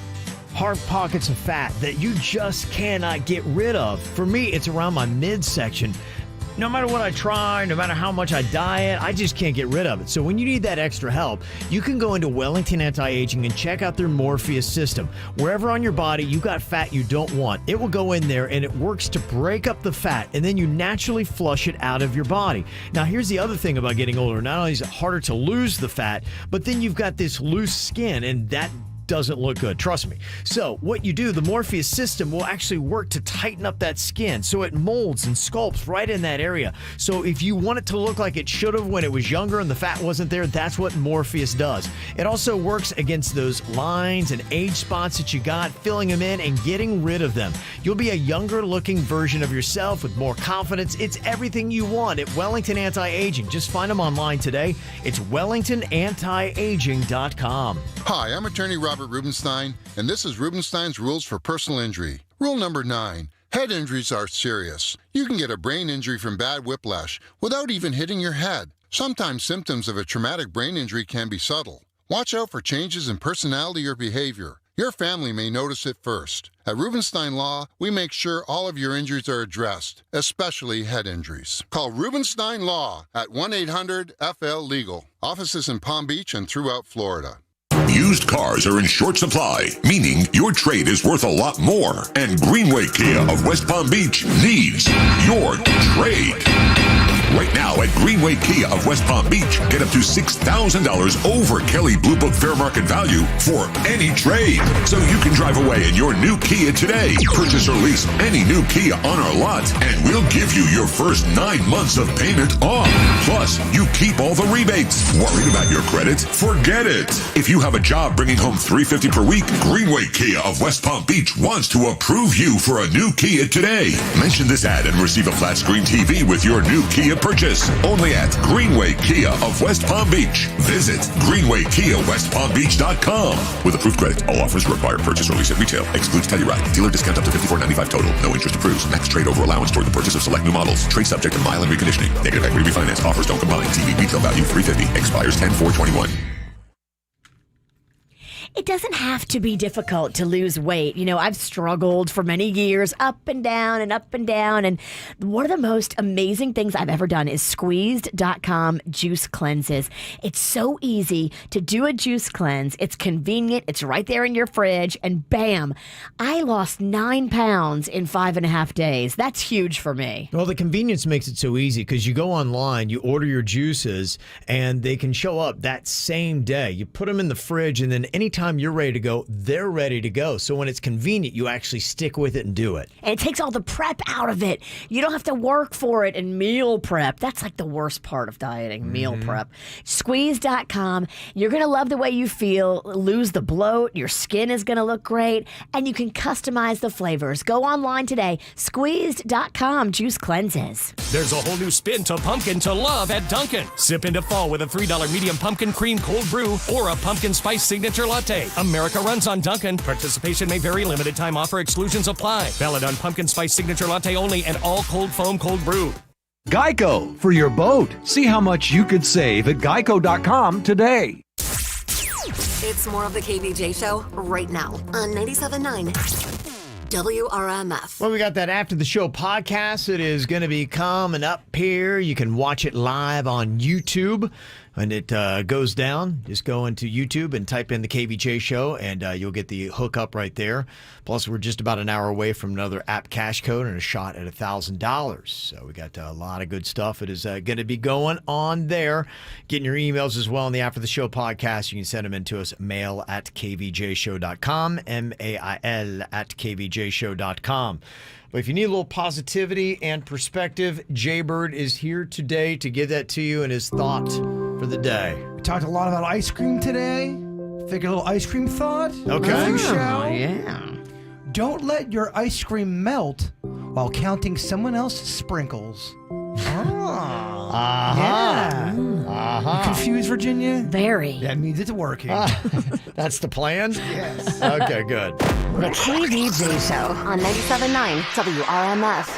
hard pockets of fat that you just cannot get rid of. For me, it's around my midsection. No matter what I try, no matter how much I diet, I just can't get rid of it. So when you need that extra help, you can go into Wellington Anti-Aging and check out their Morpheus system. Wherever on your body you got fat you don't want, it will go in there and it works to break up the fat, and then you naturally flush it out of your body. Now, here's the other thing about getting older. Not only is it harder to lose the fat, but then you've got this loose skin, and that doesn't look good, trust me. So what you do, the Morpheus system will actually work to tighten up that skin so it molds and sculpts right in that area. So if you want it to look like it should have when it was younger and the fat wasn't there, that's what Morpheus does. It also works against those lines and age spots that you got, filling them in and getting rid of them. You'll be a younger looking version of yourself with more confidence. It's everything you want at Wellington Anti-Aging. Just find them online today. It's WellingtonAntiAging.com. Hi, I'm attorney Robert Rubenstein, and this is Rubenstein's Rules for Personal Injury. Rule number 9, Head injuries are serious. You can get a brain injury from bad whiplash without even hitting your head. Sometimes symptoms of a traumatic brain injury can be subtle. Watch out for changes in personality or behavior. Your family may notice it first. At Rubenstein Law, we make sure all of your injuries are addressed, especially head injuries. Call Rubenstein Law at 1-800-FL-LEGAL. Offices in Palm Beach and throughout Florida. Used cars are in short supply, meaning your trade is worth a lot more. And Greenway Kia of West Palm Beach needs your trade. Right now at Greenway Kia of West Palm Beach, get up to $6,000 over Kelley Blue Book fair market value for any trade. So you can drive away in your new Kia today. Purchase or lease any new Kia on our lot, and we'll give you your first 9 months of payment off. Plus, you keep all the rebates. Worried about your credit? Forget it. If you have a job bringing home $350 per week, Greenway Kia of West Palm Beach wants to approve you for a new Kia today. Mention this ad and receive a flat screen TV with your new Kia purchase. Only at Greenway Kia of West Palm Beach. Visit GreenwayKiaWestPalmBeach.com. With approved credit, all offers require purchase or lease at retail. Excludes Telluride. Dealer discount up to $54.95 total. No interest approves. Max trade over allowance toward the purchase of select new models. Trade subject to mile and reconditioning. Negative equity refinance. Offers don't combine. TV retail value $350. Expires 10/4/21. It doesn't have to be difficult to lose weight. You know, I've struggled for many years, up and down and up and down. And one of the most amazing things I've ever done is Squeezed.com juice cleanses. It's so easy to do a juice cleanse. It's convenient. It's right there in your fridge. And bam, I lost 9 pounds in 5.5 days. That's huge for me. Well, the convenience makes it so easy because you go online, you order your juices, and they can show up that same day. You put them in the fridge, and then anytime you're ready to go, they're ready to go. So when it's convenient, you actually stick with it and do it. And it takes all the prep out of it. You don't have to work for it and meal prep. That's like the worst part of dieting, meal prep. Squeeze.com. You're going to love the way you feel, lose the bloat, your skin is going to look great, and you can customize the flavors. Go online today. Squeezed.com juice cleanses. There's a whole new spin to pumpkin to love at Dunkin'. Sip into fall with a $3 medium pumpkin cream cold brew or a pumpkin spice signature latte. America runs on Dunkin'. Participation may vary. Limited time offer. Exclusions apply. Valid on pumpkin spice signature latte only and all cold foam cold brew. Geico for your boat. See how much you could save at geico.com today. It's more of the KVJ Show right now on 97.9 WRMF. Well, we got that after the show podcast. It is going to be coming up here. You can watch it live on YouTube. When it goes down, just go into YouTube and type in the KVJ Show, and you'll get the hookup right there. Plus, we're just about an hour away from another app cash code and a shot at $1,000. So we got a lot of good stuff. It is going to be going on there. Getting your emails as well on the After the Show podcast. You can send them in to us, mail@kvjshow.com, mail@kvjshow.com. But if you need a little positivity and perspective, Jaybird is here today to give that to you and his thought for the day. We talked a lot about ice cream today. Figure a little ice cream thought. Okay. Yeah. Don't let your ice cream melt while counting someone else's sprinkles. Yeah. You confused, Virginia? Very. That means it's working. That's the plan? Yes. Okay, good. The KVJ Show on 97.9 WRMF.